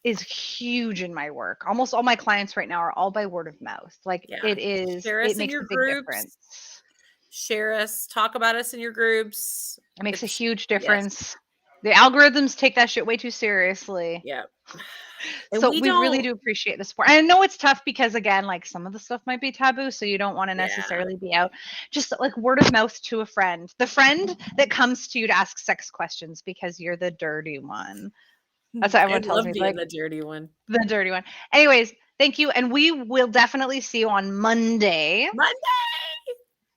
is huge in my work. Almost all my clients right now are all by word of mouth. It is. Share us it makes in your a big groups. difference. Share us. Talk about us in your groups. It makes a huge difference. Yes. The algorithms take that shit way too seriously. Yeah. So we really do appreciate the support. I know it's tough because, again, some of the stuff might be taboo, so you don't want to necessarily be out. Just word of mouth to a friend. The friend that comes to you to ask sex questions because you're the dirty one. That's what everyone I tells love me. being Like the dirty one. the dirty one. Anyways, thank you. And we will definitely see you on Monday, Monday.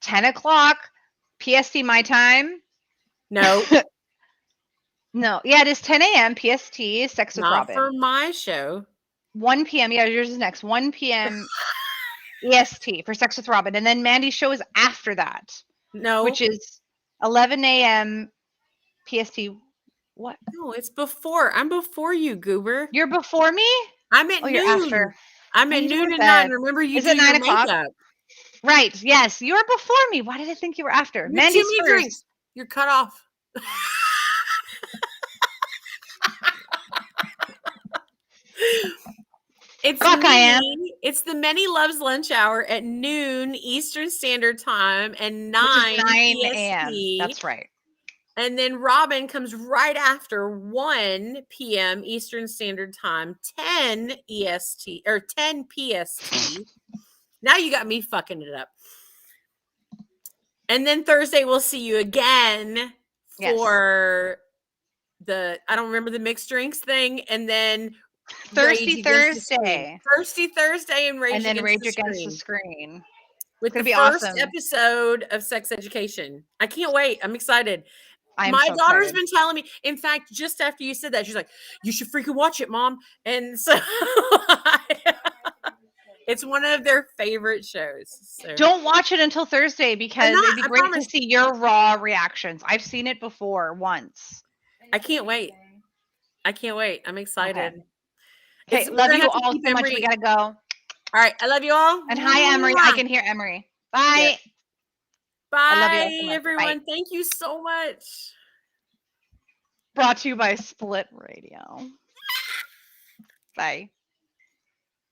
10 o'clock PST my time. No, No, yeah, it is 10 a.m. PST, Sex with not Robin. for my show. 1 p.m. Yeah, yours is next. 1 p.m. EST for Sex with Robin. And then Mandy's show is after that, No, which is 11 a.m. PST. What? no, it's before. I'm before you, Goober. You're before me? I'm at Oh, noon. you're after. I'm I at need to go noon to and 9. bed. Remember, you Is do it your 9 o'clock? makeup. Right. Yes. You were before me. Why did I think you were after? You Mandy's too many first. drinks. You're cut off. Fuck, I am. It's the Many Loves Lunch Hour at noon Eastern Standard Time and 9 Which is 9 PST. a.m. That's right. And then Robin comes right after 1 p.m. Eastern Standard Time, 10 EST or 10 PST. Now you got me fucking it up. And then Thursday we'll see you again for the I don't remember the mixed drinks thing, and then Thirsty Thursday. Thirsty Thursday and Rage Against the Screen. With the be first awesome. episode of Sex Education. I can't wait. I'm excied. My daughter's been telling me, in fact, just after you said that, she's like, you should freaking watch it, Mom. And so it's one of their favorite shows. So. Don't watch it until Thursday because it'd be great to see your raw reactions. I've seen it before once. I can't wait. I'm excited. Okay, love you all so much. We gotta go. All right, I love you all. And hi, Emery. I can hear Emery. Bye. Yep. Bye, I love you all so much. everyone. Bye. Thank you so much. Brought to you by Split Radio. Bye.